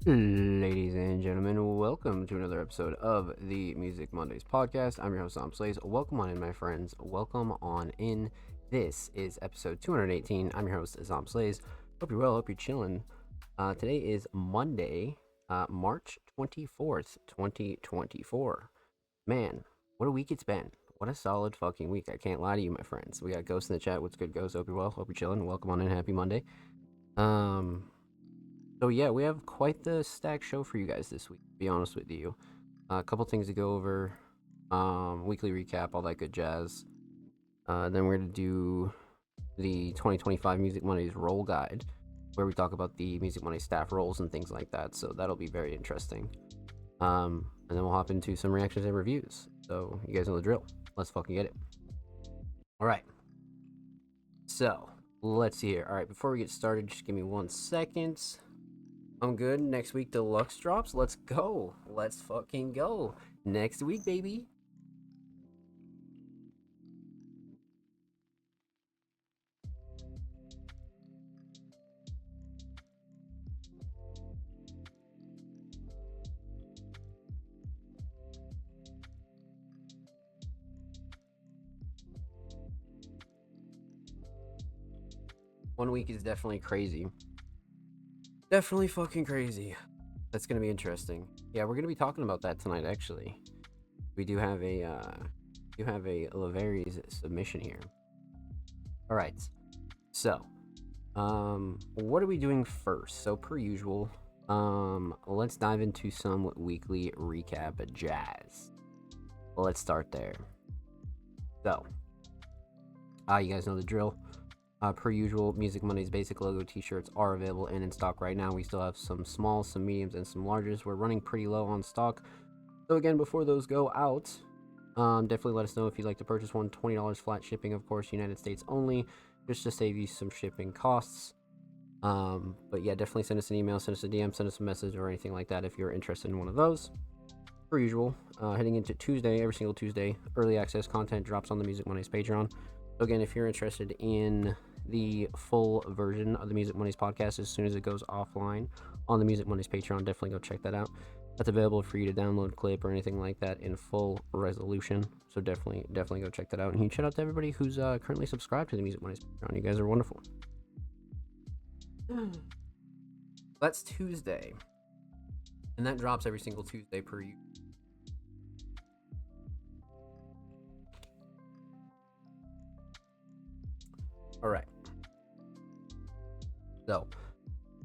Ladies and gentlemen, welcome to another episode of the Music Mondays podcast. I'm your host, Sam Slays. Welcome on in, my friends. Welcome on in. This is episode 218. I'm your host, Sam Slays. Hope you're well. Hope you're chilling. Today is Monday, March 24th, 2024. Man, what a week it's been. What a solid fucking week. I can't lie to you, my friends. We got Ghost in the chat. What's good, Ghost? Hope you're well. Hope you're chilling. Welcome on in. Happy Monday. So yeah, we have quite the stacked show for you guys this week, to be honest with you. A couple things to go over, weekly recap, all that good jazz. Then we're going to do the 2025 Music Mondays roll guide, where we talk about the Music Monday staff roles and things like that, so that'll be very interesting. And then we'll hop into some reactions and reviews. So you guys know the drill. Let's fucking get it. Alright. So, let's see here. Alright, before we get started, just give me 1 second. I'm good. Next week, deluxe drops. Let's go. Let's fucking go. Next week, baby. One week is definitely crazy. Definitely fucking crazy. That's gonna be interesting. Yeah, we're gonna be talking about that tonight. Actually, we do have a Laveri's submission here. All right. So, what are we doing first? So per usual, let's dive into some weekly recap jazz. Let's start there. So, you guys know the drill. Per usual, Music Monday's basic logo t-shirts are available and in stock right now. We still have some smalls, some mediums, and some larges. We're running pretty low on stock. So again, before those go out, definitely let us know if you'd like to purchase one. $20 flat shipping, of course, United States only, just to save you some shipping costs. But yeah, definitely send us an email, send us a DM, send us a message or anything like that if you're interested in one of those. Per usual, heading into Tuesday, every single Tuesday, early access content drops on the Music Mondays Patreon. So again, if you're interested in the full version of the Music Mondays podcast as soon as it goes offline on the Music Mondays Patreon, definitely go check that out. That's available for you to download, clip, or anything like that in full resolution. So definitely go check that out. And huge shout out to everybody who's currently subscribed to the Music Mondays Patreon. You guys are wonderful. That's Tuesday, and that drops every single Tuesday per you. All right. So,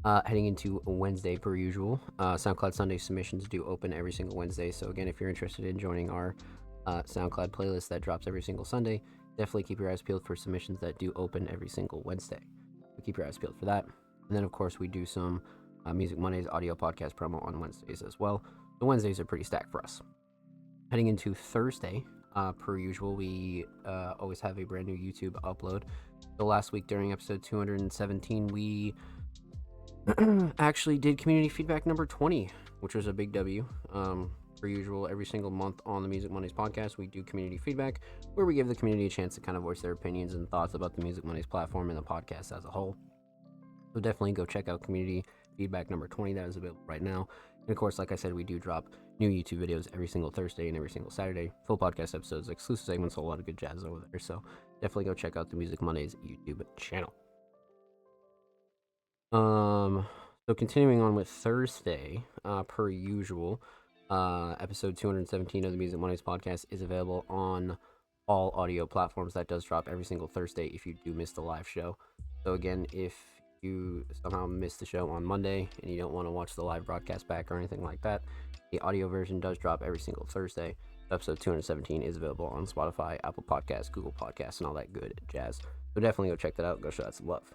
heading into Wednesday per usual, SoundCloud Sunday submissions do open every single Wednesday. So again, if you're interested in joining our SoundCloud playlist that drops every single Sunday, definitely keep your eyes peeled for submissions that do open every single Wednesday. So keep your eyes peeled for that. And then of course we do some Music Mondays audio podcast promo on Wednesdays as well. The Wednesdays are pretty stacked for us. Heading into Thursday, per usual, we always have a brand new YouTube upload. So last week during episode 217, we actually did community feedback number 20, which was a big W. Per usual, every single month on the Music Mondays podcast, we do community feedback, where we give the community a chance to kind of voice their opinions and thoughts about the Music Mondays platform and the podcast as a whole. So definitely go check out community feedback number 20. That is available right now. And of course, like I said, we do drop new YouTube videos every single Thursday and every single Saturday. Full podcast episodes, exclusive segments, a lot of good jazz over there. So definitely go check out the Music Mondays YouTube channel. So continuing on with Thursday, per usual, episode 217 of the Music Mondays podcast is available on all audio platforms. That does drop every single Thursday if you do miss the live show. So again, if you somehow missed the show on Monday and you don't want to watch the live broadcast back or anything like that, the audio version does drop every single Thursday. Episode 217 is available on Spotify, Apple Podcasts, Google Podcasts, and all that good jazz. So definitely go check that out. Go show that some love.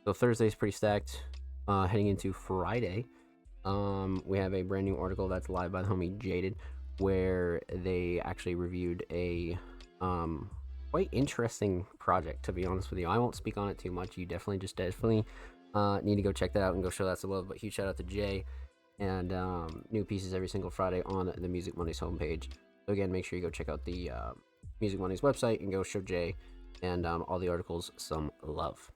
So Thursday's pretty stacked. Heading into Friday, we have a brand new article that's live by the homie Jaded, where they actually reviewed a quite interesting project, to be honest with you. I won't speak on it too much. You definitely need to go check that out and go show that some love. But huge shout out to Jay, and new pieces every single Friday on the Music Mondays homepage. So again, make sure you go check out the Music Mondays website and go show Jay and all the articles some love.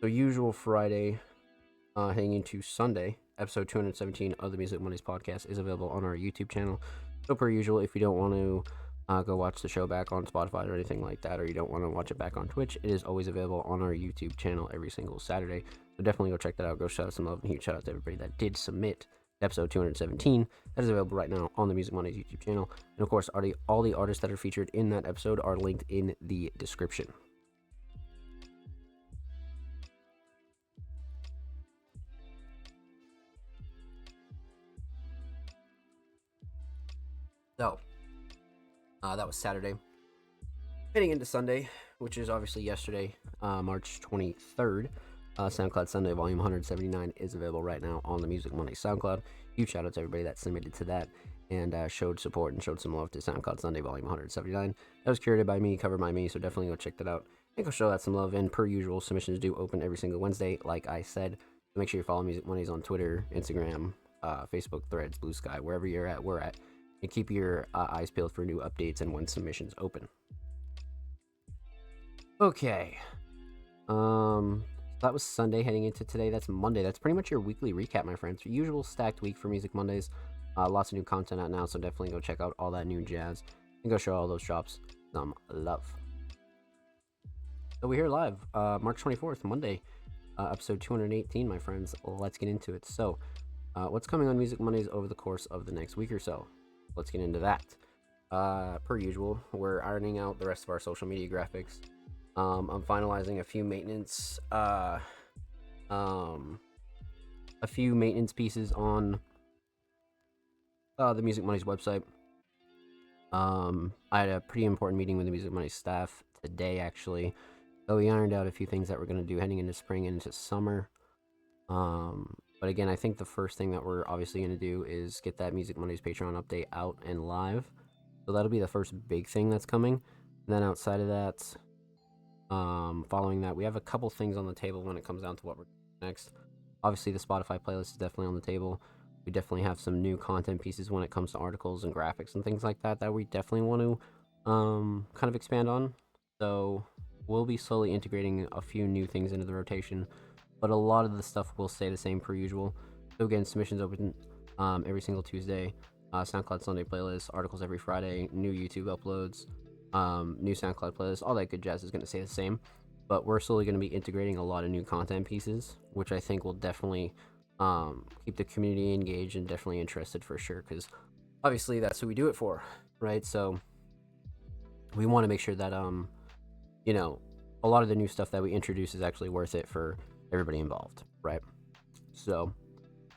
So usual Friday, heading into Sunday, episode 217 of the Music Mondays podcast is available on our YouTube channel. So per usual, if you don't want to go watch the show back on Spotify or anything like that, or you don't want to watch it back on Twitch, it is always available on our YouTube channel every single Saturday. So definitely go check that out. Go shout out some love, and huge shout out to everybody that did submit episode 217. That is available right now on the Music Mondays YouTube channel. And of course, all the artists that are featured in that episode are linked in the description. So, that was Saturday. Heading into Sunday, which is obviously yesterday, March 23rd. SoundCloud Sunday Volume 179 is available right now on the Music Monday SoundCloud. Huge shout out to everybody that submitted to that and showed support and showed some love to SoundCloud Sunday Volume 179. That was curated by me, covered by me, so definitely go check that out and go show that some love. And per usual, submissions do open every single Wednesday, like I said. So make sure you follow Music Mondays on Twitter, Instagram, Facebook, Threads, Blue Sky, wherever you're at, we're at. And keep your eyes peeled for new updates and when submissions open. Okay. That was Sunday. Heading into today, that's Monday. That's pretty much your weekly recap, my friends. Your usual stacked week for Music Mondays. Lots of new content out now, so definitely go check out all that new jazz and go show all those drops some love. So we're here live, March 24th, Monday, episode 218, my friends. Let's get into it. So, what's coming on Music Mondays over the course of the next week or so? Let's get into that. Per usual, we're ironing out the rest of our social media graphics. I'm finalizing a few maintenance pieces on the Music Mondays website. I had a pretty important meeting with the Music Mondays staff today, actually. So we ironed out a few things that we're going to do heading into spring and into summer. But again, I think the first thing that we're obviously going to do is get that Music Mondays Patreon update out and live. So that'll be the first big thing that's coming. And then outside of that, following that, we have a couple things on the table when it comes down to what we're doing next. Obviously, the Spotify playlist is definitely on the table. We definitely have some new content pieces when it comes to articles and graphics and things like that that we definitely want to kind of expand on. So we'll be slowly integrating a few new things into the rotation, but a lot of the stuff will stay the same per usual. So again, submissions open every single Tuesday. SoundCloud Sunday playlist, articles every Friday, new YouTube uploads, new SoundCloud playlist, all that good jazz is going to stay the same. But we're slowly going to be integrating a lot of new content pieces, which I think will definitely keep the community engaged and definitely interested for sure, because obviously that's who we do it for, right? So we want to make sure that you know, a lot of the new stuff that we introduce is actually worth it for everybody involved, right? So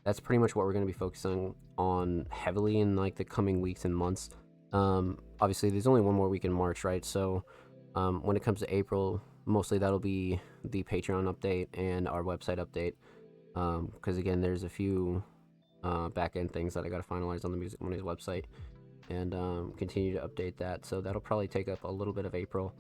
that's pretty much what we're going to be focusing on heavily in like the coming weeks and months. Obviously there's only one more week in March, right? So when it comes to April, mostly that'll be the Patreon update and our website update, because again, there's a few back-end things that I got to finalize on the Music Mondays website and continue to update that. So that'll probably take up a little bit of April,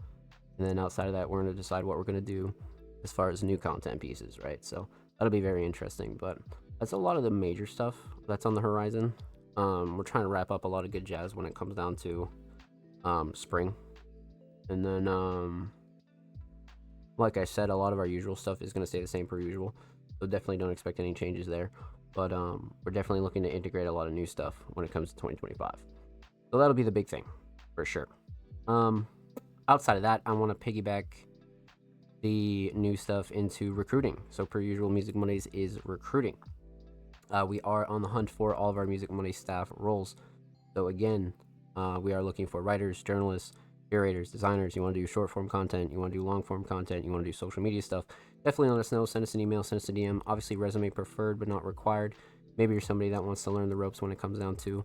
and then outside of that, we're going to decide what we're going to do as far as new content pieces, right? So that'll be very interesting, but that's a lot of the major stuff that's on the horizon. We're trying to wrap up a lot of good jazz when it comes down to spring, and then like I said, a lot of our usual stuff is going to stay the same per usual, so definitely don't expect any changes there. But we're definitely looking to integrate a lot of new stuff when it comes to 2025, so that'll be the big thing for sure. Outside of that, I want to piggyback the new stuff into recruiting. So per usual, Music Mondays is recruiting. We are on the hunt for all of our Music Mondays staff roles. So again, we are looking for writers, journalists, curators, designers. You want to do short form content, you want to do long form content, you want to do social media stuff, definitely let us know. Send us an email, send us a DM. Obviously resume preferred but not required. Maybe you're somebody that wants to learn the ropes when it comes down to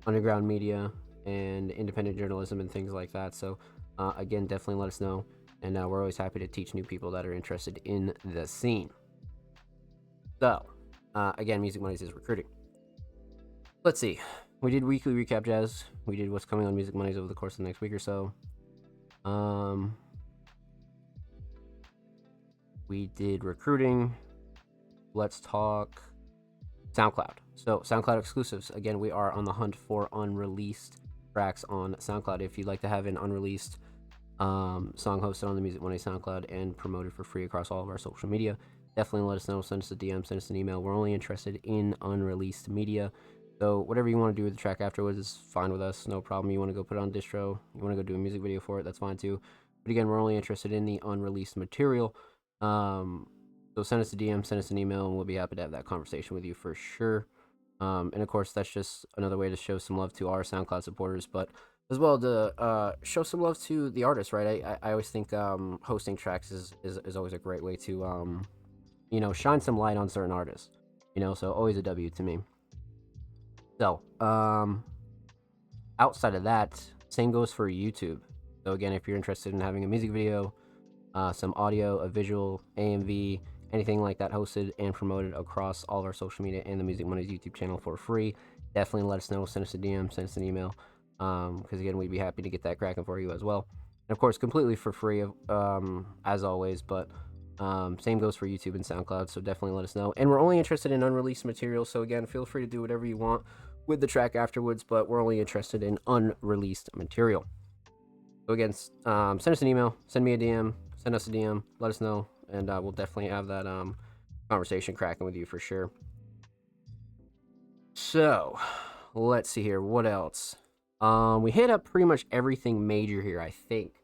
underground media and independent journalism and things like that. So again, definitely let us know, and we're always happy to teach new people that are interested in the scene. So again, Music Mondays is recruiting. Let's see, we did weekly recap jazz, we did what's coming on Music Mondays over the course of the next week or so. We did recruiting. Let's talk SoundCloud. So SoundCloud exclusives. Again, we are on the hunt for unreleased tracks on SoundCloud. If you'd like to have an unreleased Song hosted on the Music Monday SoundCloud and promoted for free across all of our social media. Definitely let us know. Send us a DM, send us an email. We're only interested in unreleased media. So whatever you want to do with the track afterwards is fine with us. No problem. You want to go put it on distro, you want to go do a music video for it, that's fine too. But again, we're only interested in the unreleased material. So send us a DM, send us an email, and we'll be happy to have that conversation with you for sure. And of course, that's just another way to show some love to our SoundCloud supporters, but as well to show some love to the artists, right? I always think hosting tracks is always a great way to shine some light on certain artists. So always a W to me. So outside of that, same goes for YouTube. So again, if you're interested in having a music video, some audio, a visual, AMV, anything like that hosted and promoted across all of our social media and the Music Mondays YouTube channel for free, definitely let us know. Send us a DM, send us an email, because again, we'd be happy to get that cracking for you as well. And of course, completely for free, as always, but same goes for YouTube and SoundCloud, so definitely let us know. And we're only interested in unreleased material, so again, feel free to do whatever you want with the track afterwards, but we're only interested in unreleased material. So again, send us an email, send me a DM, send us a DM, let us know, and we'll definitely have that conversation cracking with you for sure. So let's see here, what else? We hit up pretty much everything major here, I think.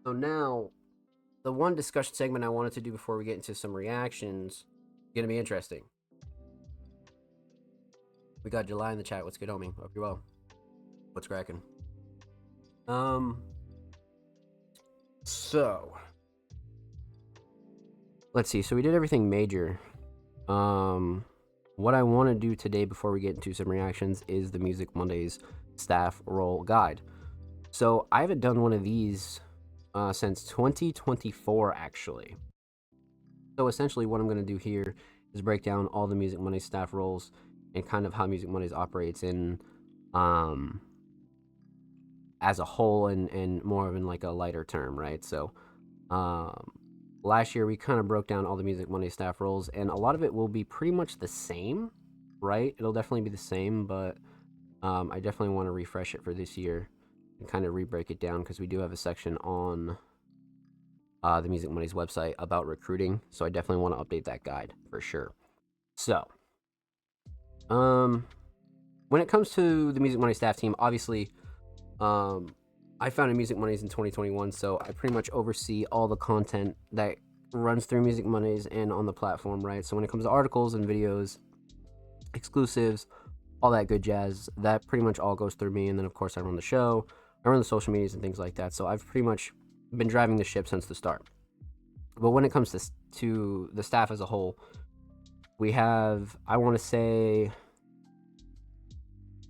So now, the one discussion segment I wanted to do before we get into some reactions is gonna be interesting. We got July in the chat. What's good, homie? Hope you're well. What's cracking? So let's see. So we did everything major. What I want to do today before we get into some reactions is the Music Mondays staff role guide. So I haven't done one of these since 2024, actually. So essentially what I'm going to do here is break down all the Music Mondays staff roles and kind of how Music Mondays operates in as a whole and more of in like a lighter term, right? So last year we kind of broke down all the Music Monday staff roles, and a lot of it will be pretty much the same, right? It'll definitely be the same, but I definitely want to refresh it for this year and kind of re-break it down, because we do have a section on the Music Mondays website about recruiting, so I definitely want to update that guide for sure. So when it comes to the Music Mondays staff team, obviously I founded Music Mondays in 2021, so I pretty much oversee all the content that runs through Music Mondays and on the platform, right? So when it comes to articles and videos, exclusives, all that good jazz, that pretty much all goes through me. And then of course I run the show, I run the social medias and things like that. So I've pretty much been driving the ship since the start. But when it comes to the staff as a whole, we have, I want to say,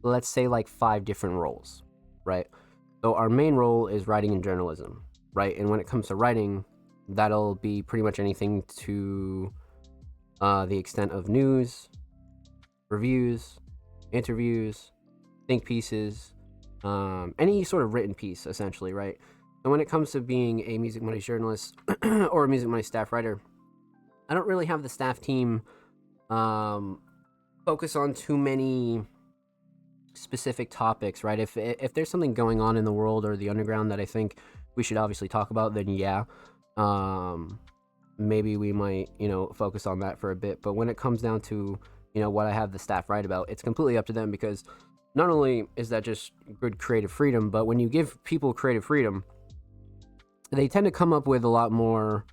let's say like 5 different roles, right? So our main role is writing and journalism, right? And when it comes to writing, that'll be pretty much anything to the extent of news, reviews, interviews, think pieces, any sort of written piece, essentially, right? And when it comes to being a Music Mondays journalist or a Music Mondays staff writer, I don't really have the staff team focus on too many specific topics, right? If there's something going on in the world or the underground that I think we should obviously talk about, then yeah, maybe we might, focus on that for a bit. But when it comes down to, what I have the staff write about, it's completely up to them, because not only is that just good creative freedom, but when you give people creative freedom, they tend to come up with a lot more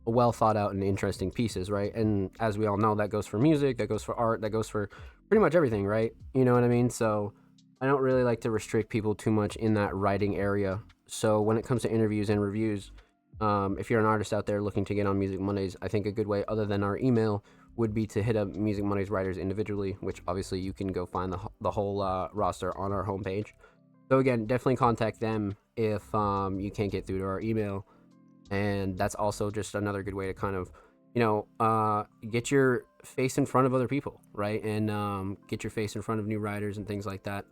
well thought out and interesting pieces, right? And as we all know, that goes for music, that goes for art, that goes for pretty much everything, right? You know what I mean? So I don't really like to restrict people too much in that writing area. So when it comes to interviews and reviews, if you're an artist out there looking to get on Music Mondays, I think a good way, other than our email, would be to hit up Music Mondays writers individually, which obviously you can go find the whole roster on our homepage. So again, definitely contact them if you can't get through to our email. And that's also just another good way to kind of, get your face in front of other people, right? And get your face in front of new writers and things like that,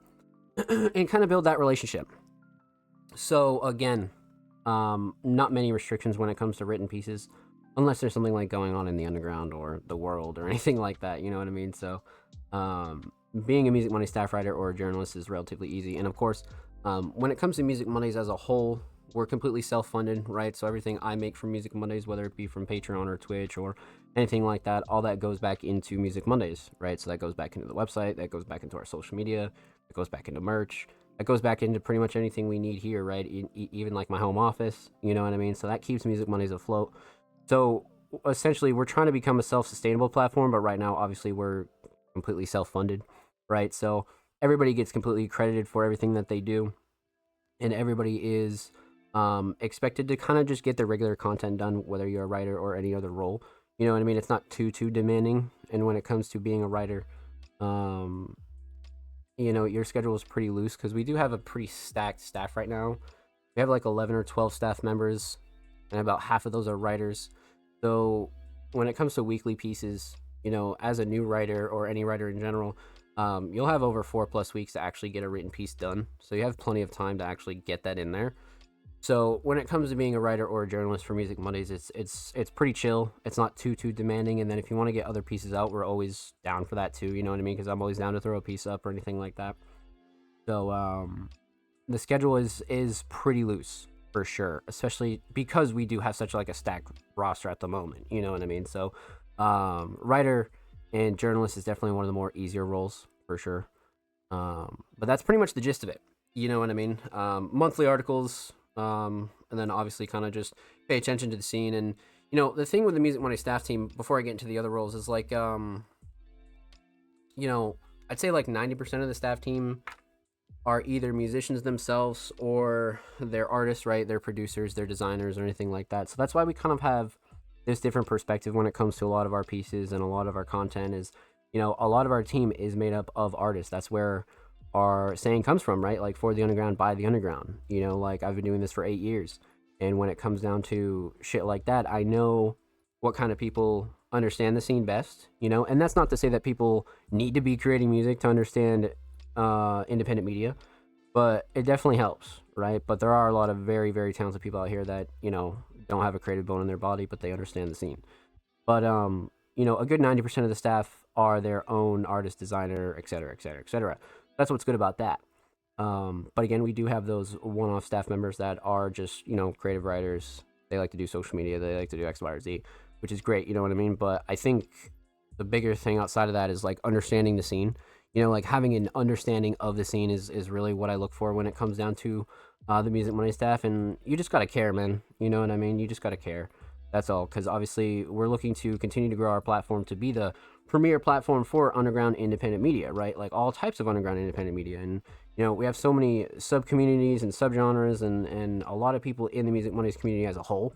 and kind of build that relationship. So again, not many restrictions when it comes to written pieces, unless there's something like going on in the underground or the world or anything like that, you know what I mean? So being a Music Monday staff writer or a journalist is relatively easy. And of course, When it comes to Music Mondays as a whole, we're completely self-funded, right? So everything I make from Music Mondays, whether it be from Patreon or Twitch or anything like that, all that goes back into Music Mondays, right? So that goes back into the website, that goes back into our social media, it goes back into merch, it goes back into pretty much anything we need here, right? Even like my home office, you know what I mean? So that keeps Music Mondays afloat. So essentially, we're trying to become a self-sustainable platform, but right now, obviously, we're completely self-funded, right? So everybody gets completely credited for everything that they do, and everybody is expected to kind of just get their regular content done, whether you're a writer or any other role. You know what I mean? It's not too demanding. And when it comes to being a writer, um, your schedule is pretty loose because we do have a pretty stacked staff right now. We have like 11 or 12 staff members, and about half of those are writers. So when it comes to weekly pieces, as a new writer or any writer in general, you'll have over 4+ weeks to actually get a written piece done. So you have plenty of time to actually get that in there. So when it comes to being a writer or a journalist for Music Mondays, it's pretty chill. It's not too demanding. And then if you want to get other pieces out, we're always down for that too. You know what I mean? Because I'm always down to throw a piece up or anything like that. So the schedule is pretty loose for sure, especially because we do have such like a stacked roster at the moment. You know what I mean? So writer and journalist is definitely one of the more easier roles for sure. But that's pretty much the gist of it. You know what I mean? Monthly articles, and then obviously kind of just pay attention to the scene. And the thing with the Music Monday staff team, before I get into the other roles, is like I'd say like 90% of the staff team are either musicians themselves or they're artists, right? They're producers, they're designers, or anything like that. So that's why we kind of have this different perspective when it comes to a lot of our pieces and a lot of our content. Is a lot of our team is made up of artists. That's where our saying comes from, right? Like, for the underground, by the underground. Like, I've been doing this for 8 years, and when it comes down to shit like that, I know what kind of people understand the scene best. And that's not to say that people need to be creating music to understand independent media, but it definitely helps, right? But there are a lot of very, very talented people out here that don't have a creative bone in their body, but they understand the scene. But a good 90% of the staff are their own artist, designer, etc., etc., etc. That's what's good about that. But again, we do have those one-off staff members that are just creative writers. They like to do social media, they like to do X, Y, or Z, which is great. You know what I mean? But I think the bigger thing outside of that is like understanding the scene. Like having an understanding of the scene is really what I look for when it comes down to the Music Monday staff. And you just gotta care, man. You know what I mean? You just gotta care. That's all. Because obviously we're looking to continue to grow our platform to be the premier platform for underground independent media, right? Like all types of underground independent media. And we have so many sub communities and subgenres and a lot of people in the Music Mondays community as a whole.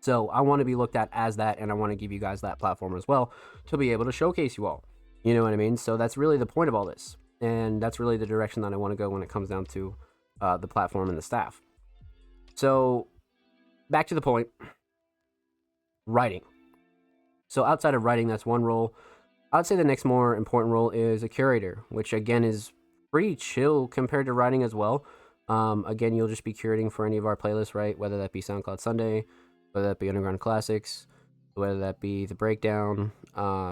So I want to be looked at as that, and I want to give you guys that platform as well to be able to showcase you all. You know what I mean? So that's really the point of all this. And that's really the direction that I want to go when it comes down to the platform and the staff. So back to the point, writing. So outside of writing, that's one role. I'd say the next more important role is a curator, which again is pretty chill compared to writing as well. Again, you'll just be curating for any of our playlists, right? Whether that be SoundCloud Sunday, whether that be Underground Classics, whether that be the breakdown.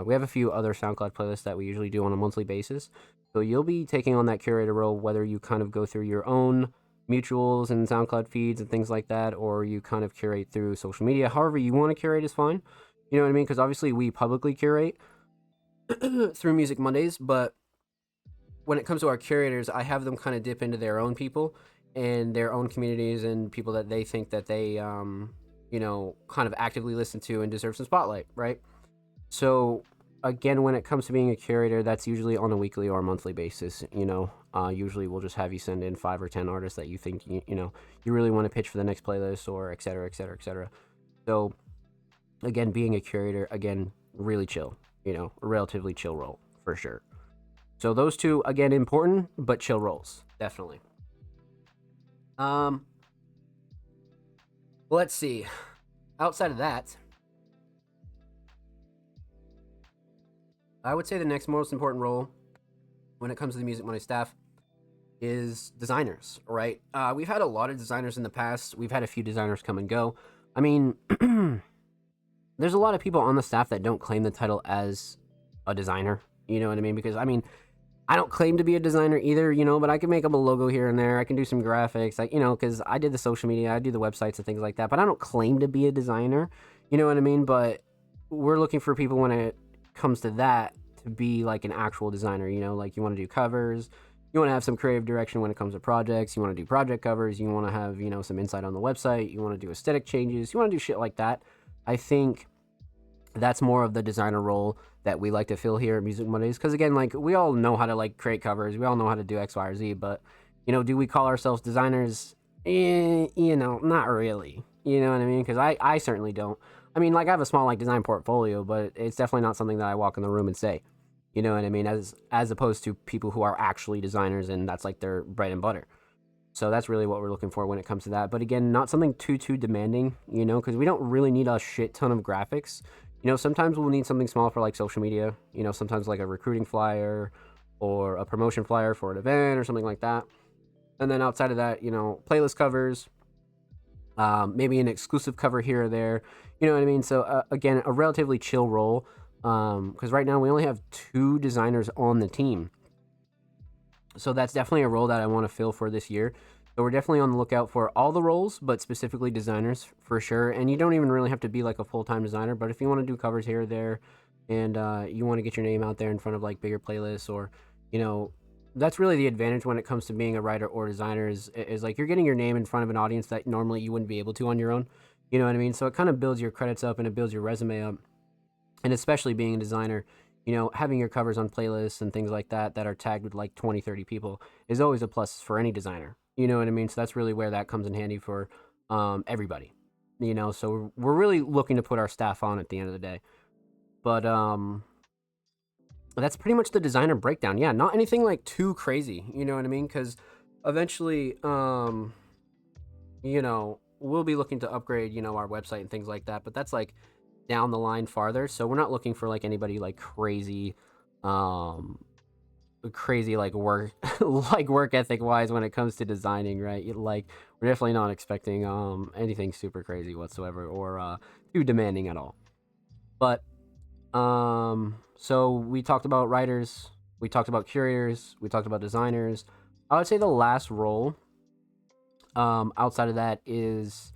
We have a few other SoundCloud playlists that we usually do on a monthly basis. So you'll be taking on that curator role, whether you kind of go through your own mutuals and SoundCloud feeds and things like that, or you kind of curate through social media. However you want to curate is fine. You know what I mean? Because obviously we publicly curate through Music Mondays, but when it comes to our curators, I have them kind of dip into their own people and their own communities and people that they think that they kind of actively listen to and deserve some spotlight, right? So again, when it comes to being a curator, that's usually on a weekly or monthly basis. Usually we'll just have you send in 5 or 10 artists that you think you really want to pitch for the next playlist, or et cetera, et cetera, et cetera. So again, being a curator, again, really chill, a relatively chill role for sure. So those two, again, important but chill roles, definitely. Let's see. Outside of that, I would say the next most important role when it comes to the Music Monday staff is designers, right? We've had a lot of designers in the past. We've had a few designers come and go. I mean, there's a lot of people on the staff that don't claim the title as a designer. You know what I mean? Because, I mean, I don't claim to be a designer either, you know, but I can make up a logo here and there. I can do some graphics, like, you know, because I did the social media, I do the websites and things like that. But I don't claim to be a designer, you know what I mean? But we're looking for people when it comes to that to be like an actual designer, you know, like you want to do covers, you want to have some creative direction when it comes to projects, you want to do project covers, you want to have, you know, some insight on the website, you want to do aesthetic changes, you want to do shit like that. I think that's more of the designer role that we like to fill here at Music Mondays. Because again, like we all know how to like create covers, we all know how to do X, Y, or Z, but you know, do we call ourselves designers? You know, not really. You know what I mean? Because I certainly don't. I mean, like I have a small like design portfolio, but it's definitely not something that I walk in the room and say. You know what I mean? As opposed to people who are actually designers and that's like their bread and butter. So that's really what we're looking for when it comes to that. But again, not something too demanding, you know, because we don't really need a shit ton of graphics. You know, sometimes we'll need something small for like social media. You know, sometimes like a recruiting flyer or a promotion flyer for an event or something like that. And then outside of that, you know, playlist covers, maybe an exclusive cover here or there. You know what I mean? So again, a relatively chill role. Because right now we only have 2 designers on the team. So that's definitely a role that I want to fill for this year. So we're definitely on the lookout for all the roles, but specifically designers for sure. And you don't even really have to be like a full-time designer, but if you want to do covers here or there, and you want to get your name out there in front of like bigger playlists, or you know, that's really the advantage when it comes to being a writer or designer is like you're getting your name in front of an audience that normally you wouldn't be able to on your own. You know what I mean? So it kind of builds your credits up and it builds your resume up, and especially being a designer, you know, having your covers on playlists and things like that that are tagged with like 20, 30 people is always a plus for any designer. You know what I mean? So that's really where that comes in handy for everybody. You know, so we're really looking to put our staff on at the end of the day. But that's pretty much the designer breakdown. Yeah, not anything like too crazy. You know what I mean? Because eventually, you know, we'll be looking to upgrade, you know, our website and things like that. But that's like down the line farther. So we're not looking for like anybody like um, crazy like work, like work ethic wise when it comes to designing, right? Like we're definitely not expecting anything super crazy whatsoever or too demanding at all. But so we talked about writers, we talked about curators, we talked about designers. I would say the last role outside of that is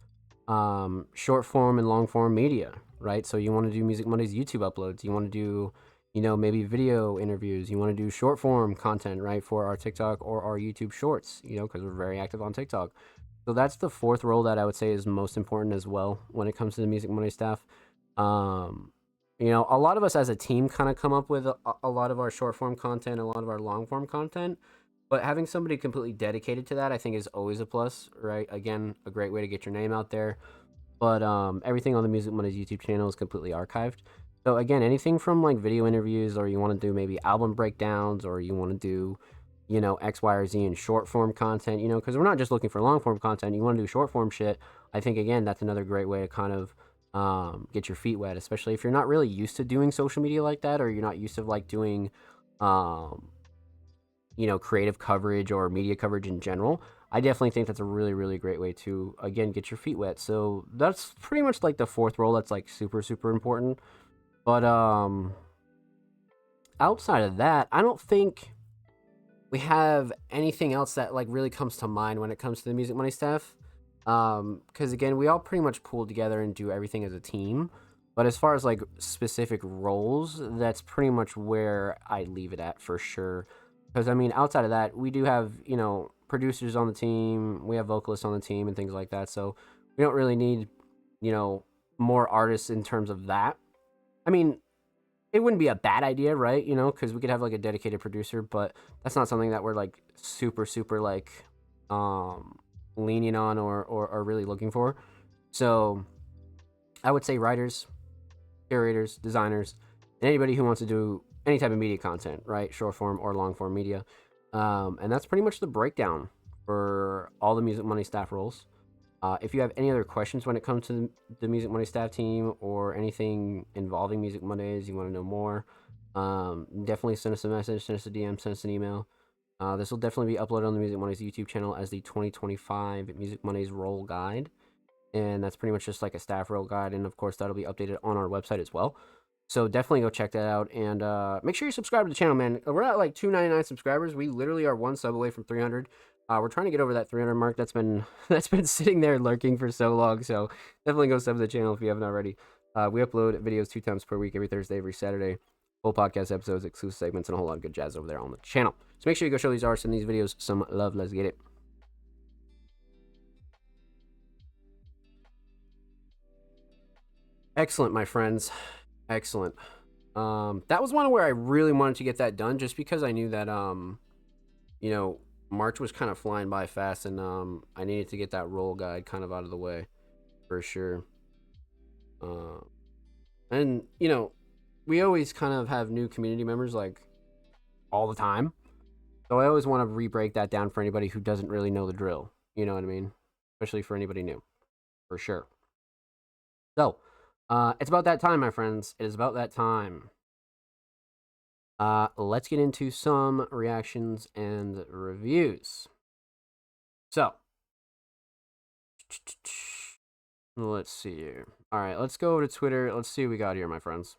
short form and long form media, right? So you want to do Music Mondays YouTube uploads, you want to do, you know, maybe video interviews, you want to do short form content, right, for our TikTok or our YouTube shorts, you know, because we're very active on TikTok. So that's the fourth role that I would say is most important as well when it comes to the Music Monday staff. Um, you know, a lot of us as a team kind of come up with a lot of our short form content, a lot of our long form content. But having somebody completely dedicated to that, I think, is always a plus, right? Again, a great way to get your name out there. But everything on the Music Mondays YouTube channel is completely archived. So again, anything from like video interviews, or you want to do maybe album breakdowns, or you want to do, you know, X, Y, or Z in short form content, you know, because we're not just looking for long form content. You want to do short form shit. I think again, that's another great way to kind of get your feet wet, especially if you're not really used to doing social media like that, or you're not used to like doing um, you know, creative coverage or media coverage in general. I definitely think that's a really great way to again get your feet wet. So that's pretty much like the fourth role that's like super important. But outside of that, I don't think we have anything else that like really comes to mind when it comes to the Music Money staff. Because again, we all pretty much pool together and do everything as a team. But as far as like specific roles, that's pretty much where I leave it at for sure. Because I mean, outside of that, we do have, you know, producers on the team, we have vocalists on the team and things like that. So we don't really need, you know, more artists in terms of that. I mean, it wouldn't be a bad idea, right? You know, because we could have like a dedicated producer, but that's not something that we're like super like um leaning on or really looking for. So I would say writers, curators, designers, and anybody who wants to do any type of media content, right? Short form or long form media. And that's pretty much the breakdown for all the Music Money staff roles. If you have any other questions when it comes to the Music Money staff team or anything involving Music Mondays, you want to know more, definitely send us a message, send us a DM, send us an email. This will definitely be uploaded on the Music Mondays YouTube channel as the 2025 Music Mondays role guide. And that's pretty much just like a staff role guide. And of course, that'll be updated on our website as well. So definitely go check that out, and make sure you subscribe to the channel, man. We're at like 299 subscribers. We literally are one sub away from 300. We're trying to get over that 300 mark. That's been that's been sitting there lurking for so long. So definitely go sub to the channel if you haven't already. We upload videos 2 times per week, every Thursday, every Saturday. Full podcast episodes, exclusive segments, and a whole lot of good jazz over there on the channel. So make sure you go show these artists and these videos some love. Let's get it. Excellent, my friends. Excellent. That was one where I really wanted to get that done, just because I knew that you know, March was kind of flying by fast, and I needed to get that roll guide kind of out of the way for sure. And you know, we always kind of have new community members like all the time, so I always want to re-break that down for anybody who doesn't really know the drill. You know what I mean? Especially for anybody new, for sure. So, it's about that time, my friends. It is about that time. Let's get into some reactions and reviews. So, let's see here. All right, let's go over to Twitter. Let's see what we got here, my friends.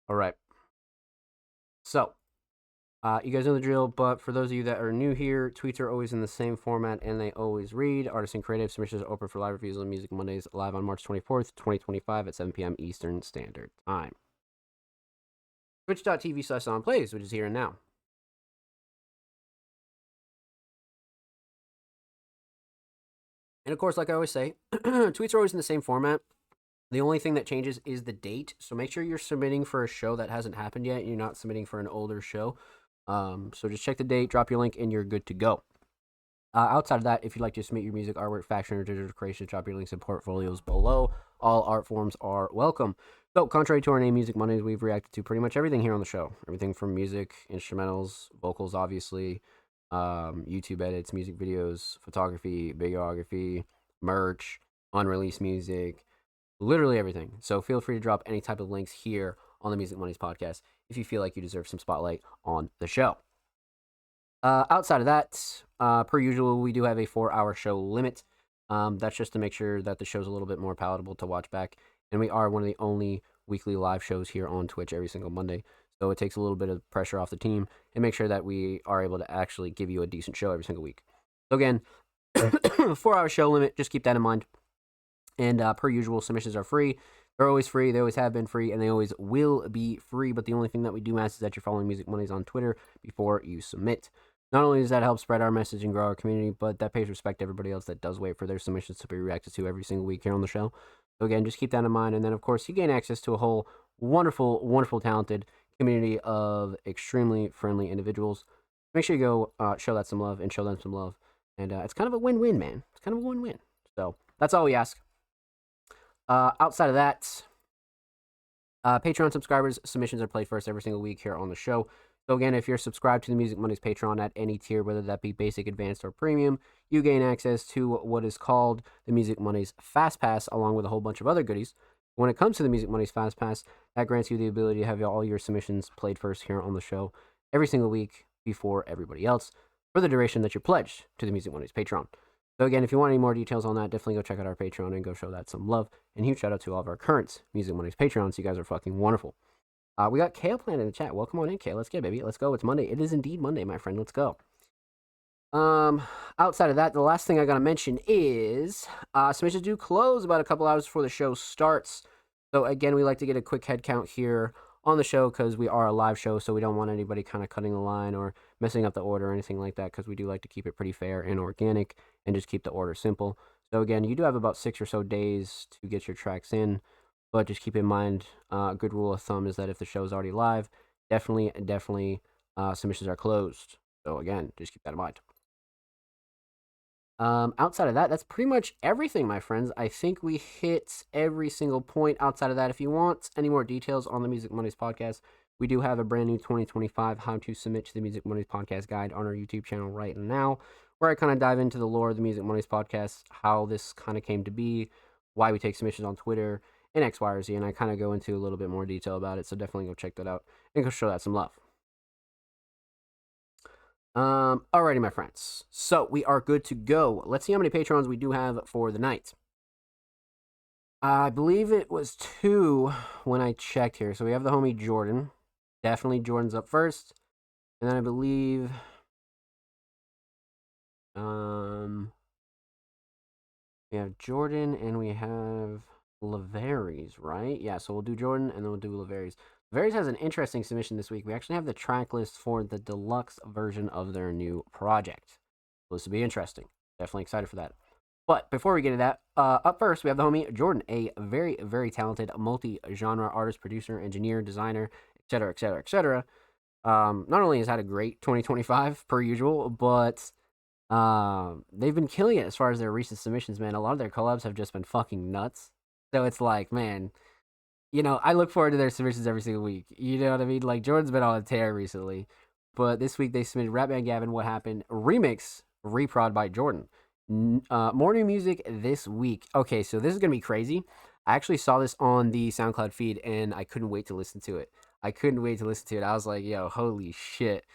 All right. So, you guys know the drill, but for those of you that are new here, tweets are always in the same format, and they always read. Artists and creative submissions are open for live reviews on Music Mondays, live on March 24th, 2025 at 7 p.m. Eastern Standard Time. Twitch.tv/SonPlays, which is here and now. And of course, like I always say, tweets are always in the same format. The only thing that changes is the date. So make sure you're submitting for a show that hasn't happened yet. You're not submitting for an older show. So just check the date, drop your link, and you're good to go. Outside of that, if you'd like to submit your music, artwork, faction, or digital creations, drop your links and portfolios below. All art forms are welcome. So, contrary to our name, Music Mondays, we've reacted to pretty much everything here on the show. Everything from music, instrumentals, vocals, obviously, YouTube edits, music videos, photography, videography, merch, unreleased music, literally everything. So feel free to drop any type of links here on the Music Mondays podcast if you feel like you deserve some spotlight on the show. Outside of that, per usual, we do have a 4-hour show limit. That's just to make sure that the show's a little bit more palatable to watch back. And we are one of the only weekly live shows here on Twitch every single Monday. So it takes a little bit of pressure off the team and make sure that we are able to actually give you a decent show every single week. So again, 4-hour show limit, just keep that in mind. And per usual, submissions are free. They're always free. They always have been free, and they always will be free. But the only thing that we do ask is that you're following Music Mondays on Twitter before you submit. Not only does that help spread our message and grow our community, but that pays respect to everybody else that does wait for their submissions to be reacted to every single week here on the show. So again, just keep that in mind. And then, of course, you gain access to a whole wonderful, wonderful, talented community of extremely friendly individuals. Make sure you go show that some love and show them some love. And it's kind of a win-win, man. It's kind of a win-win. So that's all we ask. Outside of that, Patreon subscribers' submissions are played first every single week here on the show. So again, if you're subscribed to the Music Mondays Patreon at any tier, whether that be basic, advanced, or premium, you gain access to what is called the Music Mondays Fast Pass, along with a whole bunch of other goodies. When it comes to the Music Mondays Fast Pass, that grants you the ability to have all your submissions played first here on the show every single week before everybody else for the duration that you're pledged to the Music Mondays Patreon. So again, if you want any more details on that, definitely go check out our Patreon and go show that some love. And huge shout out to all of our current Music Mondays Patreons. You guys are fucking wonderful. We got Kale Plant in the chat. Welcome on in, Kale. Let's get it, baby. Let's go. It's Monday. It is indeed Monday, my friend. Let's go. Outside of that, the last thing I gotta mention is submissions do close about a couple hours before the show starts. So again, we like to get a quick head count here on the show because we are a live show, so we don't want anybody kind of cutting the line or messing up the order or anything like that, because we do like to keep it pretty fair and organic and just keep the order simple. So again, you do have about 6 or so days to get your tracks in, but just keep in mind, a good rule of thumb is that if the show is already live, definitely submissions are closed. So again, just keep that in mind. Outside of that, that's pretty much everything, my friends. I think we hit every single point. Outside of that, if you want any more details on the Music Mondays podcast, we do have a brand new 2025 How to Submit to the Music Mondays podcast guide on our YouTube channel right now, where I kind of dive into the lore of the Music Mondays podcast, how this kind of came to be, why we take submissions on Twitter, and X, Y, or Z, and I kind of go into a little bit more detail about it, so definitely go check that out and go show that some love. Alrighty, my friends. So we are good to go. Let's see how many Patrons we do have for the night. I believe it was 2 when I checked here. So we have the homie Jordan. Definitely Jordan's up first. And then I believe we have Jordan and we have Laveries, right? Yeah, so we'll do Jordan and then we'll do Laveries. Laveries has an interesting submission this week. We actually have the track list for the deluxe version of their new project. So this will be interesting. Definitely excited for that. But before we get to that, up first, we have the homie Jordan, a very, very talented multi-genre artist, producer, engineer, designer, etc., etc., etc. Not only has had a great 2025 per usual, but they've been killing it as far as their recent submissions, man. A lot of their collabs have just been fucking nuts. So it's like, man, I look forward to their submissions every single week. You know what I mean? Like Jordan's been on a tear recently, but this week they submitted Rapman Gavin, What Happened remix, reprod by Jordan. More new music this week. Okay, so this is gonna be crazy. I actually saw this on the SoundCloud feed and I couldn't wait to listen to it. I was like, yo, holy shit.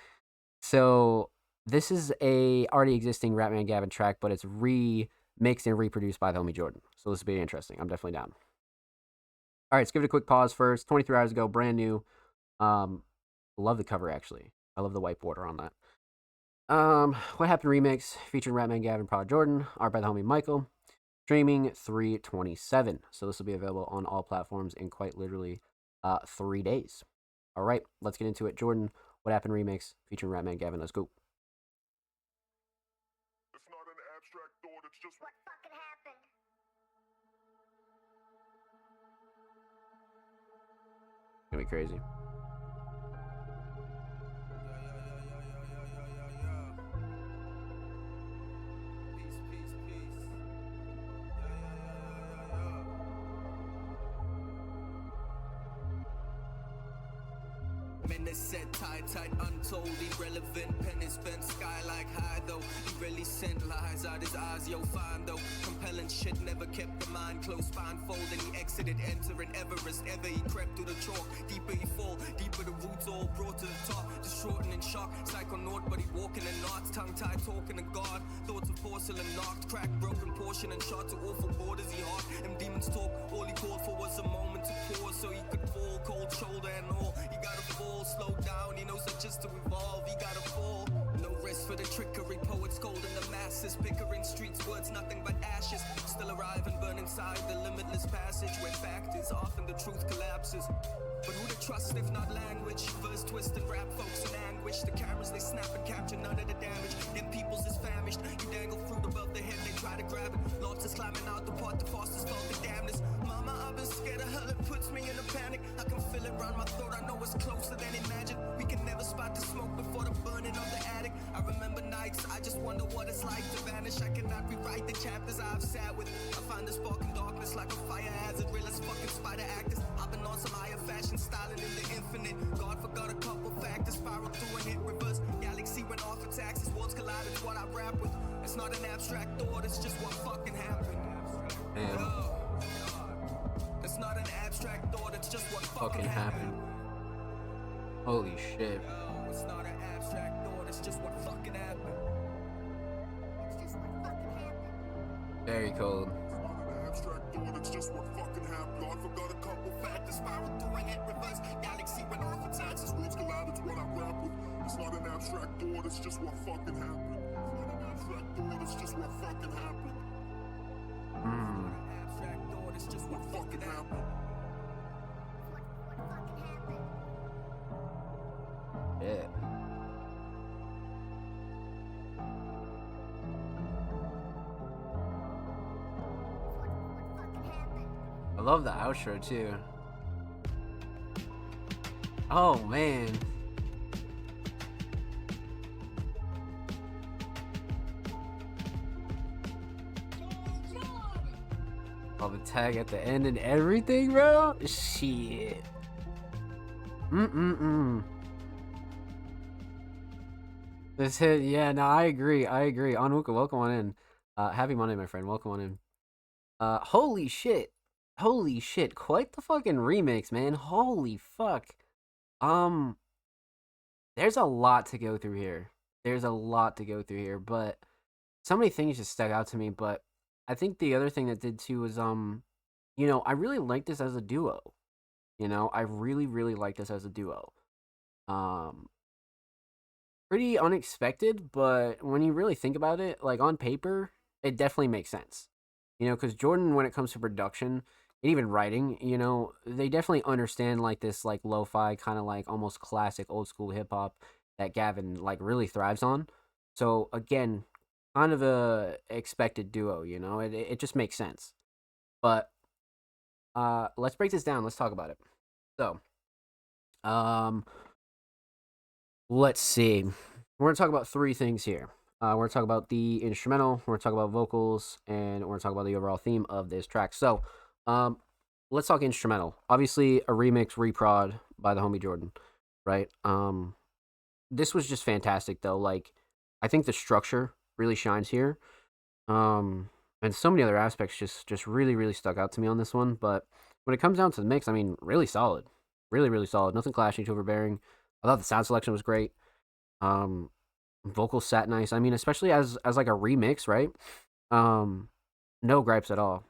So this is a already existing Rapman Gavin track, but it's remixed and reproduced by the homie Jordan. So this will be interesting. I'm definitely down. All right, let's give it a quick pause first. 23 hours ago, brand new. Love the cover actually. I love the white border on that. What Happened remix featuring Rapman Gavin, Prod Jordan, art by the homie Michael. Streaming 3/27. So this will be available on all platforms in quite literally 3 days. All right, let's get into it. Jordan, What Happened remix featuring Rapman Gavin. Let's go. It's not an abstract thought, it's just what fucking happened. It's gonna be crazy. Menace set tight, untold, irrelevant. Pen is bent, sky like high though. He really sent lies out his eyes, yo, fine though. Compelling shit, never kept the mind close, spine fold. And he exited, entering Everest. Ever he crept through the chalk, deeper he fall, deeper the roots all brought to the top. Distraught and in shock, psychonaut, but he walking in knots. Tongue tied, talking to God. Thoughts of porcelain knocked, cracked, broken portion and shot to awful borders he hawked. Them demons talk, all he called for was a moment to pause so he could fall, cold shoulder and all. He gotta fall, slow down, he knows that just to evolve, he gotta fall. No rest for the trickery, poets cold in the masses. Pickering streets, words nothing but ashes. Still arrive and burn inside the limitless passage where fact is often the truth collapses. But who to trust if not language? Verse twist and rap folks in anguish. The cameras they snap and capture none of the damage. Them peoples is famished. You dangle fruit above their head, they try to grab it. Lobsters climbing out the pot, the fastest felt the damnness. Mama, I've been scared of hell, it puts me in a panic. I can feel it round my throat, I know it's closer than imagined. We can never spot the smoke before the burning of the attic. I remember nights, I just wonder what it's like to vanish. I cannot rewrite the chapters I've sat with. I find the spark in darkness like a fire hazard. Real as fucking spider actors. I've been on some higher fashion, styling in the infinite. God forgot a couple factors, spiral through and hit reverse. Galaxy went off its axis, worlds collide, it's what I rap with. It's not an abstract thought, it's just what fucking happened. Damn. It's not an abstract thought, it's just what fucking happened. Holy shit. It's not an abstract thought, it's just what fucking happened. It's just what fucking happened. Very cold. It's not an abstract thought, it's just what fucking happened. God forgot a couple factors, spiral through and hit reverse. Galaxy went off its axis, worlds collide, it's what I rap with. It's not an abstract thought, it's just what fucking happened. It's not an abstract thought, it's just what fucking happened. Abstract thought, it's just what fucking happened. What fucking happened? Yeah. What fucking happened? I love the outro too. Oh man. Oh, the tag at the end and everything, bro? Shit. This hit, yeah, no, I agree. Onwuka, welcome on in. Happy Monday, my friend. Welcome on in. Holy shit. Quite the fucking remix, man. Holy fuck. There's a lot to go through here. But so many things just stuck out to me. But I think the other thing that did too was I really like this as a duo. I really, really like this as a duo. Um, Pretty unexpected, but when you really think about it, like on paper, it definitely makes sense. Because Jordan, when it comes to production and even writing, they definitely understand like this, like lo-fi kind of like almost classic old school hip hop that Gavin like really thrives on. So again, kind of a expected duo. It just makes sense. But let's break this down. Let's talk about it. So, um, let's see. We're gonna talk about three things here. We're gonna talk about the instrumental. We're gonna talk about vocals, and we're gonna talk about the overall theme of this track. So, um, let's talk instrumental. Obviously, a remix, reprod by the homie Jordan, right? This was just fantastic though. Like, I think the structure really shines here. And so many other aspects just really really stuck out to me on this one. But when it comes down to the mix, I mean, really solid, really really solid. Nothing clashing, too overbearing. I thought the sound selection was great. Um, Vocals sat nice. I mean, especially as like a remix, right? Um, no gripes at all.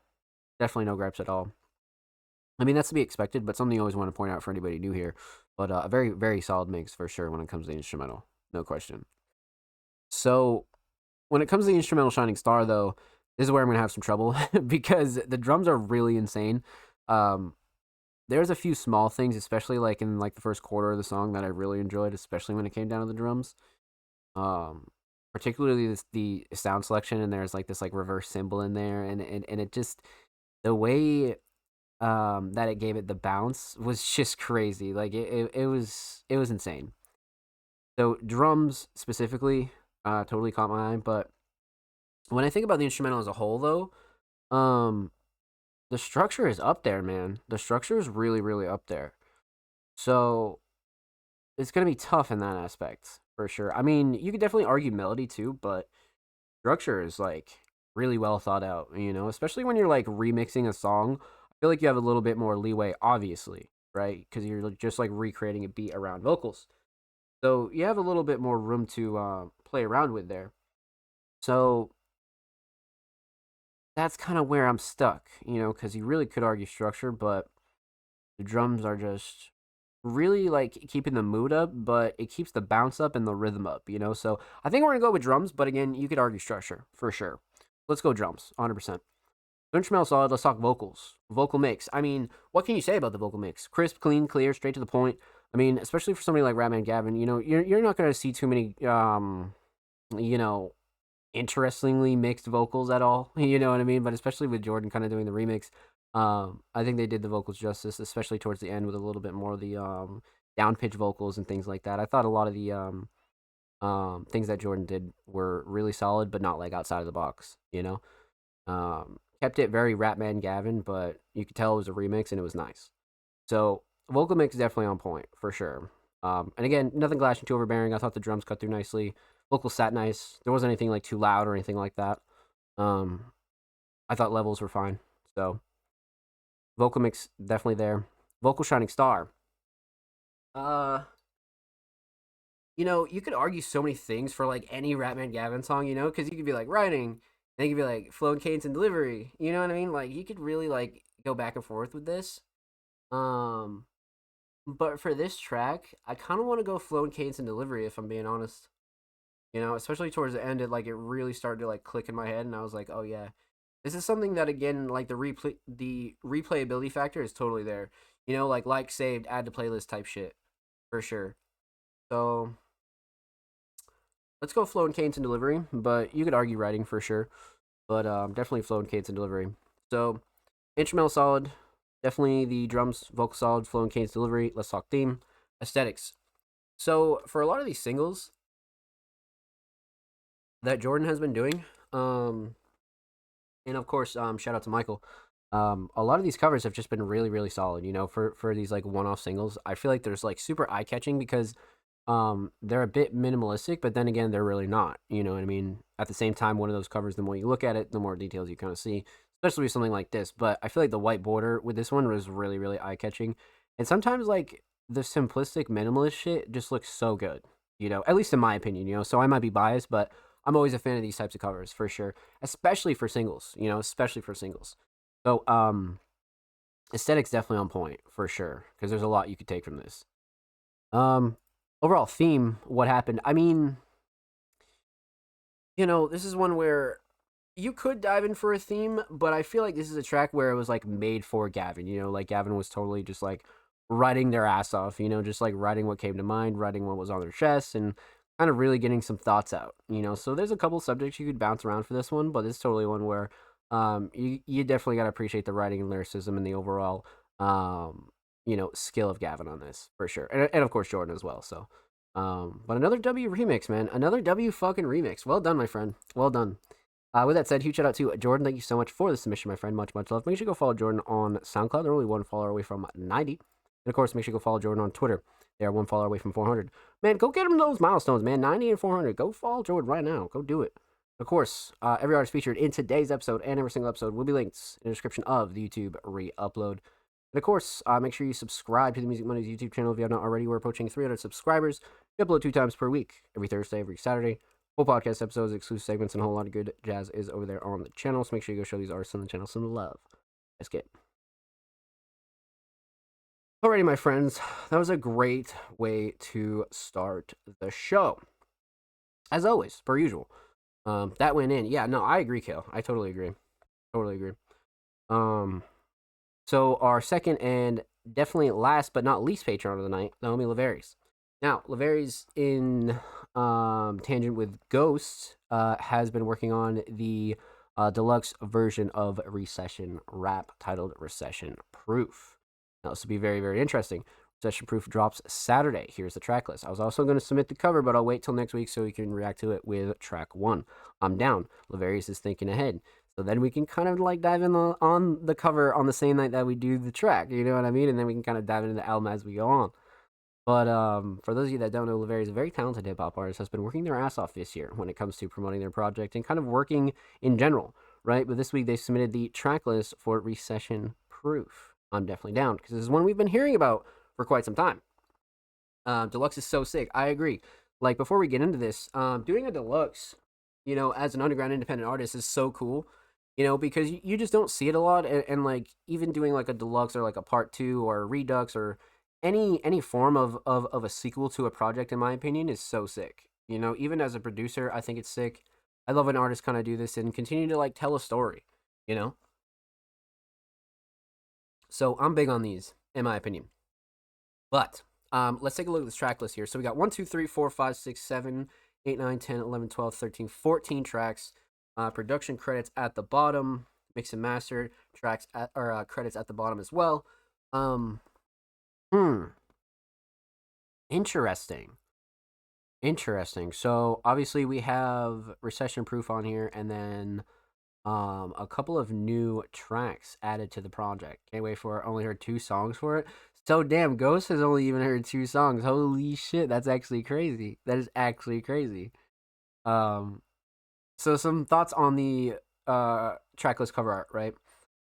Definitely no gripes at all. I mean, that's to be expected, but something I always want to point out for anybody new here. But a very very solid mix for sure when it comes to the instrumental, no question. So when it comes to the instrumental Shining Star, though, this is where I'm gonna have some trouble because the drums are really insane. Um, there's a few small things, especially like in like the first quarter of the song that I really enjoyed, especially when it came down to the drums. Um, Particularly the sound selection, and there's like this like reverse cymbal in there, and it just the way that it gave it the bounce was just crazy. Like it was insane. So drums specifically, totally caught my eye. But when I think about the instrumental as a whole, though, um, the structure is up there, man. The structure is really, really up there. So it's gonna be tough in that aspect for sure. I mean, you could definitely argue melody too, but structure is like really well thought out. Especially when you're like remixing a song. I feel like you have a little bit more leeway, obviously, right? Because you're just like recreating a beat around vocals, so you have a little bit more room to play around with there. So that's kind of where I'm stuck, because you really could argue structure, but the drums are just really like keeping the mood up, but it keeps the bounce up and the rhythm up. So I think we're gonna go with drums, but again, you could argue structure for sure. Let's go drums, 100%. Instrumental solid. Let's talk vocals. Vocal mix. I mean, what can you say about the vocal mix? Crisp, clean, clear, straight to the point. I mean, especially for somebody like Ratman Gavin, you're not gonna see too many you know, interestingly mixed vocals at all. You know what I mean? But especially with Jordan kind of doing the remix, I think they did the vocals justice, especially towards the end with a little bit more of the down pitch vocals and things like that. I thought a lot of the things that Jordan did were really solid, but not like outside of the box. Kept it very Ratman Gavin, but you could tell it was a remix and it was nice. So vocal mix definitely on point for sure. And again, nothing clashing too overbearing. I thought the drums cut through nicely. Vocals sat nice. There wasn't anything like too loud or anything like that. Um, I thought levels were fine. So vocal mix definitely there. Vocal shining star. Uh, you could argue so many things for like any Ratman Gavin song, because you could be like writing, then you could be like flow and cadence and delivery. You know what I mean? Like you could really like go back and forth with this. Um, but for this track, I kind of want to go flow and cadence and delivery if I'm being honest. Especially towards the end, it really started to like click in my head, and I was like, oh yeah, this is something that again, like the replayability factor is totally there. Like saved, add to playlist type shit for sure. So let's go flow and cadence and delivery, but you could argue writing for sure, but definitely flow and cadence and delivery. So instrumental solid, definitely the drums, vocal solid, flow and cadence delivery. Let's talk theme, aesthetics. So for a lot of these singles that Jordan has been doing, and of course, shout out to Michael. A lot of these covers have just been really, really solid. For these like one-off singles, I feel like there's like super eye-catching because they're a bit minimalistic, but then again, they're really not. You know what I mean? At the same time, one of those covers, the more you look at it, the more details you kind of see, especially with something like this. But I feel like the white border with this one was really, really eye-catching, and sometimes like the simplistic minimalist shit just looks so good. At least in my opinion. So I might be biased, but I'm always a fan of these types of covers for sure, especially for singles. Especially for singles. So Aesthetics definitely on point for sure, because there's a lot you could take from this. Um, Overall theme, what happened? I mean, this is one where you could dive in for a theme, but I feel like this is a track where it was like made for Gavin. Like Gavin was totally just like writing their ass off. Just like writing what came to mind, writing what was on their chest, and kind of really getting some thoughts out. So there's a couple subjects you could bounce around for this one, but it's totally one where you definitely got to appreciate the writing and lyricism and the overall skill of Gavin on this for sure, and of course Jordan as well. So. But another W remix, man. Another W fucking remix. Well done, my friend. Well done. With that said, huge shout out to Jordan. Thank you so much for the submission, my friend. Much, much love. Make sure you go follow Jordan on SoundCloud. They're only one follower away from 90. And of course, make sure you go follow Jordan on Twitter. They are one follower away from 400. Man, go get him those milestones, man. 90 and 400. Go follow Jordan right now. Go do it. Of course, every artist featured in today's episode and every single episode will be linked in the description of the YouTube re-upload. And of course, make sure you subscribe to the Music Mondays YouTube channel if you have not already. We're approaching 300 subscribers. We upload 2 times per week, every Thursday, every Saturday. Full podcast episodes, exclusive segments, and a whole lot of good jazz is over there on the channel. So make sure you go show these artists on the channel some love. Let's get. Alrighty, my friends, that was a great way to start the show. As always, per usual. That went in. Yeah, no, I agree, Kale. I totally agree. Totally agree. So our second and definitely last but not least patron of the night, Naomi Laveries. Now, Laveries in tangent with Ghosts has been working on the deluxe version of Recession Rap titled Recession Proof. Now, this will be very, very interesting. Recession Proof drops Saturday. Here's the track list. I was also going to submit the cover, but I'll wait till next week so we can react to it with track 1. I'm down. Laveries is thinking ahead. So then we can kind of like dive in on the cover on the same night that we do the track, you know what I mean? And then we can kind of dive into the album as we go on. But for those of you that don't know, Laveries is a very talented hip-hop artist, has been working their ass off this year when it comes to promoting their project and kind of working in general, right? But this week they submitted the track list for Recession Proof. I'm definitely down because this is one we've been hearing about for quite some time. Deluxe is so sick. I agree. Like, before we get into this, doing a deluxe, as an underground independent artist is so cool. Because you just don't see it a lot, and like even doing like a deluxe or like a part 2 or a redux or any form of a sequel to a project, in my opinion, is so sick. Even as a producer, I think it's sick. I love when artists kind of do this and continue to like tell a story. So I'm big on these, in my opinion. But let's take a look at this track list here. So we got 1, 2, 3, 4, 5, 6, 7, 8, 9, 10, 11, 12, 13, 14 tracks. Production credits at the bottom, mix and mastered tracks credits at the bottom as well. Interesting. So obviously we have Recession Proof on here, and then a couple of new tracks added to the project. Can't wait for it. Only heard 2 songs for it. So damn, Ghost has only even heard 2 songs. Holy shit, that's actually crazy. That is actually crazy. So some thoughts on the tracklist cover art, right?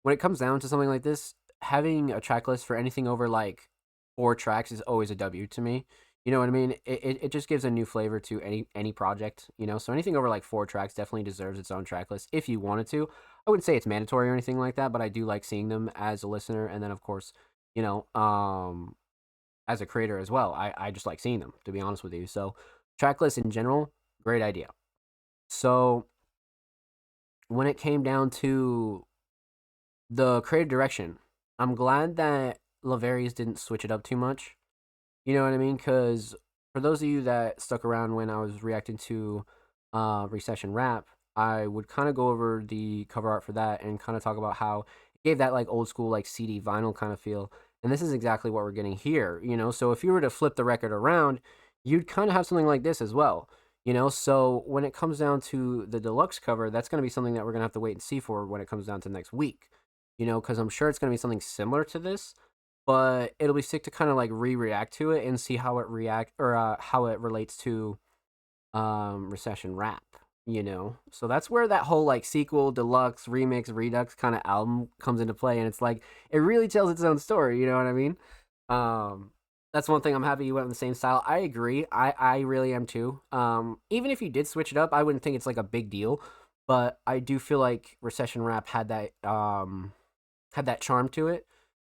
When it comes down to something like this, having a tracklist for anything over like 4 tracks is always a W to me. You know what I mean? It just gives a new flavor to any project, So anything over like 4 tracks definitely deserves its own tracklist if you wanted to. I wouldn't say it's mandatory or anything like that, but I do like seeing them as a listener, and then of course, as a creator as well. I just like seeing them, to be honest with you. So tracklist in general, great idea. So when it came down to the creative direction, I'm glad that Laveries didn't switch it up too much. You know what I mean? Because for those of you that stuck around when I was reacting to Recession Rap, I would kind of go over the cover art for that and kind of talk about how it gave that like old school like CD vinyl kind of feel. And this is exactly what we're getting here, So if you were to flip the record around, you'd kind of have something like this as well. So when it comes down to the deluxe cover, that's going to be something that we're going to have to wait and see for when it comes down to next week, because I'm sure it's going to be something similar to this, but it'll be sick to kind of like react to it and see how it how it relates to Recession Rap, So that's where that whole like sequel, deluxe, remix, redux kind of album comes into play, and it's like it really tells its own story, you know what I mean? That's one thing I'm happy you went with the same style. I agree. I really am too. Even if you did switch it up, I wouldn't think it's like a big deal. But I do feel like Recession Rap had that charm to it.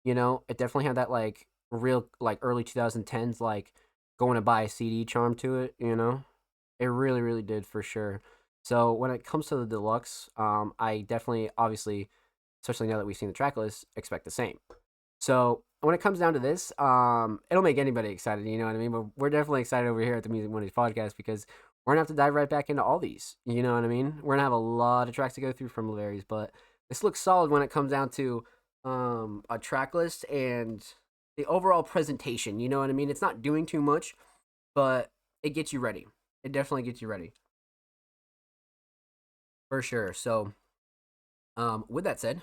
You know, it definitely had that like real like early 2010s like going to buy a CD charm to it. You know, it really really did for sure. So when it comes to the deluxe, I definitely obviously, especially now that we've seen the track list, expect the same. So when it comes down to this, it'll make anybody excited. You know what I mean? But we're definitely excited over here at the Music Mondays podcast because we're gonna have to dive right back into all these. You know what I mean? We're gonna have a lot of tracks to go through from Laverius, but this looks solid when it comes down to a track list and the overall presentation. You know what I mean? It's not doing too much, but it gets you ready. It definitely gets you ready for sure. So with that said,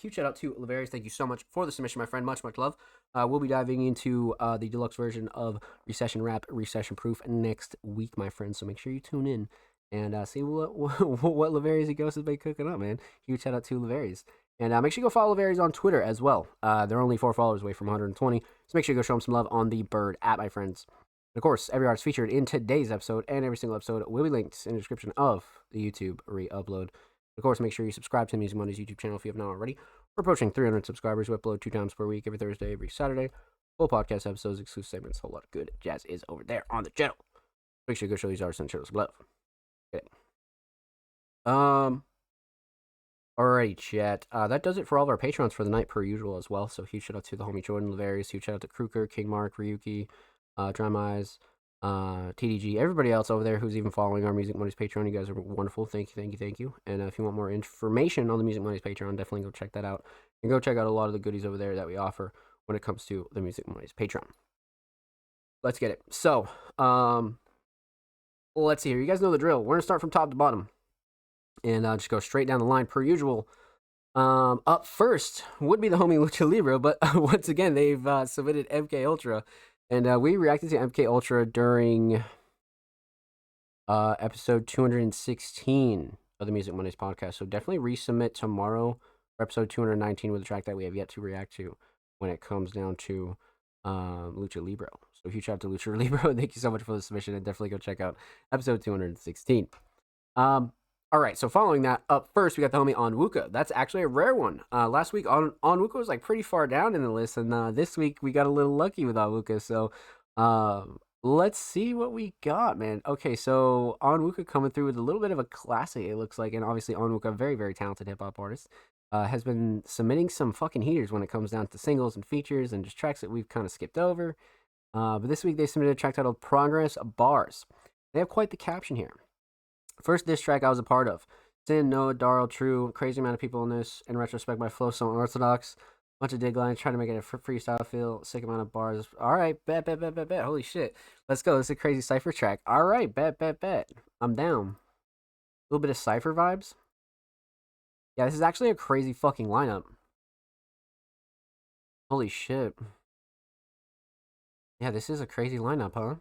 huge shout out to Laverius. Thank you so much for the submission, my friend. Much, much love. We'll be diving into the deluxe version of Recession Rap, Recession Proof next week, my friend. So make sure you tune in and see what Laverius and Ghost has been cooking up, man. Huge shout out to Laverius. And make sure you go follow Laverius on Twitter as well. They're only 4 followers away from 120. So make sure you go show them some love on the Bird app, my friends. And of course, every artist featured in today's episode and every single episode will be linked in the description of the YouTube re-upload. Of course, make sure you subscribe to the Music Mondays YouTube channel if you have not already. We're approaching 300 subscribers. We upload 2 times per week, every Thursday, every Saturday. Full podcast episodes, exclusive segments, a whole lot of good jazz is over there on the channel. Make sure you go show these artists and show some love. Okay. Alrighty, chat. That does it for all of our patrons for the night per usual as well. So huge shout out to the homie Jordan Laverius. Huge shout out to Kruger, King Mark, Ryuki, Drum Eyes, TDG, everybody else over there who's even following our Music Mondays Patreon. You guys are wonderful. Thank you. And if you want more information on the Music Mondays Patreon, definitely go check that out. And go check out a lot of the goodies over there that we offer when it comes to the Music Mondays Patreon. Let's get it. So, let's see here. You guys know the drill. We're going to start from top to bottom. And just go straight down the line per usual. Up first would be the homie Lucha Libre, but once again, they've submitted MK Ultra. And we reacted to MK Ultra during episode 216 of the Music Mondays podcast. So definitely resubmit tomorrow for episode 219 with a track that we have yet to react to when it comes down to Lucha Libre. So huge shout out to Lucha Libre. Thank you so much for the submission, and definitely go check out episode 216. All right, so following that, up first, we got the homie Onwuka. That's actually a rare one. Last week, Onwuka was like pretty far down in the list, and this week we got a little lucky with Onwuka. So let's see what we got, man. Okay, so Onwuka coming through with a little bit of a classic, it looks like, and obviously Onwuka, very, very talented hip-hop artist, has been submitting some fucking heaters when it comes down to singles and features and just tracks that we've kind of skipped over. But this week, they submitted a track titled Progress Bars. They have quite the caption here. First diss track I was a part of. Sin, Noah, Darl, True, crazy amount of people in this. In retrospect, my flow so unorthodox. Bunch of dig lines, trying to make it a freestyle feel. Sick amount of bars. All right, bet. Holy shit. Let's go. This is a crazy cypher track. All right, bet. I'm down. A little bit of cypher vibes. Yeah, this is actually a crazy fucking lineup. Holy shit. Yeah, this is a crazy lineup, huh?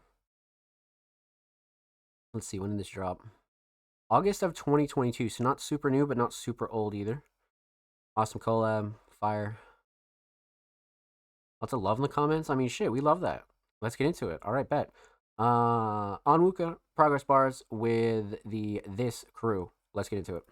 Let's see, when did this drop? August of 2022, so not super new, but not super old either. Awesome collab, fire. Lots of love in the comments. I mean, shit, we love that. Let's get into it. All right, bet. Onwuka, Progress Bars with the This Crew. Let's get into it.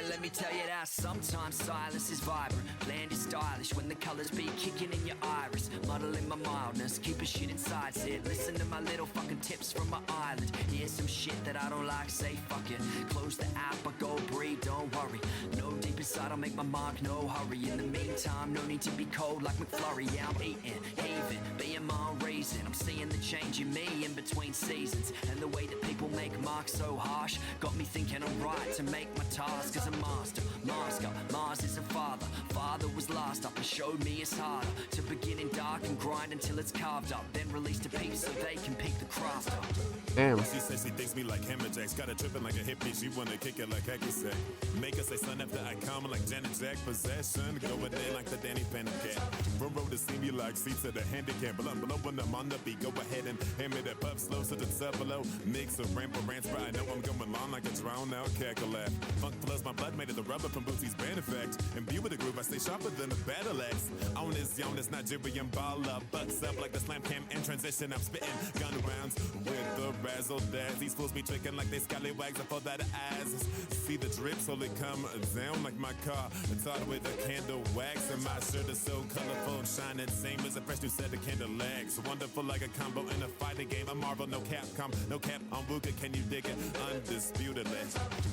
Let me tell you that sometimes silence is vibrant. Bland is stylish when the colors be kicking in your iris. Muddling my mildness, keep a shit inside. Said, listen to my little fucking tips from my island. Here's some shit that I don't like, say fuck it. Close the app, but go breathe, don't worry. No deep inside, I'll make my mark, no hurry. In the meantime, no need to be cold like McFlurry. Yeah, I'm eating, having, being my own raisin. I'm seeing the change in me in between seasons. And the way that people make marks so harsh got me thinking I'm right to make my task as a master. Mars is a father. Father was last up and showed me it's harder to begin in dark and grind until it's carved up. Then release to peace so they can pick the craft up. Damn. She says she thinks me like Hemorrhax. Got her tripping like a hippie. She wanna kick it like Hecky said. Make her say son after I come like Janet Jack. Possession. Go with it like the Danny Phantom cat. front row to see me like seats at a handicap. Blowing them on the beat, go ahead and hand me that puff slow so the below. Mix of ramp rants, but I know I'm going on like a drowned out cackle laugh. Funk floods my blood made of the rubber from Boosie's band effect. And be with the groove, I stay sharper than a battle axe. On this Nigerian baller, bucks up like the slam cam in transition. I'm spitting gun rounds with the razzle dazzle. These fools be tricking like they scallywags. I thought that eyes see the drip, so they come down like my car. It's all with a candle wax, and my shirt is so colorful and shining, same as a fresh new set of candle legs. Wonderful like a combo in a fighting game. A Marvel, no Capcom, no cap on Wuka. Can you dig it? Undisputedly.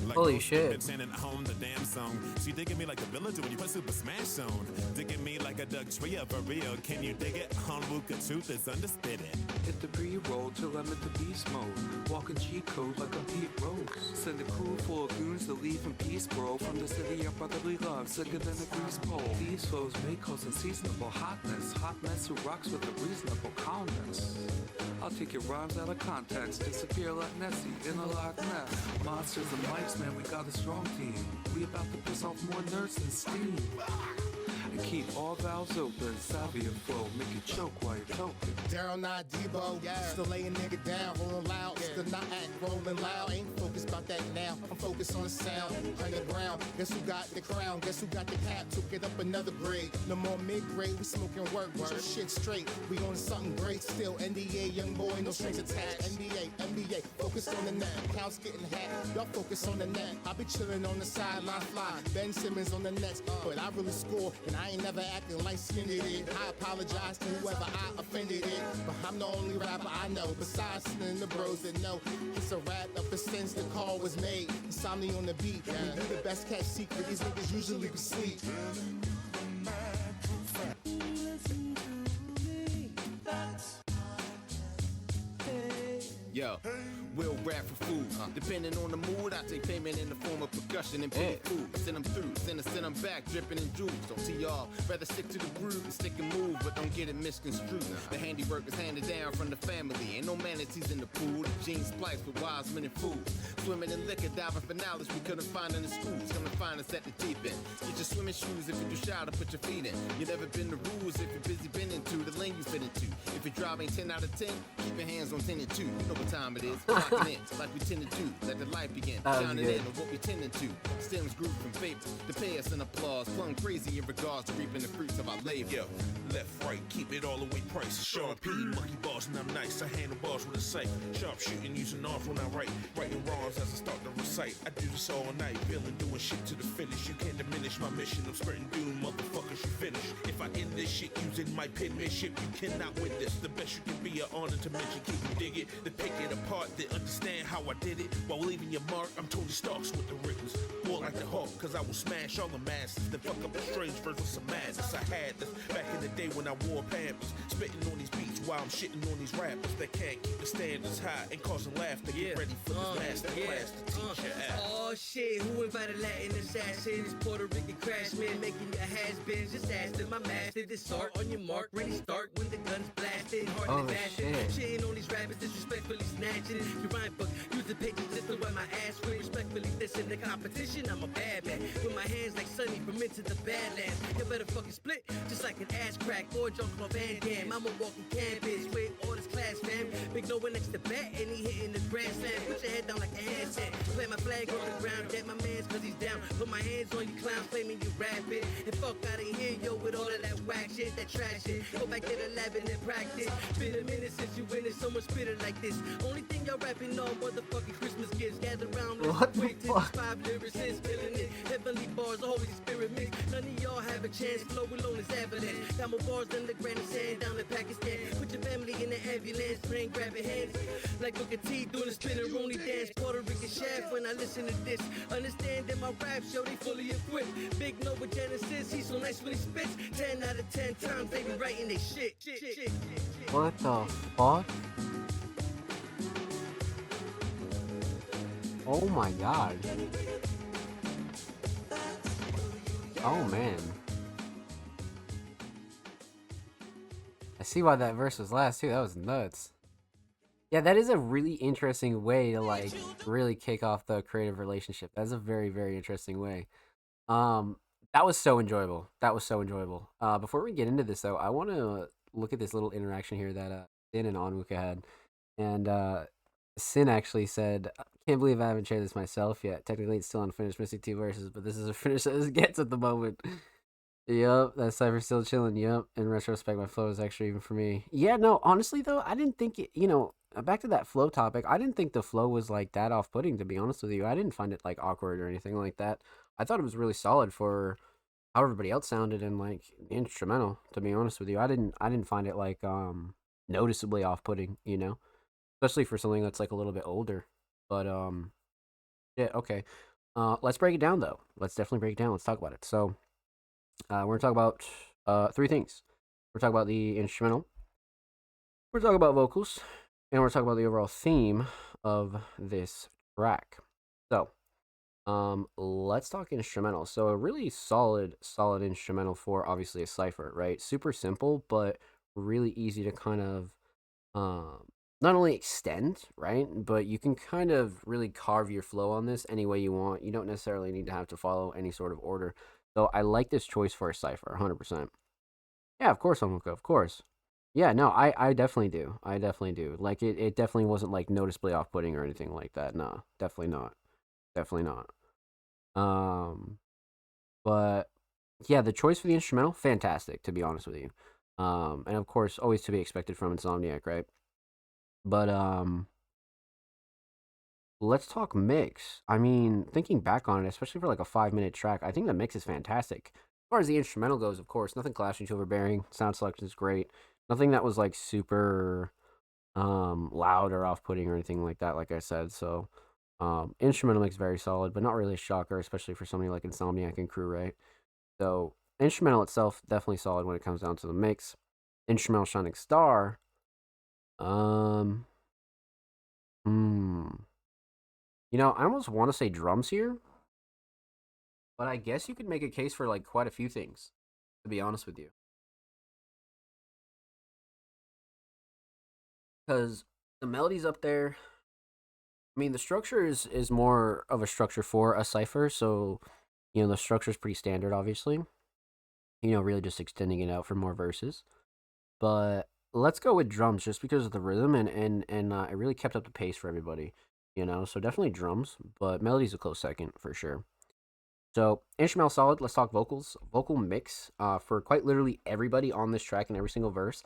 Like holy shit. Chanting home the damn song. She digging me like a villager when you put Super Smash on. Digging me like a Doug Tria for real. Can you dig it? On Wuka, truth is understood it. Hit the pre-roll till I'm at the beast mode. Walking cheat code like I'm Pete Rose. Send a crew full of goons to leave in peace, bro. From the city of brotherly love, sicker than a grease pole. These foes may cause unseasonable hotness. Hot mess who rocks with a reasonable calmness. I'll take your rhymes out of context, disappear like Nessie in a Loch Ness. Monsters and mics, man, we got a strong team. We about to piss off more nerds than steam. And keep all valves open, salvia flow, make it choke while you're choking. Daryl, not Debo, still laying nigga down, rolling loud, still not act rolling loud. Ain't focused about that now, I'm focused on the sound, underground. Guess who got the crown, guess who got the cap, took it up another grade. No more mid-grade, we smoking work, get your shit straight. We on something great, still NDA, young boy, no strings attached. NBA, focus on the net, accounts getting hacked. Y'all focus on the net, I be chilling on the sideline fly. Ben Simmons on the Nets, but I really score, and I ain't never acting like skinned it. I apologize to whoever I offended it, but I'm the only rapper I know, besides sending the bros that know it's a rap ever since the call was made. Insomnia on the beat, we do the best catch secret, these niggas usually be sleep. Yo, we'll rap for food. Depending on the mood, I take payment in the form of percussion and pay food. Send them through, send them back, dripping in jewels. Don't see y'all, rather stick to the groove and stick and move, but don't get it misconstrued. The handiwork is handed down from the family. Ain't no manatees in the pool. The jeans spliced with wise men and fools. Swimming in liquor, diving for knowledge we couldn't find in the schools. Come and find us at the deep end. Get your swimming shoes if you do shower, put your feet in. You never been the rules if you're busy been into the lane you fit into. If your drive ain't 10 out of 10, keep your hands on 10 and 2. You know what time it is. Locking in like we tend to do. Let the light begin. Shining in on what we tending to. Stems grew from vapor to pay us an applause. Plumb crazy in regards to reaping the fruits of our labor. Yo, left, right, keep it all the way price. Sean P, monkey bars, and I'm nice. I handle bars with a sight. Sharp shooting, using arms when I write. Writing rhymes as I start to recite. I do this all night, feeling doing shit to the finish. You can't diminish my mission. I'm spreading doom, motherfuckers, you finish. If I end this shit using my penmanship, you cannot win this. The best you can be, an honor to mention. Keep you dig it, then pick it apart, then understand how I did it. While leaving your mark, I'm Tony Starks with the ripples. More like the Hulk, cause I will smash all the masses. Then fuck up a strange verse with some madness. I had this back in the day when I wore Pampers. Spitting on these beats while I'm shitting on these rappers that can't keep the standards high and causing laughter. Get ready for this master class to teach your ass. Oh shit, who invited Latin assassins? Puerto Rican crashmen making your has-beens. Just ask them, I'm master. This art on your mark, ready start when the gun's blasted. Hard Oh, and bashing, shit. shitting on these rappers, disrespectfully snatching. Your rhyme book, use the pages just to wipe my ass with. Respectfully, this in the competition, I'm a bad man. With my hands like Sunny from into the Badlands. You better fucking split, just like an ass crack or jump on Van Damme. I'm a walking canvas with all this class, fam. Big no one next to bat, and he hitting the grand slam. Put your head down like a handstand. Plant my flag on the ground, get my mans cause he's down. Put my hands on you clowns, claiming you rapping. And fuck out of here, yo, with all of that whack shit, that trash shit. Go back to the lab and then practice. Been a minute since you win it, someone spit it like this. Only thing y'all rapping on, motherfucking Christmas gifts. Gather round, What the quick to fuck? these 5 lyricists, killing it. Heavenly bars, Holy Spirit mix. None of y'all have a chance, flow alone is evidence. Got more bars than the Grand Sand down in Pakistan. Put your family in the ambulance, praying, grabbing hands. Like Booker T doing a spinning Rooney dance. Puerto Rican shaft when I listen to this. Understand that my raps, yo, they fully equipped. Big Nova Genesis, he's so nice when he spits. 10 out of 10 times they be writing they shit. What the fuck? Oh my god. Oh man. I see why that verse was last too. That was nuts. Yeah, that is a really interesting way to like really kick off the creative relationship. That's a very, very interesting way. That was so enjoyable. That was so enjoyable. Before we get into this though, I want to look at this little interaction here that Sin and Onwuka had, and Sin actually said, "Can't believe I haven't shared this myself yet. Technically, it's still unfinished, missing 2 verses, but this is as finished as it gets at the moment." Yup, that Cypher's still chilling. Yup. In retrospect, my flow is extra even for me. Yeah, no, honestly though, I didn't think it. Back to that flow topic. I didn't think the flow was like that off-putting. To be honest with you, I didn't find it like awkward or anything like that. I thought it was really solid for how everybody else sounded and like the instrumental. To be honest with you, I didn't find it like noticeably off-putting. Especially for something that's like a little bit older. But yeah, okay. Let's break it down though. Let's definitely break it down. Let's talk about it. So we're gonna talk about three things. We're talking about the instrumental. We're talking about vocals, and we're talking about the overall theme of this track. So, let's talk instrumental. So, a really solid instrumental for obviously a cipher, right? Super simple, but really easy to kind of not only extend, right? But you can kind of really carve your flow on this any way you want. You don't necessarily need to have to follow any sort of order. So I like this choice for a cipher, 100%. Yeah, of course, Omuka, of course. Yeah, no, I definitely do. I definitely do. Like, it definitely wasn't, like, noticeably off-putting or anything like that. No, definitely not. Definitely not. Um, but, yeah, the choice for the instrumental, fantastic, to be honest with you. And, of course, always to be expected from Insomniac, right? But, let's talk mix. I mean, thinking back on it, especially for like a 5 minute track, I think the mix is fantastic. As far as the instrumental goes, of course, nothing clashing to overbearing. Sound selection is great. Nothing that was like super loud or off putting or anything like that, like I said. So instrumental mix very solid, but not really a shocker, especially for somebody like Insomniac and crew, right? So instrumental itself, definitely solid when it comes down to the mix. Instrumental Shining Star. Um hmm. I almost want to say drums here, but I guess you could make a case for like quite a few things, to be honest with you. Because the melody's up there. I mean, the structure is more of a structure for a cipher, so the structure is pretty standard, obviously. Really just extending it out for more verses. But let's go with drums just because of the rhythm and it really kept up the pace for everybody. So definitely drums, but melody's a close second for sure. So instrumental solid. Let's talk vocals. Vocal mix for quite literally everybody on this track and every single verse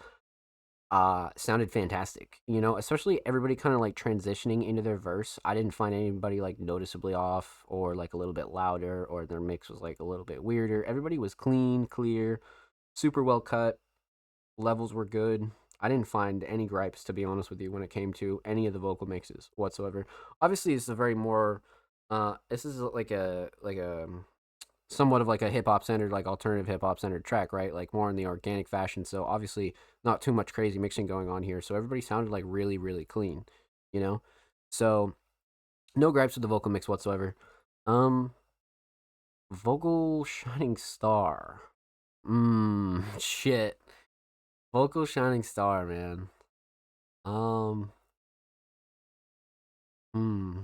sounded fantastic. Especially everybody kind of like transitioning into their verse. I didn't find anybody like noticeably off or like a little bit louder or their mix was like a little bit weirder. Everybody was clean, clear, super well cut. Levels were good. I didn't find any gripes, to be honest with you, when it came to any of the vocal mixes whatsoever. Obviously, it's a very more this is like a somewhat of like a hip hop centered, like alternative hip hop centered track, right? Like more in the organic fashion. So obviously not too much crazy mixing going on here. So everybody sounded like really, really clean, you know? So no gripes with the vocal mix whatsoever. Um Vocal Shining Star. Shit. Vocal Shining Star, man. Um hmm.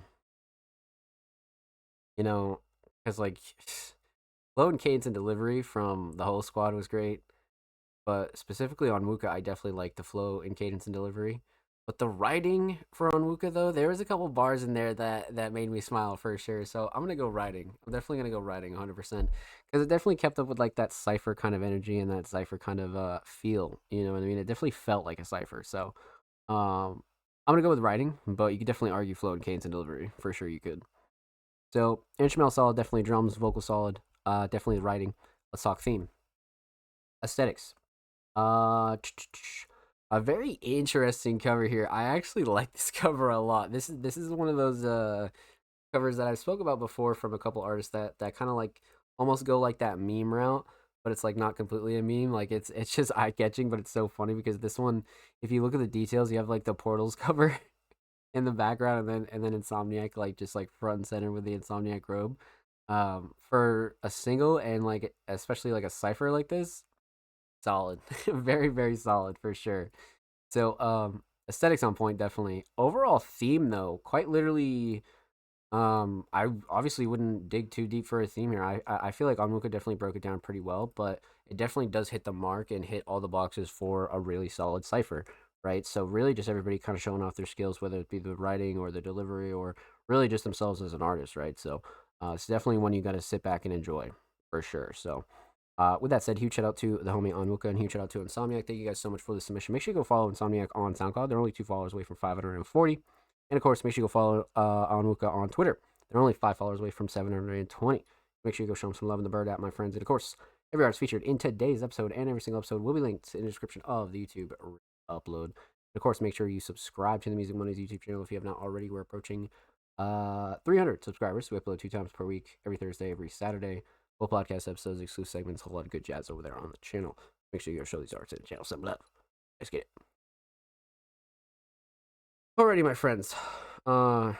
You know, because like flow and cadence and delivery from the whole squad was great. But specifically on Wuka, I definitely like the flow and cadence and delivery. But the writing for Onwuka though, there was a couple bars in there that made me smile for sure. So I'm gonna go writing. I'm definitely gonna go writing 100% because it definitely kept up with like that cipher kind of energy and that cipher kind of feel. You know what I mean? It definitely felt like a cipher. So I'm gonna go with writing, but you could definitely argue flow and cadence and delivery for sure. You could. So instrumental solid, definitely drums, vocal solid, definitely writing. Let's talk theme, aesthetics. Uh, a very interesting cover here. I actually like this cover a lot. This is one of those covers that I've spoke about before from a couple artists that kind of like almost go like that meme route, but it's like not completely a meme. Like it's just eye catching, but it's so funny because this one, if you look at the details, you have like the portals cover in the background, and then Insomniac like just like front and center with the Insomniac robe. For a single and like especially like a cipher like this, solid. Very, very solid for sure. So, aesthetics on point, definitely. Overall theme, though, quite literally I obviously wouldn't dig too deep for a theme here. I feel like Onwuka definitely broke it down pretty well, but it definitely does hit the mark and hit all the boxes for a really solid cipher, right? So really just everybody kind of showing off their skills, whether it be the writing or the delivery or really just themselves as an artist, right? So it's definitely one you got to sit back and enjoy for sure. So with that said, huge shout out to the homie Onwuka and huge shout out to Insomniac. Thank you guys so much for the submission. Make sure you go follow Insomniac on SoundCloud. They're only 2 followers away from 540. And of course, make sure you go follow Onwuka on Twitter. They're only 5 followers away from 720. Make sure you go show them some love in the bird app, my friends. And of course, every artist featured in today's episode and every single episode will be linked in the description of the YouTube upload. And of course, make sure you subscribe to the Music Mondays YouTube channel if you have not already. We're approaching 300 subscribers. We upload 2 times per week, every Thursday, every Saturday. Full podcast episodes, exclusive segments, a whole lot of good jazz over there on the channel. Make sure you go show these artists in the channel some love. Let's get it. Alrighty, my friends. WA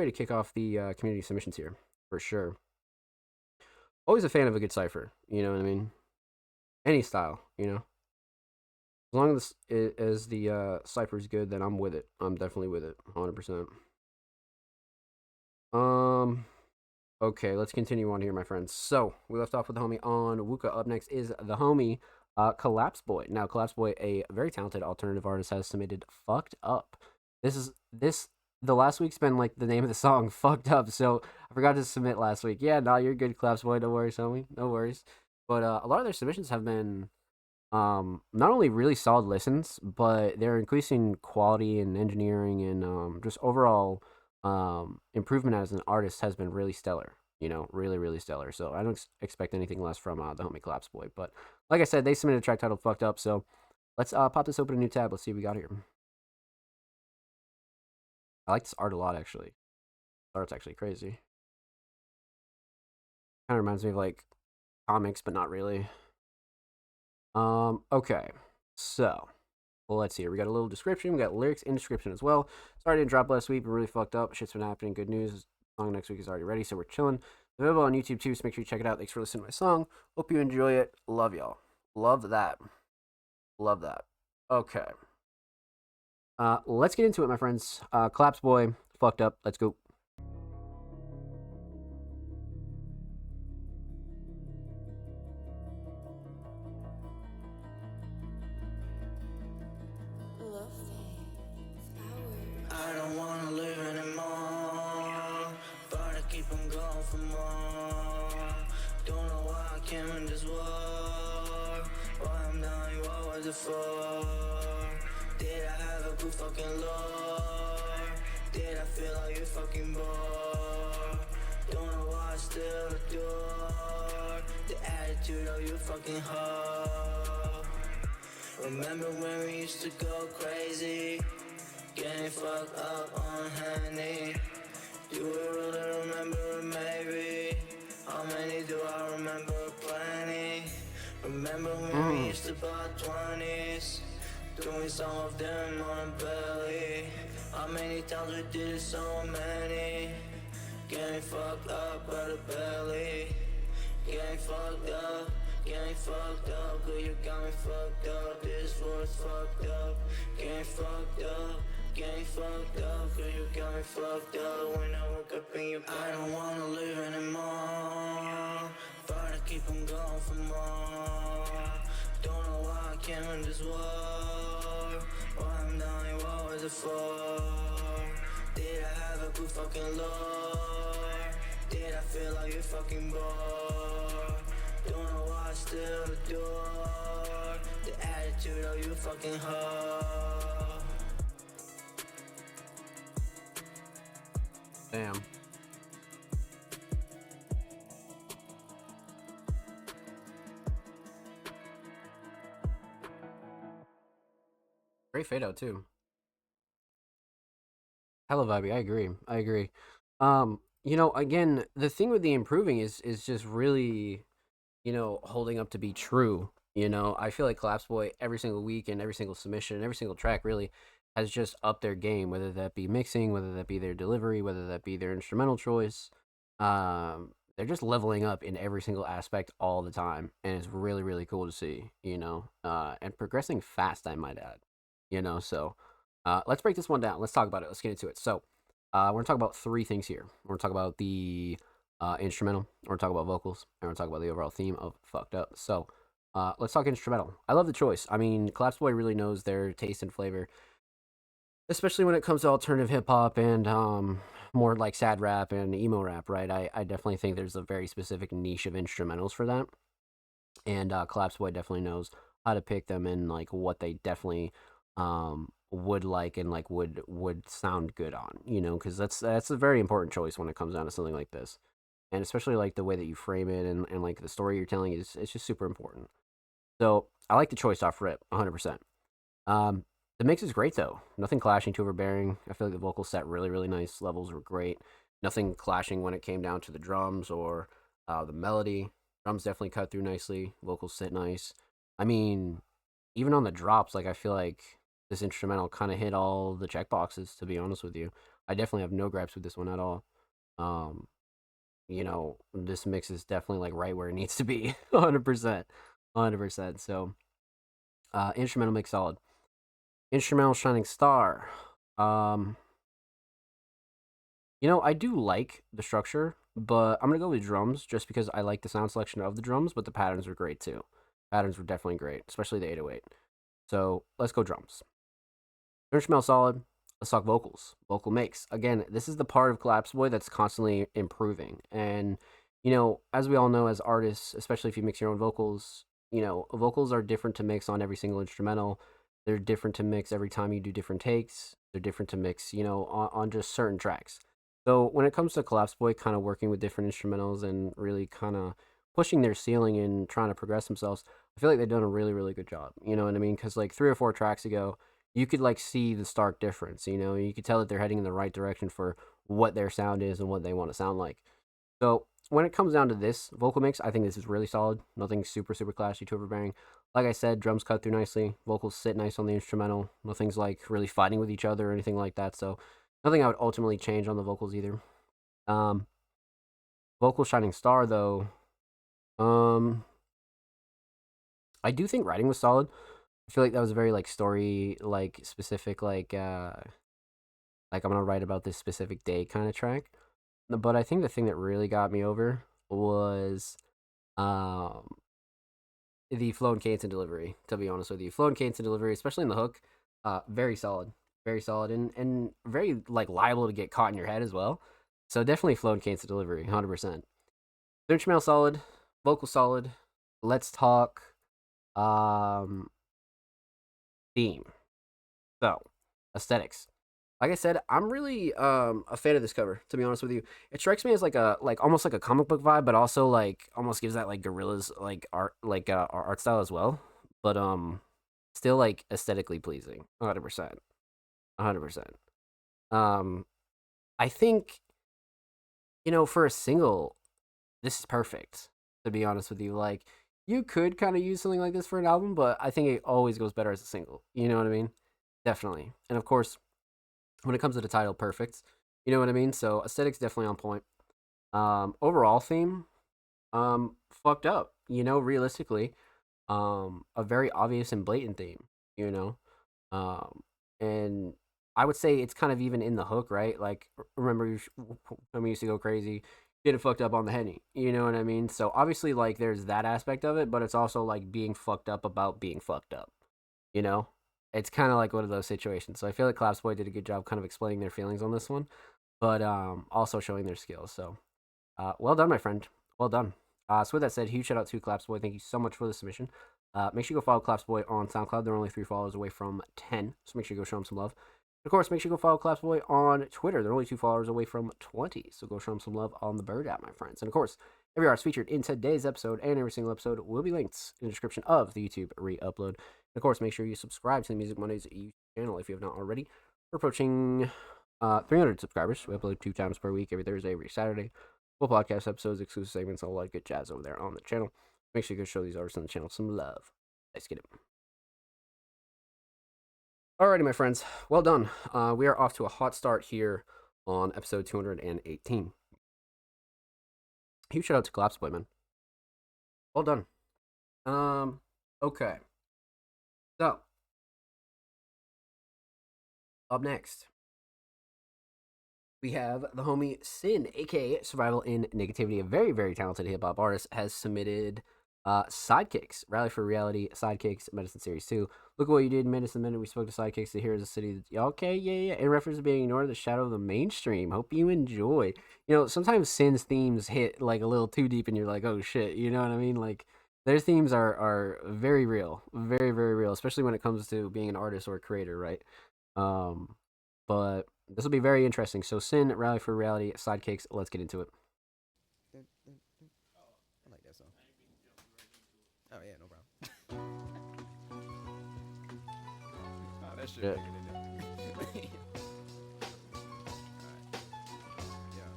to kick off the community submissions here, for sure. Always a fan of a good cipher, you know what I mean? Any style, you know? As long as the cipher's good, then I'm with it. I'm definitely with it, 100%. Okay, let's continue on here, my friends. So, we left off with the homie Onwuka. Up next is the homie Collapse Boy. Now, Collapse Boy, a very talented alternative artist, has submitted Fucked Up. The last week's been like the name of the song, Fucked Up, so I forgot to submit last week. Yeah, no, you're good, Collapse Boy. No worries, homie. No worries. But a lot of their submissions have been not only really solid listens, but their increasing quality and engineering and just overall improvement as an artist has been really stellar. You know, really, really stellar. So I don't expect anything less from the homie Collapse Boy. But like I said, they submitted a track titled Fucked Up, so let's pop this open a new tab. Let's see what we got here. I like this art a lot, actually. The art's actually crazy. Kind of reminds me of like comics, but not really. Okay. So, well, let's see here. We got a little description. We got lyrics in description as well. Sorry I didn't drop last week. We're really fucked up. Shit's been happening. Good news. Song next week is already ready, so we're chilling. Available on YouTube too, so make sure you check it out. Thanks for listening to my song. Hope you enjoy it. Love y'all. Love that. Love that. Okay. Let's get into it, my friends. Collapse Boy, Fucked Up. Let's go. I don't wanna live anymore, but I keep on going for more. Don't know why I came in this war. Why I'm dying, what was it for? Did I have a good fucking lord? Did I feel like you fucking bored? Don't know why I still adore the attitude of you fucking hoe. Remember when we used to go crazy, getting fucked up on Henny? Do we really remember maybe? How many do I remember? Plenty. Remember when we used to buy 20s, doing some of them on belly? How many times we did it? So many. Getting fucked up by the belly. Getting fucked up. Getting fucked up, cause you got me fucked up. This was fucked up. Getting fucked up. Getting fucked up, cause you got me fucked up. When I woke up in your bed, I don't wanna live anymore, but I keep on going for more. Don't know why I came in this war. Why I'm dying, what was it for? Did I have a good fucking lord? Did I feel like you fucking bored? Don't know why I still adore the attitude of you fucking hoe. Damn. Great fade out too. Hella vibey. I agree. You know, again, the thing with the improving is just really, you know, holding up to be true. You know, I feel like Collapse Boy every single week and every single submission and every single track really has just upped their game, whether that be mixing, whether that be their delivery, whether that be their instrumental choice. They're just leveling up in every single aspect all the time, and it's really, really cool to see, you know, and progressing fast, I might add, you know. So let's break this one down. Let's talk about it. Let's get into it. So We're gonna talk about three things here. We're gonna talk about the instrumental. We're gonna talk about vocals, and we're gonna talk about the overall theme of Fucked Up. So, let's talk instrumental. I love the choice. I mean, Collapse Boy really knows their taste and flavor, especially when it comes to alternative hip hop and more like sad rap and emo rap. Right? I definitely think there's a very specific niche of instrumentals for that, and Collapse Boy definitely knows how to pick them and like what they definitely would like and like would sound good on, because that's a very important choice when it comes down to something like this, and especially like the way that you frame it and like the story you're telling is it's just super important. So I like the choice off rip 100%. The mix is great though, nothing clashing, too overbearing. I feel like the vocal set really nice, levels were great, nothing clashing when it came down to the drums or the melody. Drums definitely cut through nicely, vocals sit nice. I mean, even on the drops, like I feel like this instrumental kind of hit all the check boxes, to be honest with you. I definitely have no gripes with this one at all. Um, this mix is definitely like right where it needs to be. 100%. 100%. So, instrumental mix solid. Instrumental Shining Star. I do like the structure, but I'm gonna go with drums just because I like the sound selection of the drums, but the patterns were great too. Patterns were definitely great, especially the 808. So let's go drums. Instrumental solid. Let's talk vocals. Vocal mix. Again, this is the part of Collapse Boy that's constantly improving. And, as we all know as artists, especially if you mix your own vocals, vocals are different to mix on every single instrumental. They're different to mix every time you do different takes. They're different to mix, on just certain tracks. So when it comes to Collapse Boy kind of working with different instrumentals and really kind of pushing their ceiling and trying to progress themselves, I feel like they've done a really good job. You know what I mean? Because like 3 or 4 tracks ago, you could like see the stark difference. You could tell that they're heading in the right direction for what their sound is and what they want to sound like. So when it comes down to this vocal mix, I think this is really solid. Nothing super clashy, too overbearing. Like I said, drums cut through nicely. Vocals sit nice on the instrumental. Nothing's like really fighting with each other or anything like that. So nothing I would ultimately change on the vocals either. Vocal Shining Star though. I do think writing was solid. I feel like that was a very like story like specific like I'm gonna write about this specific day kind of track. But I think the thing that really got me over was the flow and cadence and delivery, to be honest with you. Flow and cadence and delivery, especially in the hook, very solid. Very solid and very like liable to get caught in your head as well. So definitely flow and cadence and delivery, 100%. Instrumental solid, vocal solid. Let's talk theme. So, aesthetics. Like I said, I'm really a fan of this cover, to be honest with you. It strikes me as like almost like a comic book vibe, but also like almost gives that like gorillas like art art style as well. But still like aesthetically pleasing. 100%. 100%. I think for a single, this is perfect, to be honest with you. Like you could kind of use something like this for an album, but I think it always goes better as a single. You know what I mean? Definitely. And of course, when it comes to the title, perfect. You know what I mean? So aesthetics definitely on point. Overall theme, fucked up. Realistically, a very obvious and blatant theme. And I would say it's kind of even in the hook, right? Like, remember when we used to go crazy, getting fucked up on the Henny. You know what I mean? So obviously, like, there's that aspect of it, but it's also like being fucked up about being fucked up. It's kind of like one of those situations. So I feel like Collapse Boy did a good job kind of explaining their feelings on this one, but also showing their skills. So well done, my friend. Well done. So with that said, huge shout out to Collapse Boy. Thank you so much for the submission. Make sure you go follow Collapse Boy on SoundCloud. They're only 3 followers away from 10, so make sure you go show them some love. Of course, make sure you go follow Collapse Boy on Twitter. They're only 2 followers away from 20, so go show them some love on the Bird app, my friends. And of course, every artist featured in today's episode and every single episode will be linked in the description of the YouTube re-upload. And of course, make sure you subscribe to the Music Mondays YouTube channel if you have not already. We're approaching 300 subscribers. We upload 2 times per week, every Thursday, every Saturday. Full podcast episodes, exclusive segments, all that good jazz over there on the channel. Make sure you go show these artists on the channel some love. Let's get it. Alrighty, my friends. Well done. We are off to a hot start here on episode 218. Huge shout out to Collapse Boy, man. Well done. Okay. So, up next, we have the homie Sin, aka Survival in Negativity, a very, very talented hip hop artist, has submitted Sidekicks, Rally for Reality, Sidekicks, Medicine Series 2. Look at what you did, Medicine Minute. We spoke to Sidekicks, the heroes of the city. Okay, yeah. In reference to being ignored, the shadow of the mainstream. Hope you enjoy. You know, sometimes Sin's themes hit like a little too deep and you're like, oh shit, you know what I mean? Like, their themes are very real, very, very real, especially when it comes to being an artist or a creator, right? But this will be very interesting. So, Sin, Rally for Reality, Sidekicks, let's get into it. I like that song. Oh yeah, no problem. Oh, that shit Yeah. bigger than that. Yeah.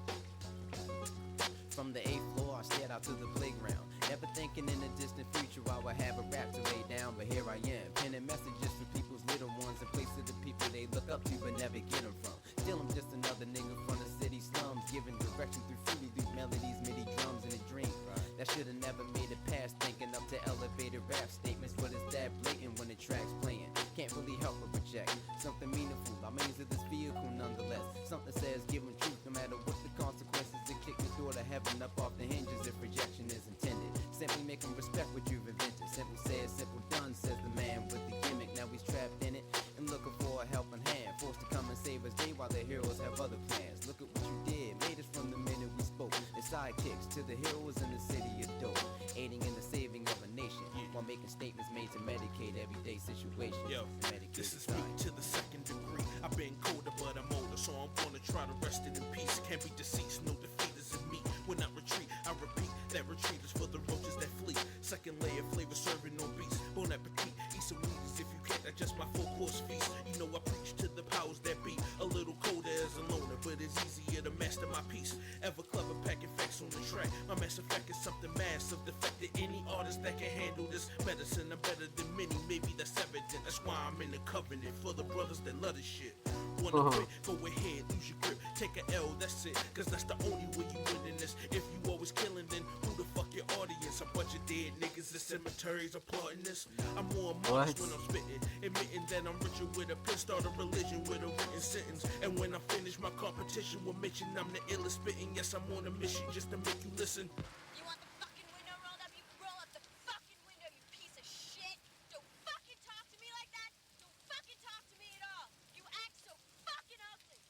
From the 8th floor, I stared out to the playground. Never thinking in the distant future I would have a rap to lay down, but here I am, penning messages for people's little ones in place of the people they look up to but never get them from. Still, I'm just another nigga from the city slums, giving direction through fruity loop melodies, MIDI drums, and a dream that should've never made it past thinking up to elevated rap statements, but it's that blatant when the track's playing. Can't really help but reject something meaningful. I'm amazed at this vehicle nonetheless. Something says give them truth no matter what the consequences. To kick the door to heaven up off the hinges if rejection is intended. Simply make them respect what you've invented. Simple said, simple done, says the man with the gimmick. Now he's trapped in it and looking for a helping hand. Forced to come and save us day while the heroes have other plans. Look at what you did, made us from the minute we spoke. The sidekicks to the heroes in the city of dope. Aiding in the saving of a nation while making statements made to medicate everyday situations. Yo, this is me to the second degree. I've been colder, but I'm older, so I'm gonna try to rest it in peace. Can't be deceased, no defeat is in me. When I retreat, I repeat that retreat is for the roaches that flee. Second layer flavor serving no beats. Bon appetit, eat some weeds if you can't digest my full course feast. You know I preach to the powers that be. A little colder as a loner, but it's easier to master my piece. Ever clever packing facts on the track. My master fact is something massive. Defected any artist that can handle this medicine. I'm better than many, maybe that's evident. That's why I'm in the covenant for the brothers that love this shit. Wanna quit? Go ahead, lose your grip. Take a L, that's it. Cause that's the only way you win in this. If you always killing, then who the fuck your audience? A bunch of dead niggas in cemeteries applauding this. I'm more modest when I'm spitting, admitting that I'm richer with a pen. Start a religion with a written sentence. And when I finish, my competition will mention I'm the illest spitting. Yes, I'm on a mission just to make you listen. You want the fucking window rolled up? You roll up the fucking window, you piece of shit! Don't fucking talk to me like that! Don't fucking talk to me at all! You act so fucking ugly!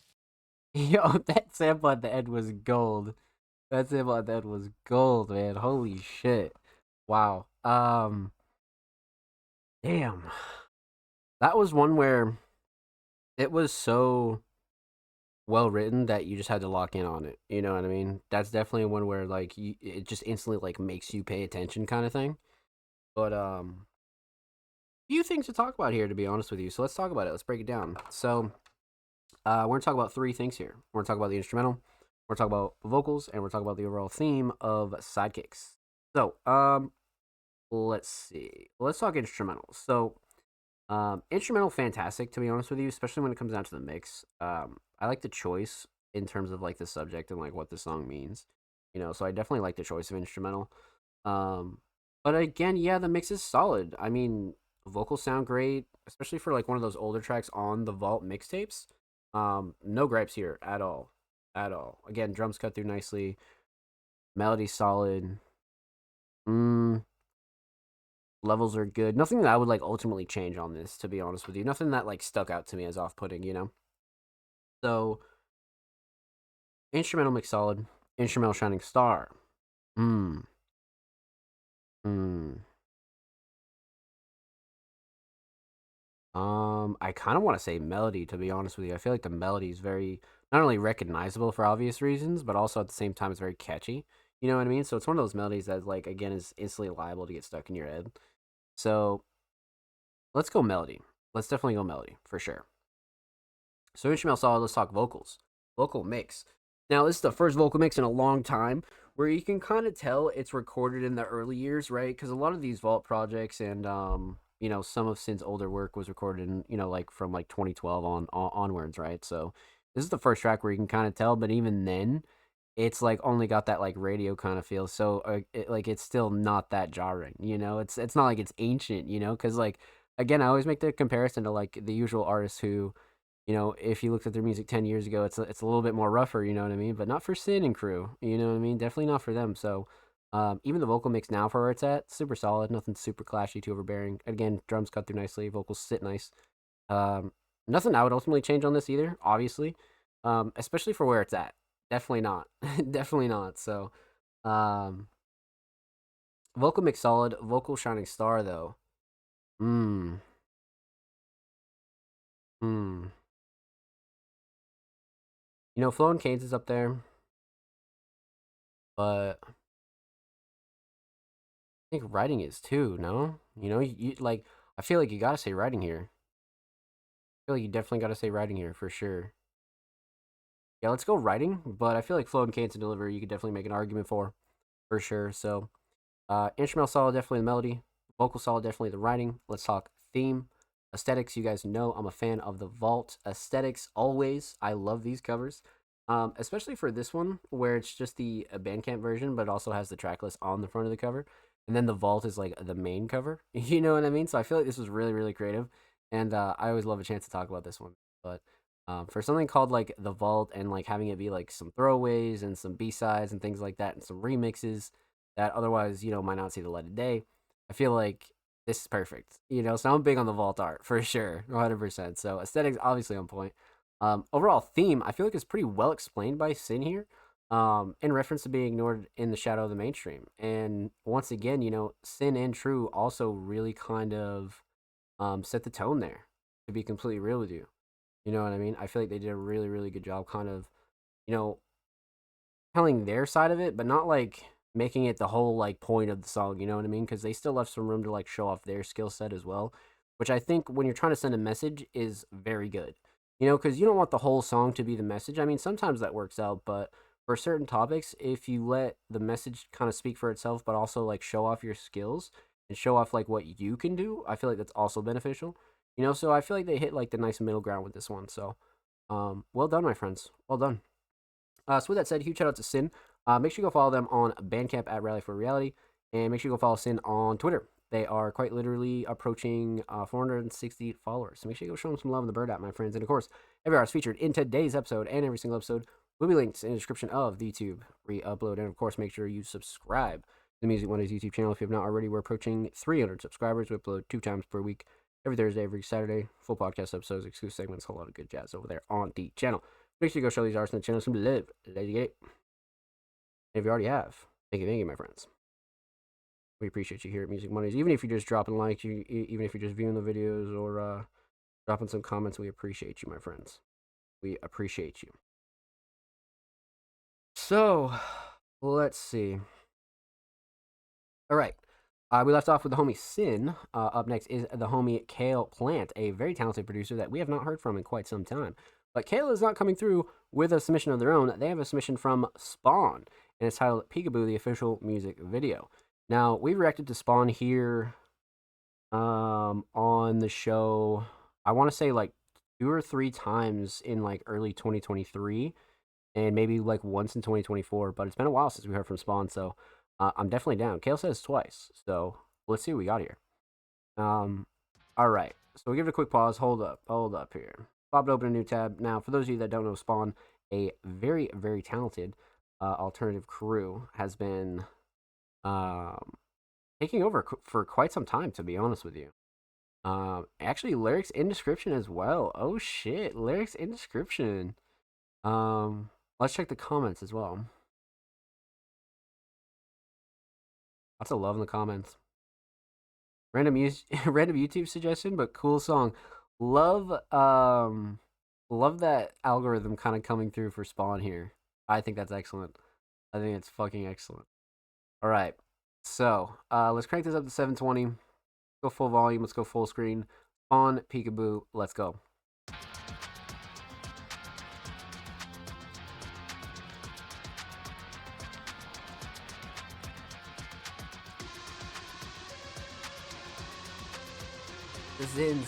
Yo, that sample at the end was gold. That sample at the end was gold, man. Holy shit. Wow. Damn. That was one where it was so well written that you just had to lock in on it. You know what I mean? That's definitely one where like it just instantly like makes you pay attention kind of thing. But few things to talk about here, to be honest with you. So let's talk about it. Let's break it down. So we're gonna talk about three things here. We're gonna talk about the instrumental, we're gonna talk about vocals, and we're gonna talk about the overall theme of Sidekicks. So let's see. Let's talk instrumental. So instrumental fantastic, to be honest with you, especially when it comes down to the mix. I like the choice in terms of like the subject and like what the song means, you know, so I definitely like the choice of instrumental. But again, yeah, the mix is solid. I mean, vocals sound great, especially for like one of those older tracks on the Vault mixtapes. No gripes here at all. Again, drums cut through nicely, melody solid. Levels are good. Nothing that I would like ultimately change on this, to be honest with you. Nothing that like stuck out to me as off-putting, you know. So instrumental mix solid. Instrumental shining star. I kind of want to say melody, to be honest with you. I feel like the melody is very not only recognizable for obvious reasons, but also at the same time it's very catchy. You know what I mean? So it's one of those melodies that like again is instantly liable to get stuck in your head. So let's go melody. Let's definitely go melody for sure. So instrumental solid. Let's talk vocals. Vocal mix. Now this is the first vocal mix in a long time where you can kind of tell it's recorded in the early years, right? Because a lot of these Vault projects and you know, some of Sin's older work was recorded in, you know, like from like 2012 onwards, right? So this is the first track where you can kind of tell, but even then, it's like only got that like radio kind of feel. So it's still not that jarring, you know. It's not like it's ancient, you know, because like again, I always make the comparison to like the usual artists who you know, if you looked at their music 10 years ago, it's a little bit more rougher, you know what I mean? But not for Sin and crew, you know what I mean? Definitely not for them. So even the vocal mix now for where it's at, super solid, nothing super clashy, too overbearing. Again, drums cut through nicely, vocals sit nice. Nothing I would ultimately change on this either, obviously, especially for where it's at. Definitely not. Definitely not. So vocal mix solid, vocal shining star though. Hmm. You know, Flo and Canes is up there, but I think writing is too. No, you know, you like. I feel like you gotta say writing here. I feel like you definitely gotta say writing here for sure. Yeah, let's go writing, but I feel like Flo and Canes and delivery you could definitely make an argument for sure. So, instrumental solid, definitely the melody. Vocal solid, definitely the writing. Let's talk theme. Aesthetics, you guys know I'm a fan of the Vault aesthetics always. I love these covers, especially for this one where it's just the Bandcamp version, but it also has the track list on the front of the cover, and then the Vault is like the main cover. You know what I mean? So I feel like this was really really creative, and I always love a chance to talk about this one. But for something called like the Vault and like having it be like some throwaways and some B-sides and things like that and some remixes that otherwise might not see the light of day, I feel like this is perfect, so I'm big on the Vault art for sure, 100%. So aesthetics obviously on point. Overall theme, I feel like it's pretty well explained by Sin here, in reference to being ignored in the shadow of the mainstream. And once again, Sin and True also really kind of set the tone there, to be completely real with you. You know what I mean? I feel like they did a really, really good job kind of, telling their side of it, but not like making it the whole like point of the song, you know what I mean? Because they still left some room to like show off their skill set as well, which I think when you're trying to send a message is very good, because you don't want the whole song to be the message. I mean, sometimes that works out, but for certain topics, if you let the message kind of speak for itself, but also like show off your skills and show off like what you can do, I feel like that's also beneficial, so I feel like they hit like the nice middle ground with this one. So well done, my friends, well done. So with that said, huge shout out to Sin. Make sure you go follow them on Bandcamp at Rally for Reality, and make sure you go follow Sin on Twitter. They are quite literally approaching 460 followers. So make sure you go show them some love in the Bird app, my friends. And of course, every artist featured in today's episode and every single episode will be linked in the description of the YouTube re-upload. And of course, make sure you subscribe to the Music Mondays YouTube channel if you have not already. We're approaching 300 subscribers. We upload 2 times per week, every Thursday, every Saturday. Full podcast episodes, exclusive segments, a whole lot of good jazz over there on the channel. Make sure you go show these artists on the channel some love. Let's get it. If you already have, thank you, my friends. We appreciate you here at Music Mondays. Even if you're just dropping likes, even if you're just viewing the videos or dropping some comments, we appreciate you, my friends. We appreciate you. So, let's see. All right. We left off with the homie Sin. Up next is the homie Kale Plant, a very talented producer that we have not heard from in quite some time. But Kale is not coming through with a submission of their own. They have a submission from Spawn, and it's titled Peekaboo, the official music video. Now, we reacted to Spawn here on the show, I want to say like 2 or 3 times in like early 2023, and maybe like once in 2024, but it's been a while since we heard from Spawn, so I'm definitely down. Kale says twice, so let's see what we got here. All right, so we'll give it a quick pause. Hold up here. Bob, open a new tab. Now, for those of you that don't know, Spawn, a very, very talented alternative crew, has been taking over for quite some time, to be honest with you. Actually, lyrics in description as well. Oh shit, lyrics in description. Let's check the comments as well. Lots of love in the comments. Random YouTube suggestion, but cool song. Love that algorithm kind of coming through for Spawn here. I think that's excellent. I think it's fucking excellent. All right, so let's crank this up to 720. Go full volume. Let's go full screen. Spawn, Peekaboo. Let's go. The Zins.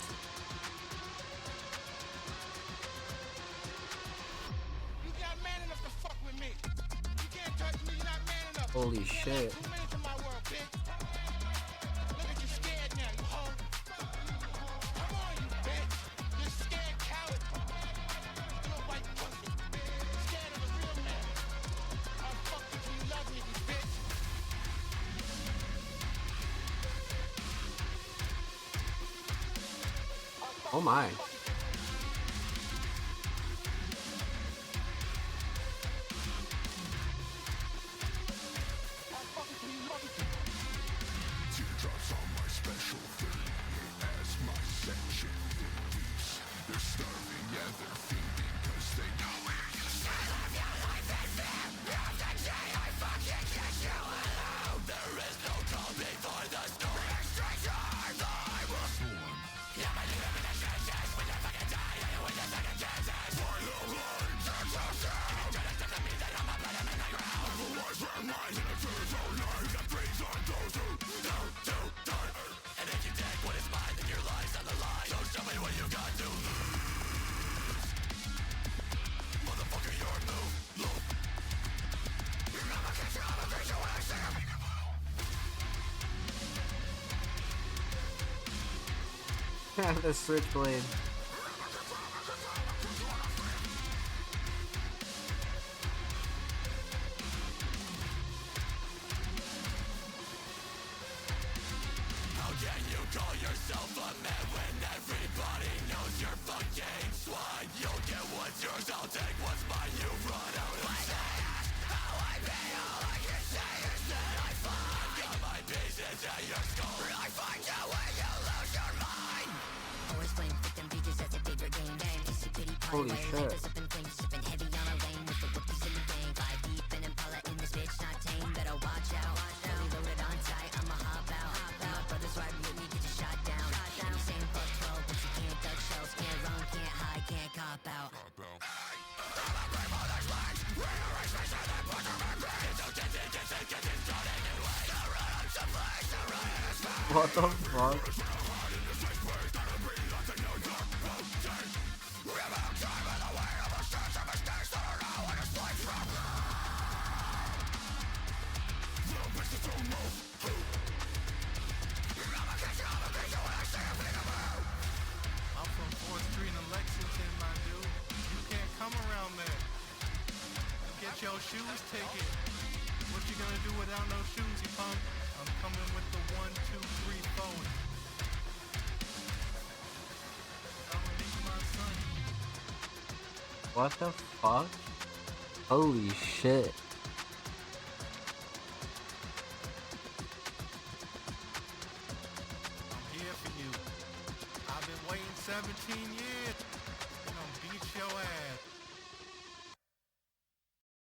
Holy shit. Oh my. Teardrops on my special 38 as my section 50s. They're starving, yeah, they're feeding, cause they know where you stand. Live your life and fear. If the day I fucking kiss you alone, there is no coming for the storm. Big stranger, I will swarm. Yeah, but you live in the trenches when you fucking die, and when you second chances. Why the line takes us down? Try to step to me, then I'm a bottom in the ground. Otherwise, we're mine in a turtle line. Got praise on those who don't die. And if you take what is mine, then your life's on the line. So show me what you got to lose. Motherfucker, your move. Look. Remember, catch your obligation when I say I'm The switchblade. How can you call yourself a man when everybody knows you're fucking swine? You'll get what's yours, I'll take what's mine. You run out of time. How I be, all I can say is that I find. Got my pieces at your skull. I find you when you lose your mind. Always playing victim beaches as a favorite game. Easy pity party Holy while your shit. life is up in flames. Sipping heavy on a lane with the whoopies in the gang. 5 deep in Impala in this bitch, not tame. Better watch out. Fully loaded on tight, I'ma hop out. My brothers riding with me, get you shot down. And you saying fuck 12, but you can't duck shells. Can't run, can't hide, can't cop out. What the fuck? I'm from 4th Street in Lexington, my dude. You can't come around there. Get your shoes taken. What you gonna do without no shoes, you punk? I'm coming with the 1, 2, 3 phone. I'ma meet my son. What the fuck? Holy shit. I'm here for you. I've been waiting 17 years. I'm gonna beat your ass.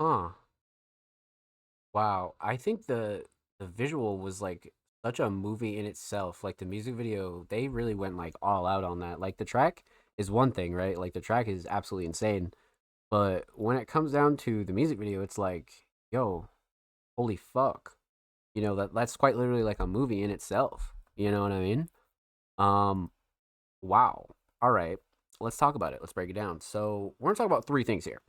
Huh. Wow. I think the visual was like such a movie in itself. Like the music video, they really went like all out on that. Like the track is one thing, right? Like the track is absolutely insane. But when it comes down to the music video, it's like, yo, holy fuck. You know, that's quite literally like a movie in itself. You know what I mean? Wow. All right. Let's talk about it. Let's break it down. So we're gonna talk about three things here.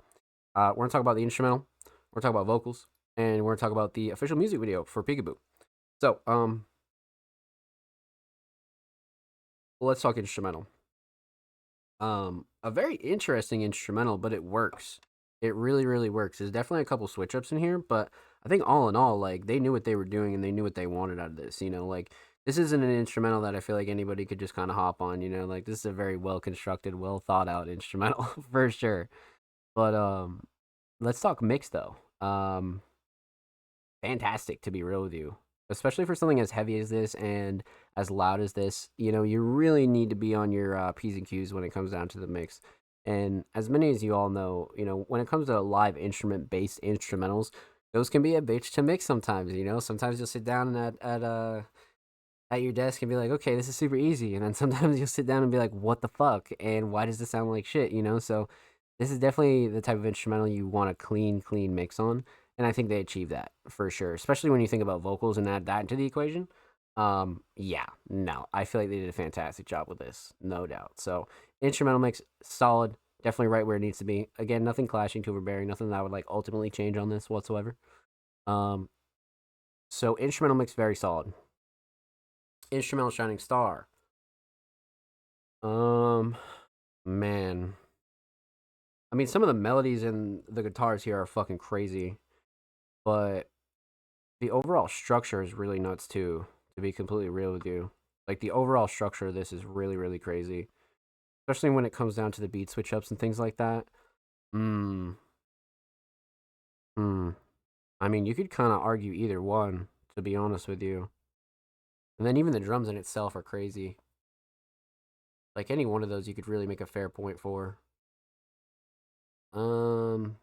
We're gonna talk about the instrumental, we're gonna talk about vocals, and we're gonna talk about the official music video for Peekaboo. So, let's talk instrumental. A very interesting instrumental, but it works. It really, really works. There's definitely a couple switch ups in here, but I think all in all, like they knew what they were doing and they knew what they wanted out of this. You know, like this isn't an instrumental that I feel like anybody could just kind of hop on. You know, like this is a very well constructed, well thought out instrumental for sure. But let's talk mix though. Fantastic to be real with you, especially for something as heavy as this and as loud as this. You know, you really need to be on your P's and Q's when it comes down to the mix. And as many as you all know, you know, when it comes to live instrument based instrumentals, those can be a bitch to mix sometimes. You know, sometimes you'll sit down at your desk and be like, okay, this is super easy, and then sometimes you'll sit down and be like, what the fuck, and why does this sound like shit? You know, so this is definitely the type of instrumental you want a clean mix on, and I think they achieve that for sure, especially when you think about vocals and add that into the equation. Yeah, no, I feel like they did a fantastic job with this, no doubt. So instrumental mix, solid, definitely right where it needs to be. Again, nothing clashing, too overbearing, nothing that would like ultimately change on this whatsoever. So instrumental mix, very solid. Instrumental shining star. Man. I mean, some of the melodies and the guitars here are fucking crazy, but the overall structure is really nuts too, to be completely real with you. Like, the overall structure of this is really, really crazy. especially when it comes down to the beat switch ups and things like that. Hmm. Hmm. I mean, you could kind of argue either one, to be honest with you. And then even the drums in itself are crazy. Like any one of those, you could really make a fair point for. Um,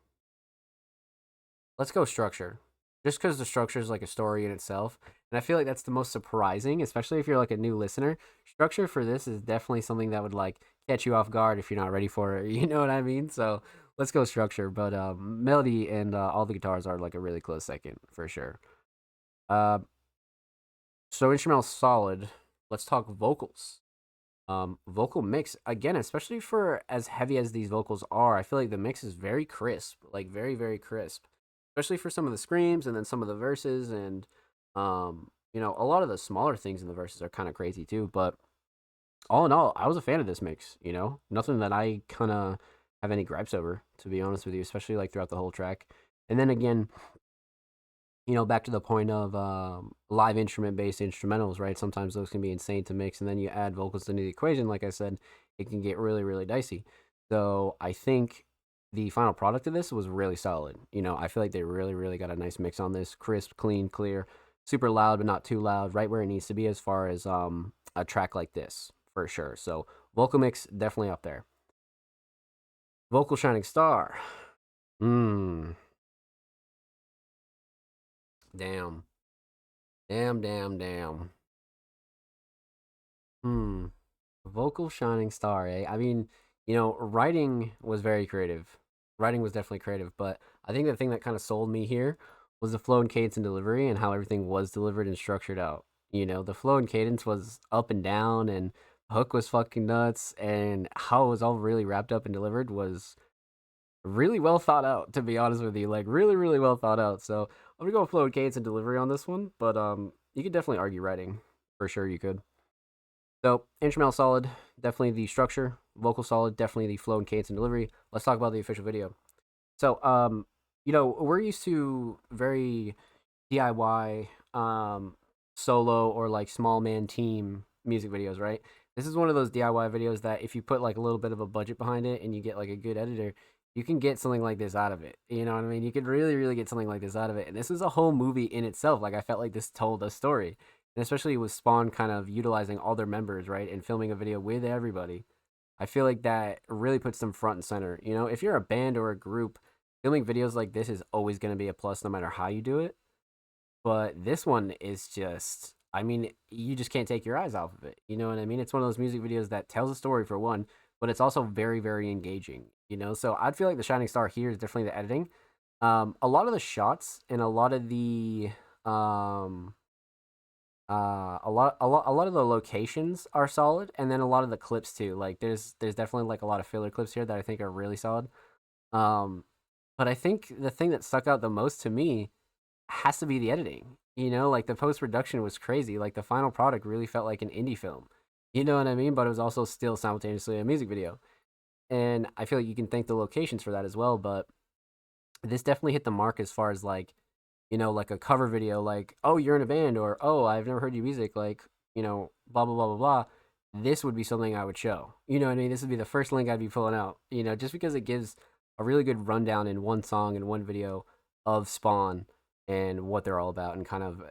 let's go structure. Just because the structure is like a story in itself, and I feel like that's the most surprising, especially if you're like a new listener. Structure for this is definitely something that would like catch you off guard if you're not ready for it. You know what I mean? So let's go structure. But melody and all the guitars are like a really close second for sure. Uh, so instrumental solid. Let's talk vocals. Vocal mix again, especially for as heavy as these vocals are. I feel like the mix is very crisp, like very very crisp, especially for some of the screams and then some of the verses and a lot of the smaller things in the verses are kind of crazy too. But all in all, I was a fan of this mix. Nothing that I kind of have any gripes over, to be honest with you, especially like throughout the whole track. And then again, back to the point of live instrument based instrumentals, right? Sometimes those can be insane to mix, and then you add vocals into the equation. Like I said, it can get really, really dicey. So I think the final product of this was really solid. I feel like they really, really got a nice mix on this: crisp, clean, clear, super loud, but not too loud, right where it needs to be as far as a track like this, for sure. So vocal mix definitely up there. Vocal shining star. Damn. Damn. Vocal shining star, eh? I mean, writing was very creative. Writing was definitely creative, but I think the thing that kind of sold me here was the flow and cadence and delivery and how everything was delivered and structured out. The flow and cadence was up and down, and hook was fucking nuts, and how it was all really wrapped up and delivered was really well thought out, to be honest with you. Like really, really well thought out. So I'm gonna go with flow and cadence and delivery on this one, but you could definitely argue writing. For sure you could. So instrumental solid, definitely the structure. Vocal solid, definitely the flow and cadence and delivery. Let's talk about the official video. So we're used to very DIY solo or like small man team music videos, right? This is one of those DIY videos that if you put like a little bit of a budget behind it and you get like a good editor, you can get something like this out of it. You know what I mean? You could really, really get something like this out of it. And this is a whole movie in itself. Like I felt like this told a story. And especially with Spawn kind of utilizing all their members, right? And filming a video with everybody. I feel like that really puts them front and center. If you're a band or a group, filming videos like this is always going to be a plus no matter how you do it. But this one is just, I mean, you just can't take your eyes off of it. You know what I mean? It's one of those music videos that tells a story for one, but it's also very, very engaging. So I'd feel like the shining star here is definitely the editing. A lot of the shots and a lot of the a lot of the locations are solid, and then a lot of the clips too. Like there's definitely like a lot of filler clips here that I think are really solid. But I think the thing that stuck out the most to me has to be the editing. Like the post production was crazy. Like the final product really felt like an indie film. You know what I mean? But it was also still simultaneously a music video. And I feel like you can thank the locations for that as well. But this definitely hit the mark as far as like, like a cover video, like, oh, you're in a band, or oh, I've never heard your music, like, blah, blah, blah, blah, blah. This would be something I would show. You know what I mean? This would be the first link I'd be pulling out, just because it gives a really good rundown in one song and one video of Spawn and what they're all about and kind of,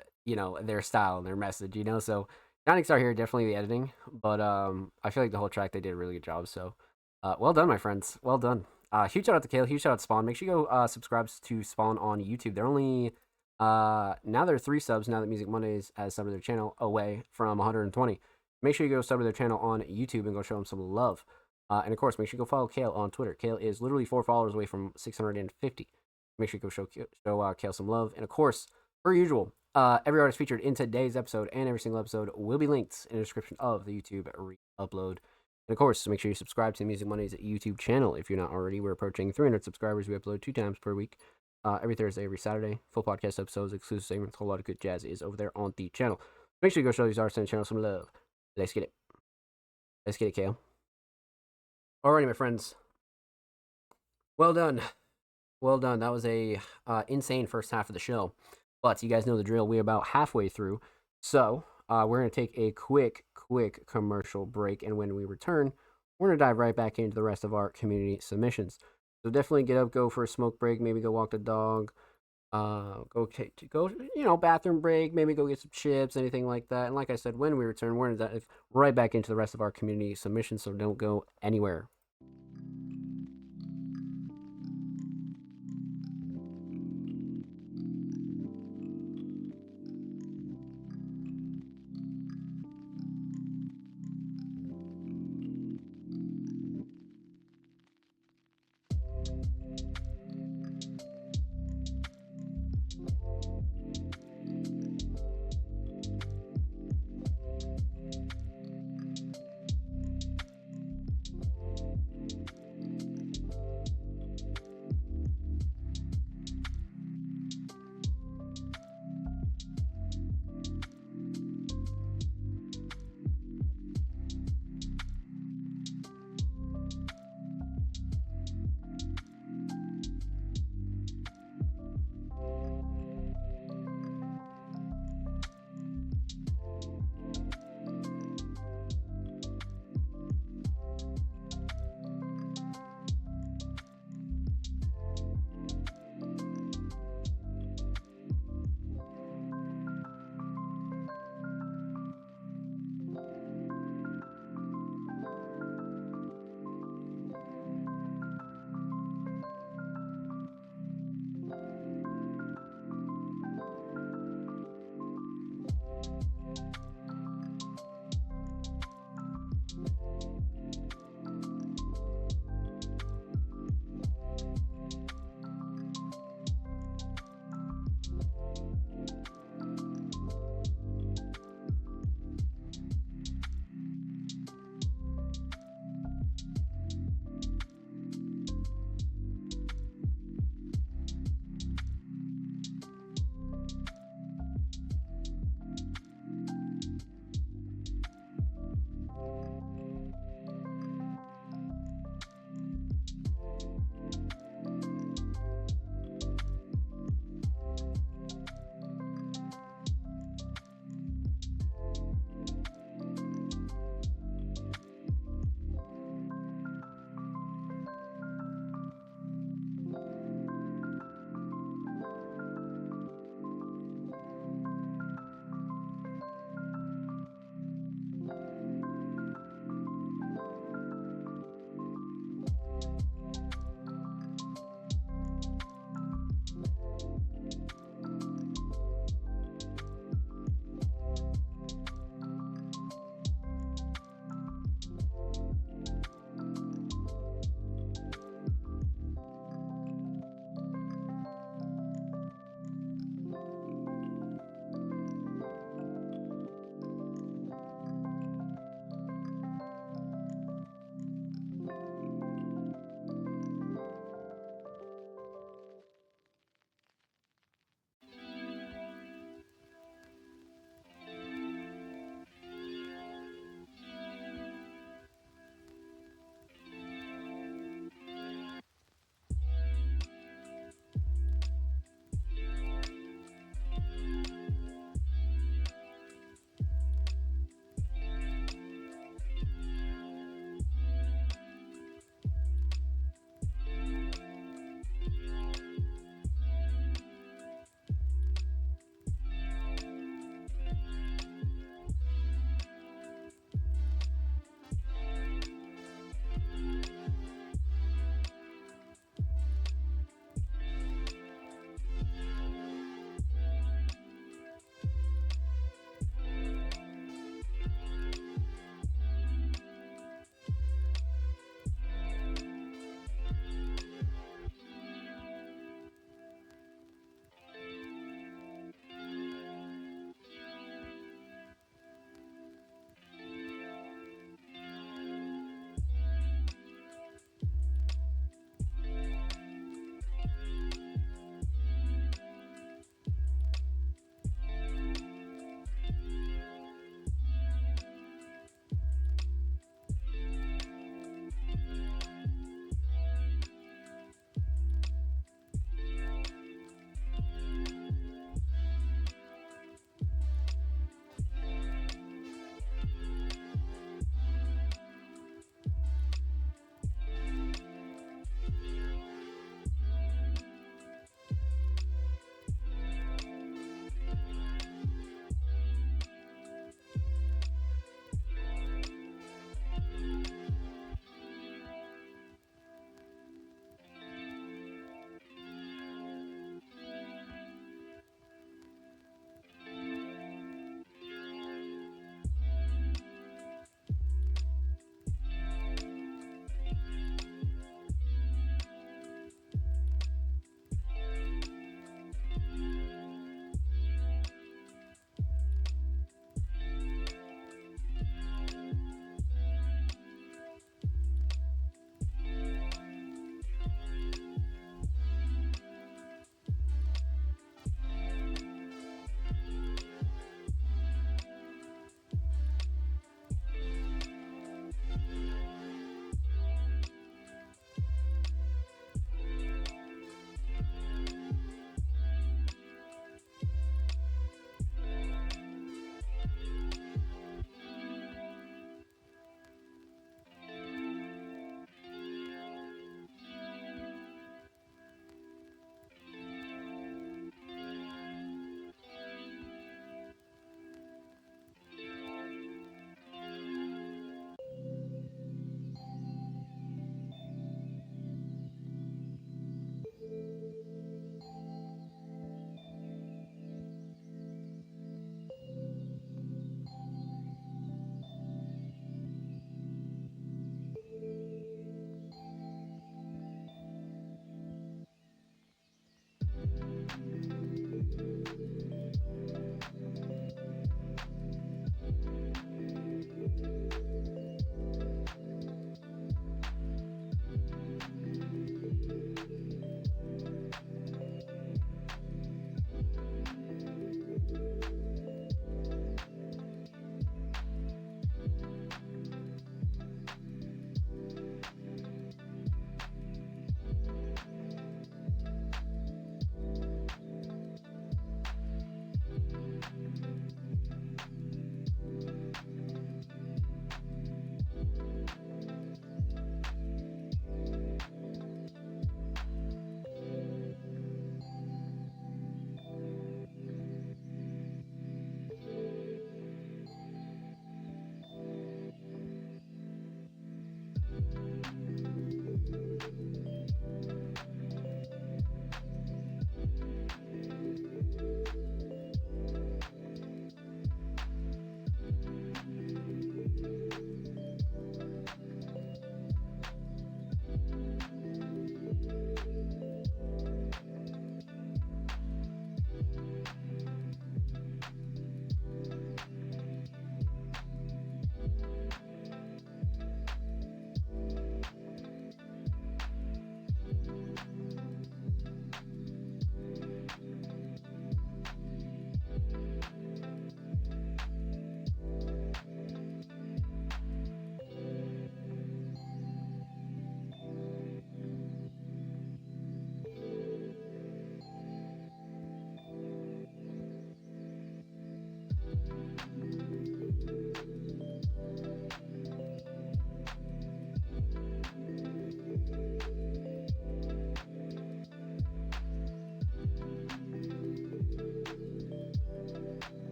their style and their message, So Shining Star here, definitely the editing, but I feel like the whole track, they did a really good job. So well done, my friends. Well done. Huge shout out to Kale. Huge shout out to Spawn. Make sure you go subscribe to Spawn on YouTube. They're only now they're 3 subs now that Music Mondays has subbed to their channel away from 120. Make sure you go sub to their channel on YouTube and go show them some love. And of course, make sure you go follow Kale on Twitter. Kale is literally 4 followers away from 650. Make sure you go show Kale some love. And of course, per usual, every artist featured in today's episode and every single episode will be linked in the description of the YouTube re-upload. And of course, make sure you subscribe to the Music Mondays YouTube channel if you're not already. We're approaching 300 subscribers. We upload 2 times per week, every Thursday, every Saturday. Full podcast episodes, exclusive segments, a whole lot of good jazz is over there on the channel. Make sure you go show these artists on the channel some love. Let's get it. Let's get it, Kale. Alrighty, my friends. Well done. Well done. That was a insane first half of the show. But you guys know the drill. We're about halfway through. So we're going to take a quick commercial break. And when we return, we're going to dive right back into the rest of our community submissions. So definitely get up, go for a smoke break, maybe go walk the dog, go bathroom break, maybe go get some chips, anything like that. And like I said, when we return, we're going to dive right back into the rest of our community submissions, so don't go anywhere.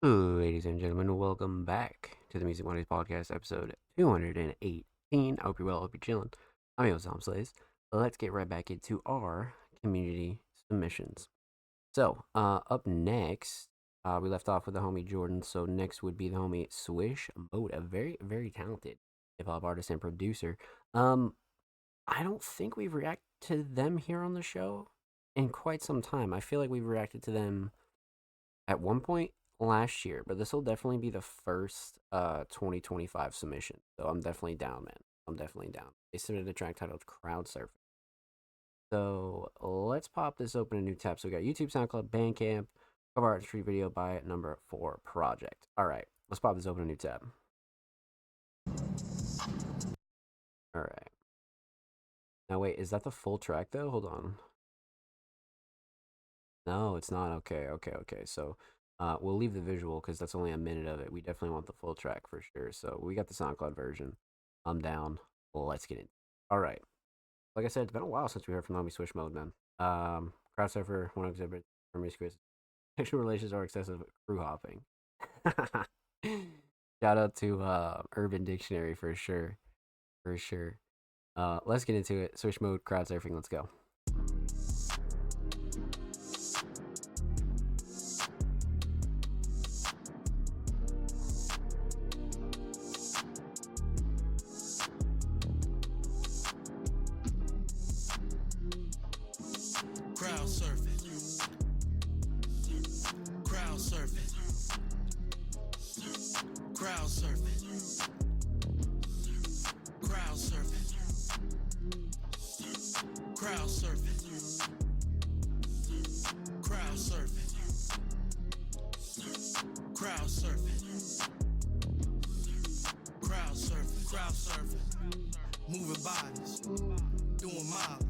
Ladies and gentlemen, welcome back to the Music Mondays podcast, episode 218. I hope you're well, I hope you're chilling. I'm your host, Tom Slays. Let's get right back into our community submissions. So, up next, we left off with the homie Jordan. So next would be the homie Swish Mode, a very, very talented hip-hop artist and producer. I don't think we've reacted to them here on the show in quite some time. I feel like we've reacted to them at one point last year, but this will definitely be the first 2025 submission. So I'm definitely down, man. I'm definitely down. They submitted a track titled Crowd Surfing. So let's pop this open a new tab. So we got YouTube, SoundCloud, Bandcamp, cover art, street video by number 4 project. All right, let's pop this open a new tab. All right. Now wait, is that the full track though? Hold on. No, it's not. Okay. So we'll leave the visual because that's only a minute of it. We definitely want the full track for sure. So we got the SoundCloud version. I'm down. Well, let's get in. All right. Like I said, it's been a while since we heard from Homie Swish Mode, man. Crowd surfer, one exhibit, promiscuous, sexual relations or excessive crew hopping. Shout out to Urban Dictionary for sure. For sure. Let's get into it. Swish Mode, crowd surfing, let's go. Crowd surfing. Crowd surfing. Crowd surfing. Crowd surfing. Crowd surfing. Crowd surfing. Crowd surfing. Crowd surfing. Crowd surfing. Moving bodies. Doing miles.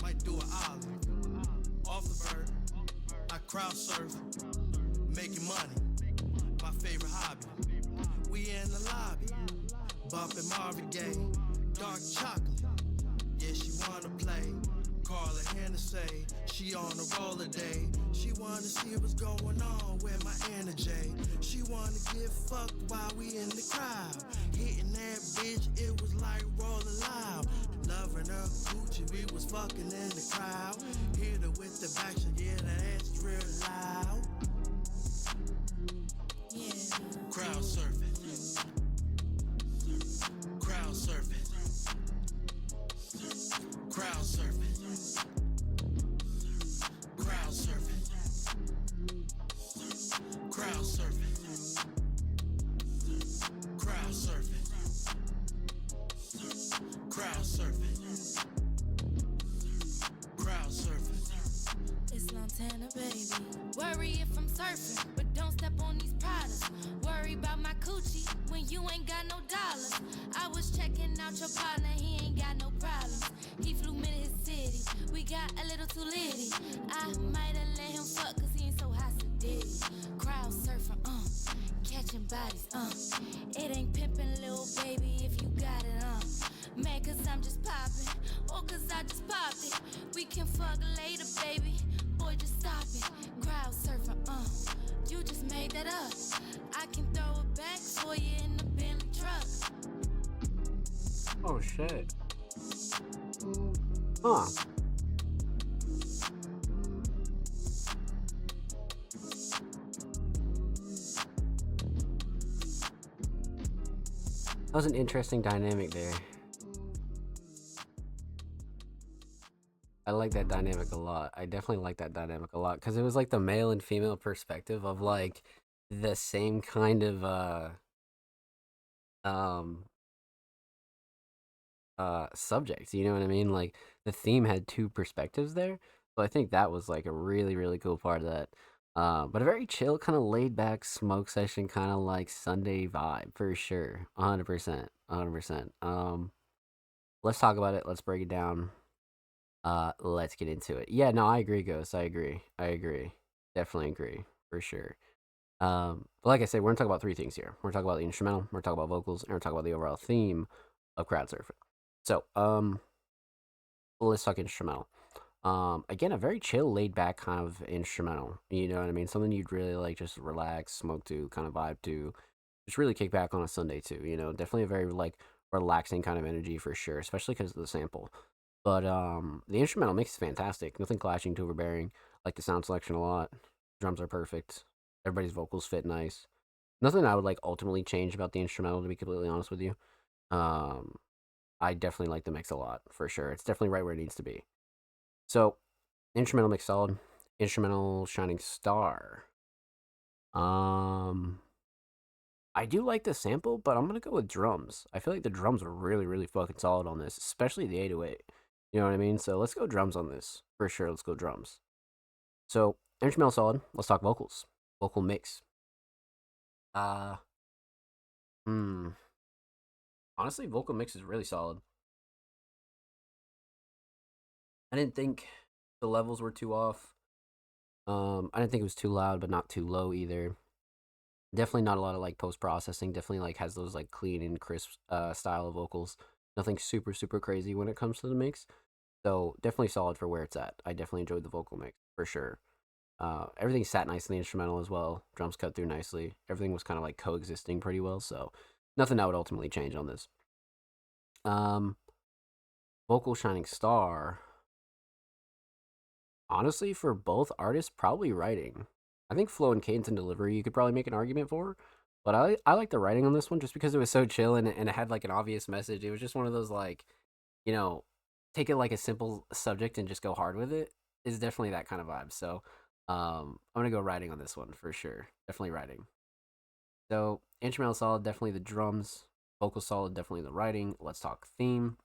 Might do an ollie. Off the bird, I crowd surf, making money, my favorite hobby. We in the lobby, bumping Marvin Gaye, dark chocolate. Yeah, she wanna play, Carla Hennessy. She on a roller day. She wanna see what's going on with my energy. She wanna get fucked while we in the crowd. Hitting that bitch, it was like rolling loud. Loving her Gucci, we was fucking in the crowd. Hit her with the back, so yeah, that's real loud. Yeah. Crowd surfing. Crowd surfing. Crowd surfing. Crowd surfing. Crowd surfing. Crowd surfing. Crowd surfing. Crowd surfing. It's Montana, baby. Worry if I'm surfing, but don't step on these products. Worry about my coochie when you ain't got no dollars. I was checking out your partner, he ain't got no problems. He flew me to his city, we got a little too litty. I might have let him fuck cause he ain't so hot so did. Crowd surfing, catching bodies, It ain't pimpin', little baby, if you got it, Mad cause I'm just poppin', or cause I just popped it. We can fuck later, baby, boy just stop it. Crowd surfing, you just made that up. I can throw it back for you in the Bentley truck. Oh shit. Huh. That was an interesting dynamic there. I like that dynamic a lot. I definitely like that dynamic a lot because it was like the male and female perspective of like the same kind of subject. You know what I mean? Like the theme had two perspectives there. So I think that was like a really, really cool part of that. But a very chill, kind of laid back smoke session, kind of like Sunday vibe for sure. 100%. 100%. Let's talk about it. Let's break it down. Let's get into it. Yeah, no, I agree, Ghost. I agree. Definitely agree for sure. But like I said, we're gonna talk about three things here. We're gonna talk about the instrumental, we're gonna talk about vocals, and we're gonna talk about the overall theme of crowd surfing. So, let's talk instrumental. Again, a very chill, laid back kind of instrumental. You know what I mean? Something you'd really like just relax, smoke to, kind of vibe to, just really kick back on a Sunday too. You know, definitely a very like relaxing kind of energy for sure, especially because of the sample. But the instrumental mix is fantastic. Nothing clashing, too overbearing. Like the sound selection a lot. Drums are perfect. Everybody's vocals fit nice. Nothing I would like ultimately change about the instrumental, to be completely honest with you. I definitely like the mix a lot for sure. It's definitely right where it needs to be. So, instrumental mix solid. Instrumental shining star. I do like the sample, but I'm gonna go with drums. I feel like the drums are really, really fucking solid on this, especially the 808. You know what I mean? So let's go drums on this for sure. Let's go drums. So instrumental solid. Let's talk vocals. Vocal mix. Honestly, vocal mix is really solid. I didn't think the levels were too off. I didn't think it was too loud, but not too low either. Definitely not a lot of like post processing. Definitely like has those like clean and crisp style of vocals. Nothing super super crazy when it comes to the mix. So definitely solid for where it's at. I definitely enjoyed the vocal mix for sure. Everything sat nice in the instrumental as well. Drums cut through nicely. Everything was kind of like coexisting pretty well. So nothing I would ultimately change on this. Vocal shining star. Honestly, for both artists, probably writing. I think flow and cadence and delivery you could probably make an argument for. But I like the writing on this one just because it was so chill and it had like an obvious message. It was just one of those like, you know, take it like a simple subject and just go hard with it. Is definitely that kind of vibe. So I'm gonna go writing on this one for sure. Definitely writing. So instrumental solid, definitely the drums. Vocal solid, definitely the writing. Let's talk theme.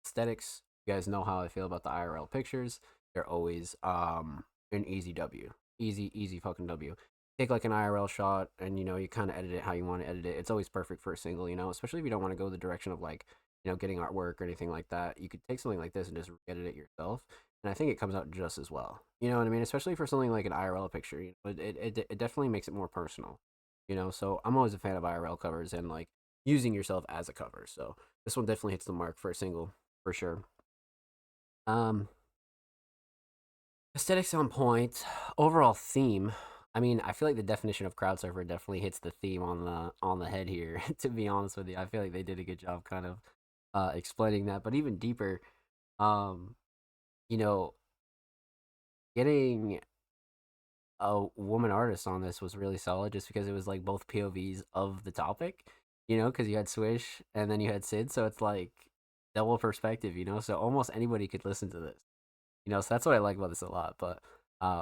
Aesthetics. You guys know how I feel about the IRL pictures. They're always an easy W. Easy fucking W. Take like an IRL shot and, you know, you kind of edit it how you want to edit it. It's always perfect for a single, you know, especially if you don't want to go the direction of like, you know, getting artwork or anything like that. You could take something like this and just edit it yourself. And I think it comes out just as well. You know what I mean? Especially for something like an IRL picture, you know, it definitely makes it more personal, you know? So I'm always a fan of IRL covers and like using yourself as a cover. So this one definitely hits the mark for a single for sure. Aesthetics on point. Overall theme. I mean, I feel like the definition of crowd surfer definitely hits the theme on the head here. To be honest with you, I feel like they did a good job kind of explaining that. But even deeper, you know, getting a woman artist on this was really solid, just because it was like both POVs of the topic. You know, because you had Swish and then you had Sid, so it's like double perspective. You know, so almost anybody could listen to this. You know, so that's what I like about this a lot. But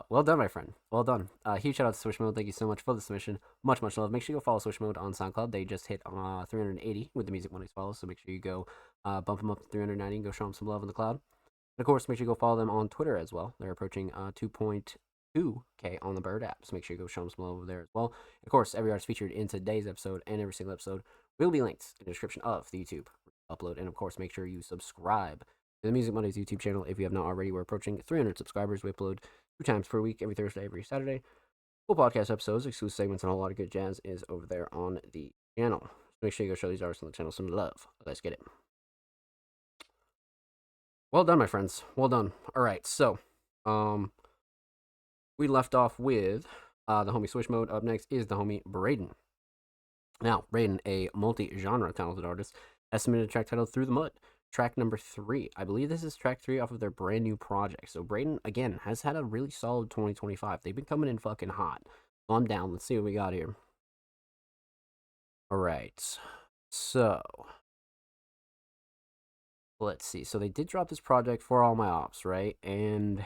well done, my friend. Well done. Huge shout out to Swish Mode. Thank you so much for the submission. Much love. Make sure you go follow Swish Mode on SoundCloud. They just hit 380 with the Music Mondays follows. So make sure you go bump them up to 390 and go show them some love in the cloud. And of course, make sure you go follow them on Twitter as well. They're approaching 2.2K on the Bird app. So make sure you go show them some love over there as well. And of course, every artist featured in today's episode and every single episode will be linked in the description of the YouTube upload. And of course, make sure you subscribe to the Music Mondays YouTube channel if you have not already. We're approaching 300 subscribers. We upload 2 times per week, every Thursday, every Saturday. Full podcast episodes, exclusive segments, and a whole lot of good jazz is over there on the channel. So make sure you go show these artists on the channel some love. Let's get it. Well done, my friends. Well done. All right, so we left off with the homie Swish Mode. Up next is the homie Braden. Now, Braden, a multi-genre talented artist, has submitted a track titled Through the Mud. Track number 3. I believe this is track 3 off of their brand new project. So Braden, again, has had a really solid 2025. They've been coming in fucking hot. So I'm down. Let's see what we got here. All right. So let's see. So they did drop this project for All My Ops, right? And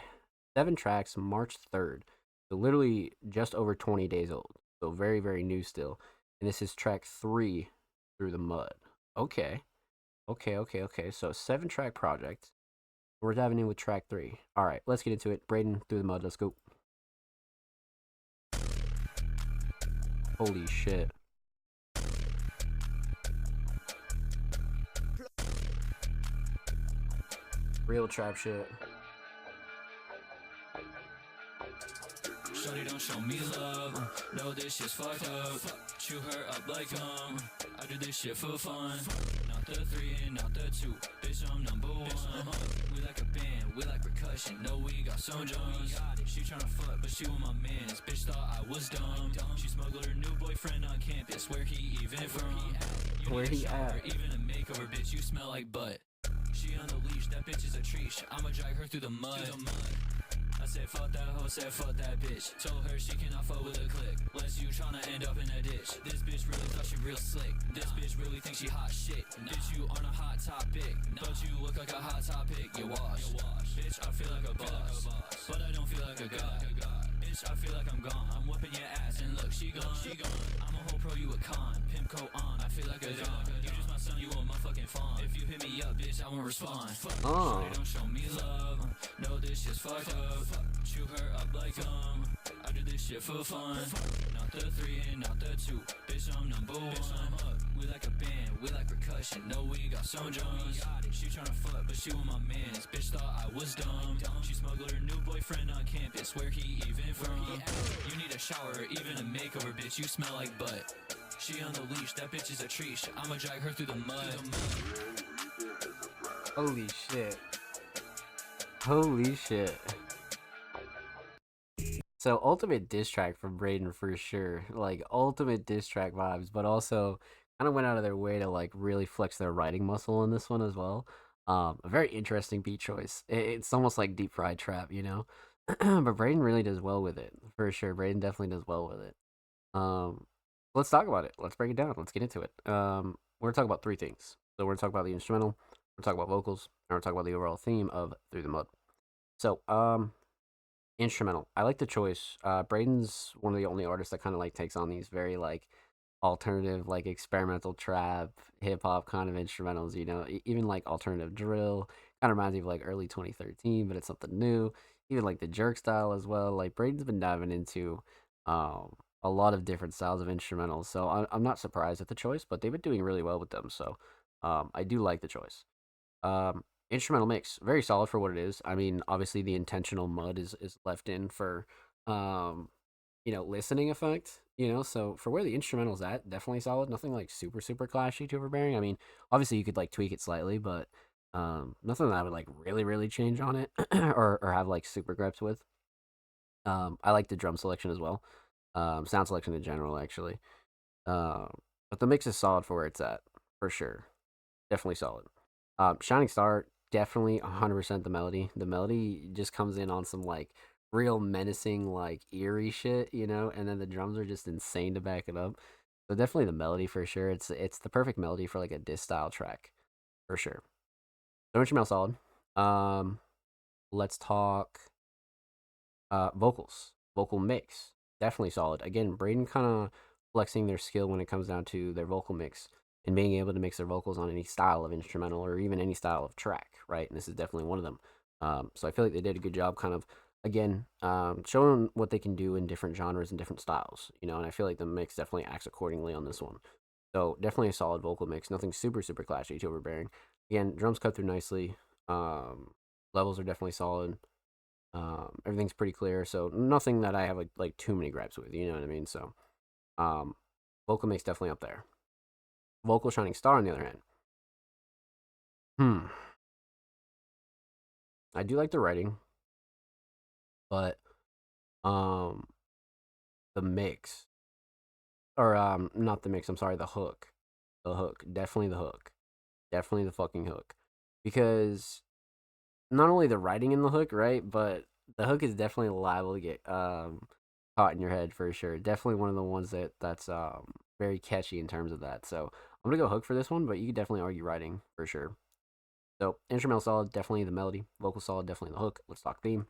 7 tracks, March 3rd. So literally just over 20 days old. So very, very new still. And this is track 3, Through the Mud. Okay. So 7-track project. We're diving in with track 3. All right, let's get into it. Braden, Through the Mud. Let's go. Holy shit. Real trap shit. Shorty don't show me love. No, this shit's fucked up. Chew her up like I do this shit for fun. Not the 3 and not the 2. Bitch, I'm number 1. We like a band, we like percussion. percussion. No, we got some Jones. She tryna fuck, but she with my mans. Bitch thought I was dumb. She smuggled her new boyfriend on campus. Where he even from? Where he at? Even a makeover, bitch. You smell like butt. She on the leash, that bitch is a treat. I'ma drag her through the mud. I said fuck that hoe, said fuck that bitch. Told her she cannot fuck with a click. Lest you tryna end up in a ditch. This bitch really thought she real slick. This bitch really thinks she hot shit. Bitch, you aren't a hot topic. But you look like a hot topic. You wash. Bitch, I feel like a boss. But I don't feel like a god. Bitch, I feel like I'm gone. I'm whipping your ass and look, she gone. I'm a whole pro, you a con. Pimp coat on, I feel like a dog. You just my son, you a motherfucking fawn. If you hit me up, bitch, I won't respond. Oh. Shorty don't show me love. No, this shit's fucked up. Chew her up like I do this shit for fun. Not the 3 and not the 2. Bitch, I'm number 1. We like a band, we like percussion. No, we got some Jones. She tryna fuck, but she with my mans. Bitch thought I was dumb. She smuggled her new boyfriend on campus. Where he even from? You need a shower, even a makeover, bitch. You smell like butt. She on the leash, that bitch is a treat. I'ma drag her through the mud. Holy shit. Holy shit. So ultimate diss track from Braden for sure. Like ultimate diss track vibes, but also kind of went out of their way to like really flex their writing muscle in this one as well. A very interesting beat choice. It's almost like deep fried trap, you know? But Braden really does well with it. For sure. Braden definitely does well with it. Let's talk about it. Let's break it down. Let's get into it. We're gonna talk about 3 things. So we're gonna talk about the instrumental, we're gonna talk about vocals, and we're gonna talk about the overall theme of Through the Mud. So, instrumental. I like the choice. Braden's one of the only artists that kind of like takes on these very like alternative, like experimental trap, hip hop kind of instrumentals. You know, even like alternative drill. Kind of reminds me of like early 2013, but it's something new. Even like the jerk style as well. Like Braden's been diving into a lot of different styles of instrumentals. So I'm not surprised at the choice, but they've been doing really well with them. So I do like the choice. Instrumental mix, very solid for what it is. I mean, obviously the intentional mud is left in for listening effect, so for where the instrumental's at, definitely solid. Nothing like super clashy to overbearing. I mean, obviously you could like tweak it slightly, but nothing that I would like really change on it or have like super grips with. I like the drum selection as well. Sound selection in general actually. But the mix is solid for where it's at, for sure. Definitely solid. Shining Star, definitely 100% the melody. The melody just comes in on some like real menacing, like eerie shit, and then the drums are just insane to back it up. So definitely the melody for sure. It's the perfect melody for like a diss style track, for sure. So instrumental solid. Let's talk vocals. Vocal mix, definitely solid. Again, Braden kind of flexing their skill when it comes down to their vocal mix and being able to mix their vocals on any style of instrumental or even any style of track, right? And this is definitely one of them. So I feel like they did a good job kind of, again, showing what they can do in different genres and different styles, and I feel like the mix definitely acts accordingly on this one. So definitely a solid vocal mix, nothing super clashy to overbearing. Again, drums cut through nicely. Levels are definitely solid. Everything's pretty clear, so nothing that I have like too many gripes with, you know what I mean? So vocal mix definitely up there. Vocal Shining Star on the other hand, I do like the writing, but the mix, or not the mix, I'm sorry, the hook, definitely the hook, definitely the fucking hook, because not only the writing in the hook, right, but the hook is definitely liable to get caught in your head for sure. Definitely one of the ones that's very catchy in terms of that. So I'm gonna go hook for this one, but you could definitely argue writing for sure. So instrumental solid, definitely the melody. Vocal solid, definitely the hook. Let's talk theme.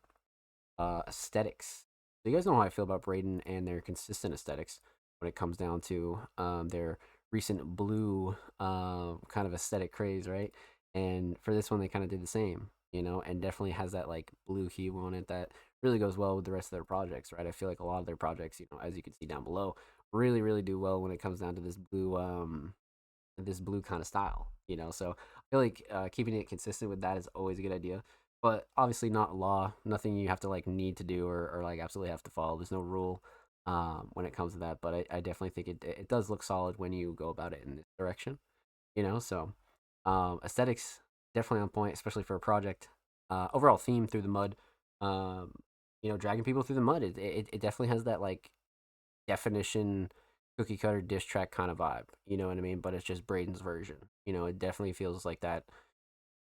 Aesthetics. So you guys know how I feel about Braden and their consistent aesthetics when it comes down to their recent blue kind of aesthetic craze, right? And for this one, they kind of did the same, and definitely has that like blue hue on it that really goes well with the rest of their projects, right? I feel like a lot of their projects, as you can see down below, really do well when it comes down to this blue kind of style, so I feel like keeping it consistent with that is always a good idea, but obviously not law, nothing you have to like need to do or like absolutely have to follow. There's no rule when it comes to that, but I definitely think it does look solid when you go about it in this direction, so aesthetics definitely on point, especially for a project overall theme through the mud. Dragging people through the mud. It definitely has that like definition cookie cutter diss track kind of vibe. You know what I mean? But it's just Braden's version. It definitely feels like that.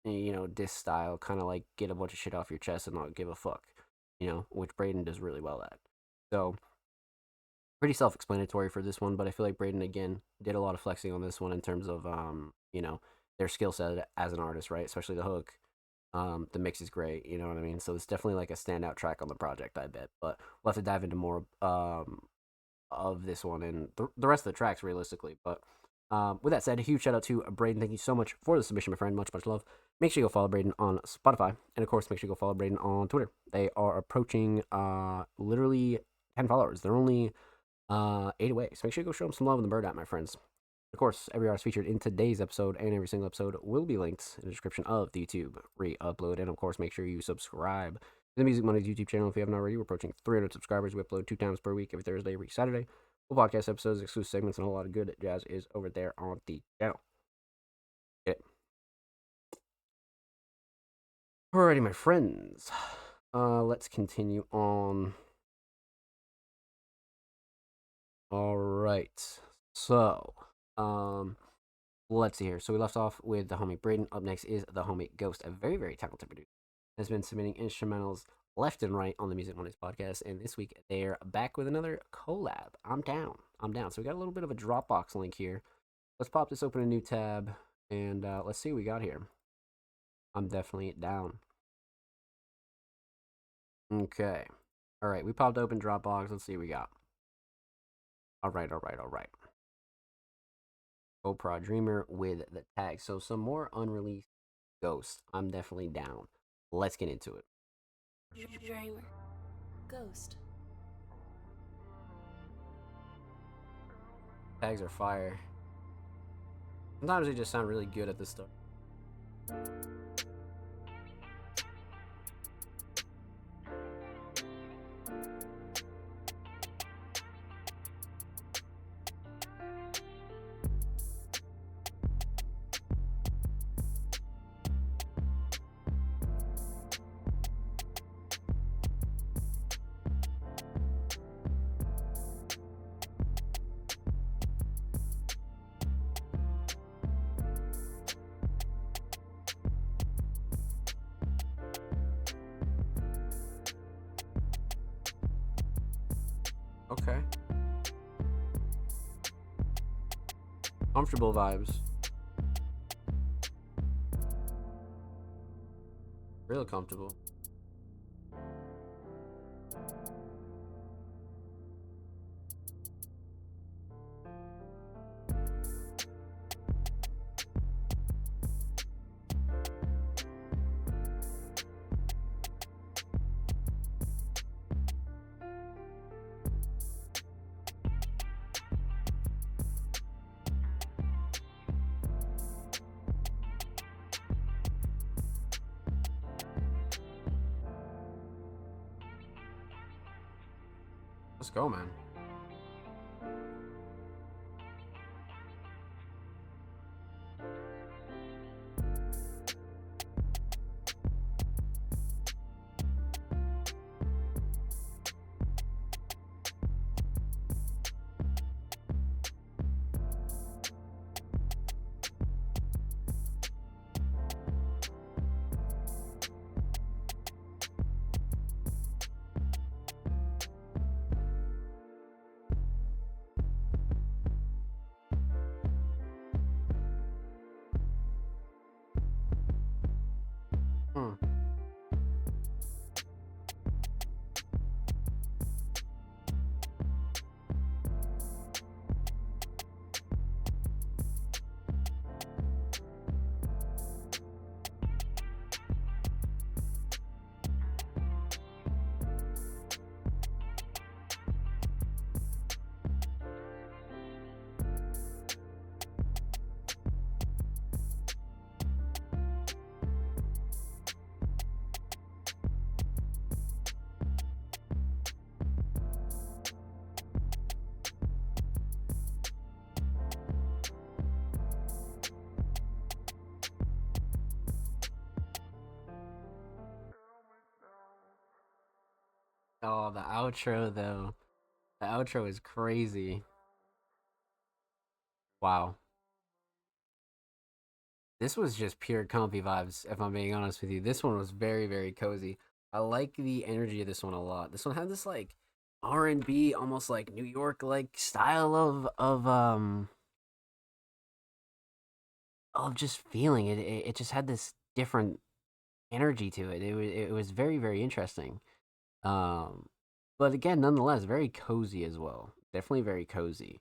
Diss style, kind of like get a bunch of shit off your chest and not give a fuck. Which Braden does really well at. So pretty self-explanatory for this one, but I feel like Braden again did a lot of flexing on this one in terms of their skill set as an artist, right? Especially the hook. The mix is great, you know what I mean? So it's definitely like a standout track on the project, I bet. But we'll have to dive into more of this one and the rest of the tracks realistically. But with that said, a huge shout out to Braden. Thank you so much for the submission, my friend. Much love. Make sure you go follow Braden on Spotify, and of course, make sure you go follow Braden on Twitter. They are approaching literally 10 followers. They're only 8 away. So make sure you go show them some love in the bird app, my friends. Of course, every artist featured in today's episode and every single episode will be linked in the description of the YouTube re-upload. And of course, make sure you subscribe to the Music Mondays YouTube channel if you haven't already. We're approaching 300 subscribers. We upload 2 times per week, every Thursday, every Saturday. Full podcast episodes, exclusive segments, and a whole lot of good jazz is over there on the channel. Get it? Alrighty, my friends. Let's continue on. Alright. So, let's see here. So we left off with the homie Braden. Up next is the homie Ghost, a very, very talented producer. Has been submitting instrumentals left and right on the Music Mondays podcast, and this week they're back with another collab. I'm down. So we got a little bit of a Dropbox link here. Let's pop this open a new tab, and let's see what we got here. I'm definitely down. Okay. All right, we popped open Dropbox. Let's see what we got. All right. Oprah Dreamer with the tag. So some more unreleased Ghost. I'm definitely down. Let's get into it. Dreamer. Ghost. Tags are fire. Sometimes they just sound really good at the start. Okay. Comfortable vibes. Real comfortable. Let's go, man. Oh, the outro though. The outro is crazy. Wow. This was just pure comfy vibes, if I'm being honest with you. This one was very, very cozy. I like the energy of this one a lot. This one had this like R&B, almost like New York like style of just feeling it. It just had this different energy to it. It was very, very interesting. Um, but again, nonetheless, very cozy as well. Definitely very cozy.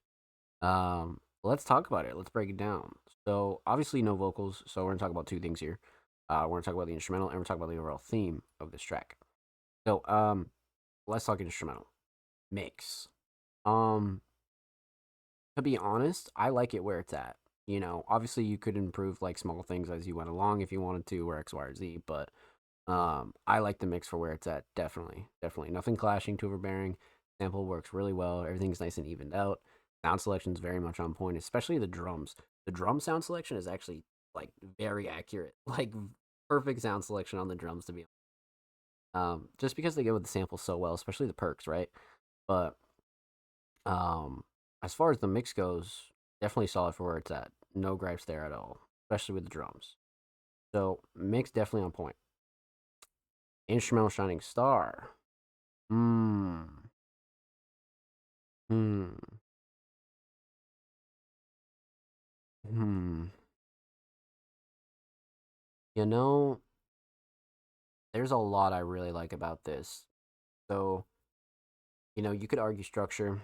Let's talk about it. Let's break it down. So obviously no vocals. So we're gonna talk about two things here. We're gonna talk about the instrumental and we're talking about the overall theme of this track. So let's talk instrumental mix. Um, to be honest, I like it where it's at. You know, obviously you could improve like small things as you went along if you wanted to, or X, Y, or Z. But I like the mix for where it's at. Definitely, definitely nothing clashing, too overbearing. Sample works really well. Everything's nice and evened out. Sound selection is very much on point, especially the drums. The drum sound selection is actually like very accurate, like perfect sound selection on the drums to be. Just because they go with the sample so well, especially the perks, right? But as far as the mix goes, definitely solid for where it's at. No gripes there at all, especially with the drums. So mix definitely on point. Instrumental shining star. Hmm. Hmm. Hmm. You know, there's a lot I really like about this. So, you know, you could argue structure.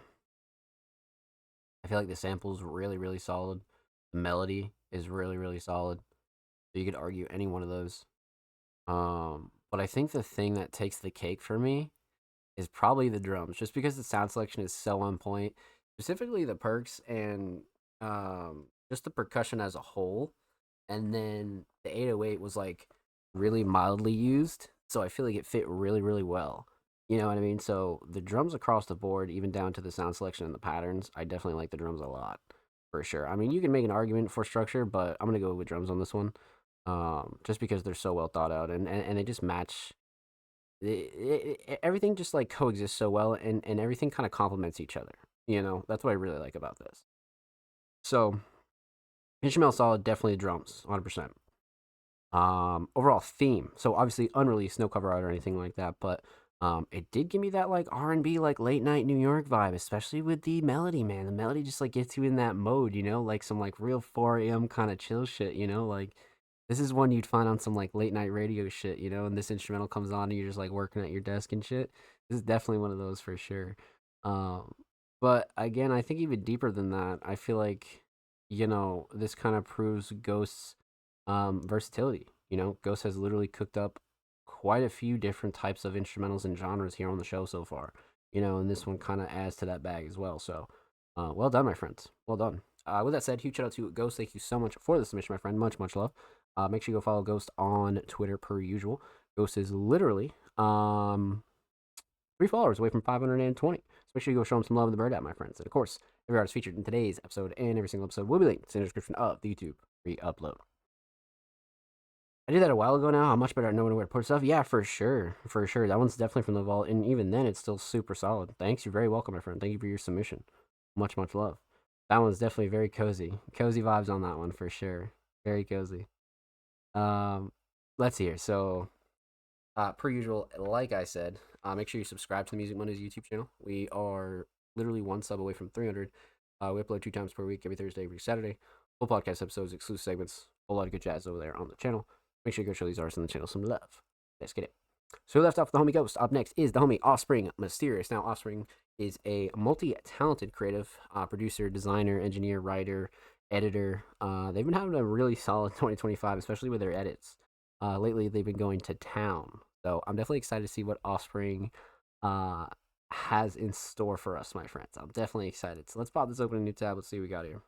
I feel like the sample's really, really solid. The melody is really, really solid. So you could argue any one of those. But I think the thing that takes the cake for me is probably the drums, just because the sound selection is so on point. Specifically the perks and just the percussion as a whole. And then the 808 was like really mildly used, so I feel like it fit really, really well. You know what I mean? So the drums across the board, even down to the sound selection and the patterns, I definitely like the drums a lot for sure. I mean, you can make an argument for structure, but I'm gonna go with drums on this one, just because they're so well thought out and they just match. Everything just like coexists so well, and everything kind of complements each other. You know, that's what I really like about this. So instrumental solid, definitely the drums, 100%. Overall theme. So obviously unreleased, no cover art or anything like that, but it did give me that like R&B, like late night New York vibe, especially with the melody, man. The melody just like gets you in that mode, you know, like some like real 4 a.m. kind of chill shit, you know, like this is one you'd find on some like late night radio shit, you know, and this instrumental comes on and you're just like working at your desk and shit. This is definitely one of those for sure. Um, but again, I think even deeper than that, I feel like, you know, this kind of proves Ghost's versatility. You know, Ghost has literally cooked up quite a few different types of instrumentals and genres here on the show so far. You know, and this one kind of adds to that bag as well. So, well done, my friends. Well done. With that said, huge shout out to Ghost. Thank you so much for the submission, my friend. Much, much love. Make sure you go follow Ghost on Twitter per usual. Ghost is literally 3 followers away from 520. So make sure you go show him some love in the bird app, my friends. And of course, every artist featured in today's episode and every single episode will be linked in the description of the YouTube re-upload. I did that a while ago now. I'm much better at knowing where to put stuff. Yeah, for sure. For sure. That one's definitely from the vault. And even then, it's still super solid. Thanks. You're very welcome, my friend. Thank you for your submission. Much, much love. That one's definitely very cozy. Cozy vibes on that one for sure. Very cozy. Let's see here. So, per usual, like I said, make sure you subscribe to the Music Mondays YouTube channel. We are literally one sub away from 300. We upload 2 times per week, every Thursday, every Saturday. Full podcast episodes, exclusive segments, a whole lot of good jazz over there on the channel. Make sure you go show these artists on the channel some love. Let's get it. So we left off with the homie Ghost. Up next is the homie Offspring Mysterious. Now, Offspring is a multi-talented creative producer, designer, engineer, writer, editor. They've been having a really solid 2025, especially with their edits. Lately, they've been going to town. So I'm definitely excited to see what Offspring has in store for us, my friends. I'm definitely excited. So let's pop this open a new tab. Let's see what we got here.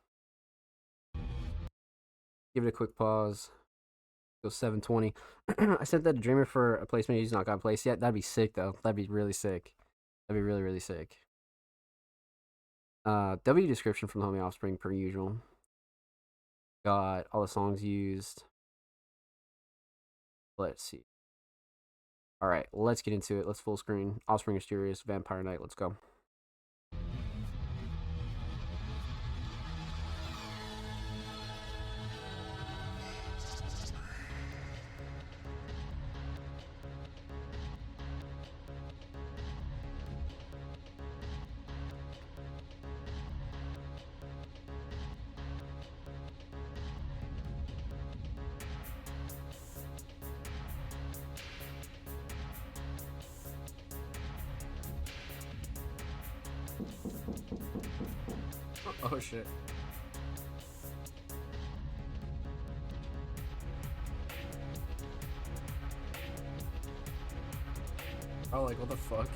Give it a quick pause. Go 720. I sent that to Dreamer for a placement. He's not got a place yet. That'd be sick, though. That'd be really sick. That'd be really, really sick. W description from the homie Offspring, per usual. Got all the songs used. Let's see. All right, let's get into it. Let's full screen. Offspring Mysterious, Vampire Knight. Let's go. Oh shit. Oh, like, what the fuck?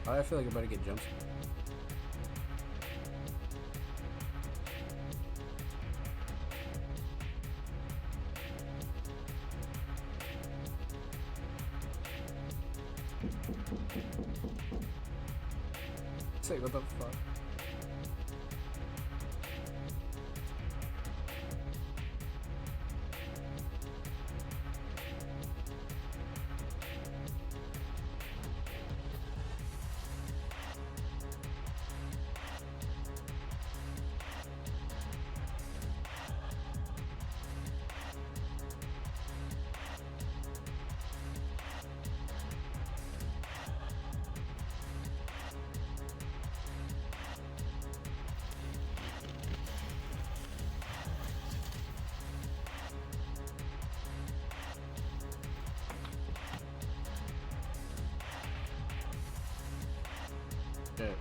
I feel like I'm about to get jumped. Say, what the fuck? Shit.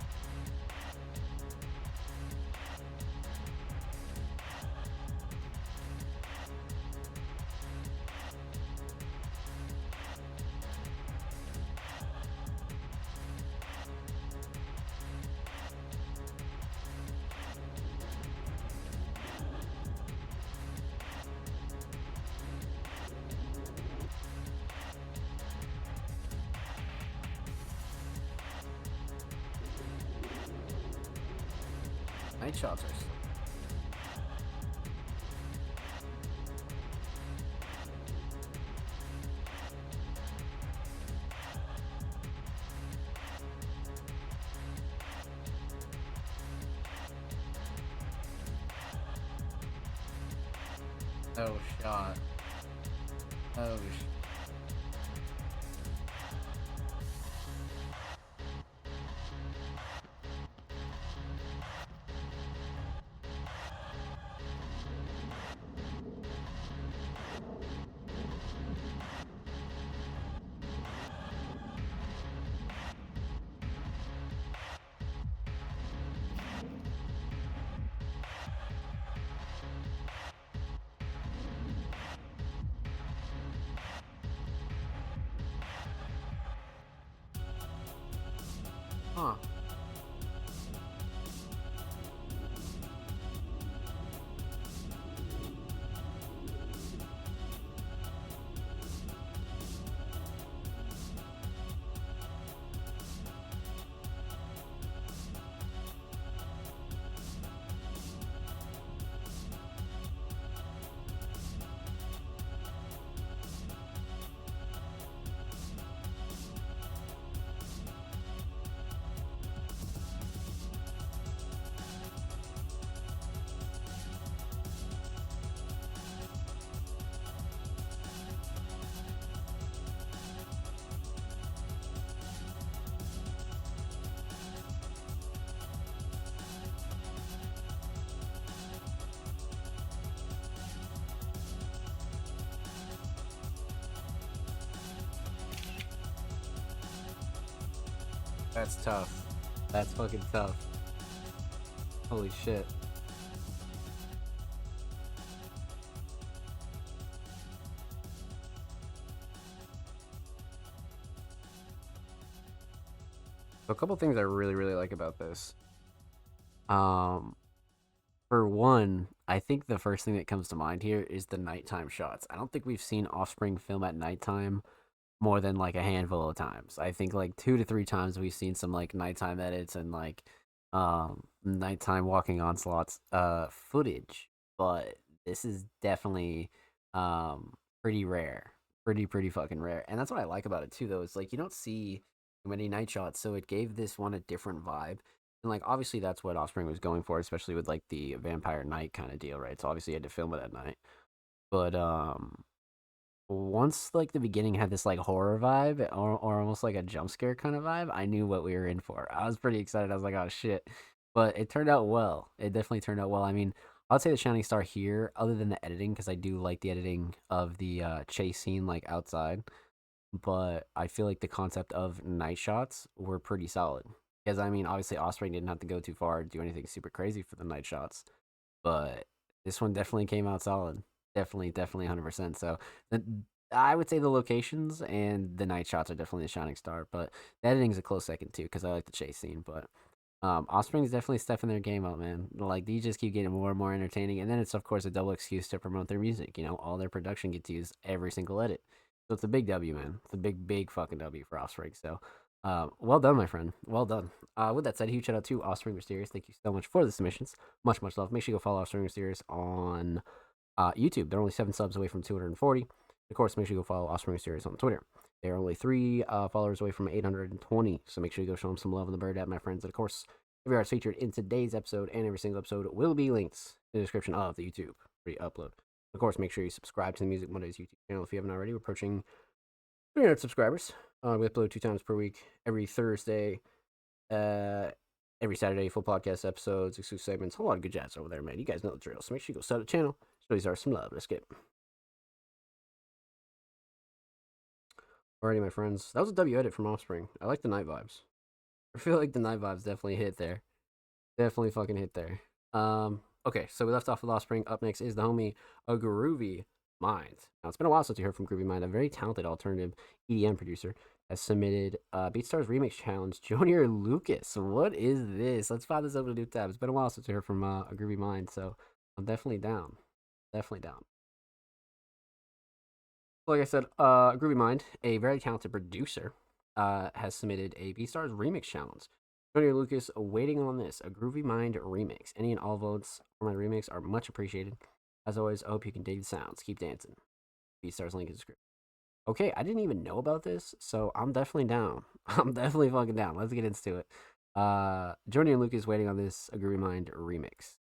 Night shots are oh shot. Oh shit. Huh. That's tough. That's fucking tough. Holy shit. So a couple things I really like about this. for one, I think the first thing that comes to mind here is the nighttime shots. I don't think we've seen Offspring film at nighttime more than like a handful of times. I think like 2 to 3 times we've seen some like nighttime edits and like nighttime walking onslaughts footage, but this is definitely pretty rare. Pretty fucking rare. And that's what I like about it too though. It's like you don't see many night shots, so it gave this one a different vibe. And like obviously that's what Offspring was going for, especially with like the Vampire Night kind of deal, right? So obviously you had to film it at night. But once like the beginning had this like horror vibe or almost like a jump scare kind of vibe, I knew what we were in for. I was pretty excited. I was like, oh shit. But it turned out well. It definitely turned out well. I mean, I'd say the shining star here, other than the editing, because I do like the editing of the chase scene like outside. But I feel like the concept of night shots were pretty solid. Because I mean, obviously Offspring didn't have to go too far to do anything super crazy for the night shots. But this one definitely came out solid. Definitely 100%. So I would say the locations and the night shots are definitely the shining star, but the editing's a close second too because I like the chase scene. But Offspring's definitely stepping their game up, man. Like these just keep getting more and more entertaining, and then it's of course a double excuse to promote their music. You know, all their production gets used every single edit, so it's a big W, man. It's a big fucking W for Offspring. So well done, my friend. Well done. With that said, huge shout out to Offspring Mysterious. Thank you so much for the submissions. Much love. Make sure you go follow Offspring Mysterious on YouTube. They're only 7 subs away from 240. Of course, make sure you go follow Offspring Mysterious on Twitter. They're only 3 followers away from 820. So make sure you go show them some love on the bird app, my friends. And of course, every artist featured in today's episode and every single episode will be linked in the description of the YouTube re-upload. Of course, make sure you subscribe to the Music Mondays YouTube channel if you haven't already. We're approaching 300 subscribers. We upload 2 times per week, every Thursday, every Saturday, full podcast episodes, exclusive segments, a whole lot of good jazz over there, man. You guys know the drill. So make sure you go sub the channel. Show these artists some love. Let's get. Alrighty, my friends. That was a W edit from Offspring. I like the night vibes. I feel like the night vibes definitely hit there. Definitely fucking hit there. Okay, so we left off with Offspring. Up next is the homie A Groovy Mind. Now, it's been a while since you heard from Groovy Mind, a very talented alternative EDM producer, has submitted BeatStars Remix Challenge, Junior Lucas. What is this? Let's file this over to new tab. It's been a while since you heard from A Groovy Mind, so I'm definitely down. Definitely down. Like I said, Groovy Mind, a very talented producer, has submitted a BeatStars Remix Challenge. Junior Lucas, waiting on this, a Groovy Mind remix. Any and all votes for my remix are much appreciated. As always, I hope you can dig the sounds. Keep dancing. BeatStars link in the description. Okay, I didn't even know about this, so I'm definitely down. I'm definitely fucking down. Let's get into it. Junior Lucas, waiting on this, a Groovy Mind remix.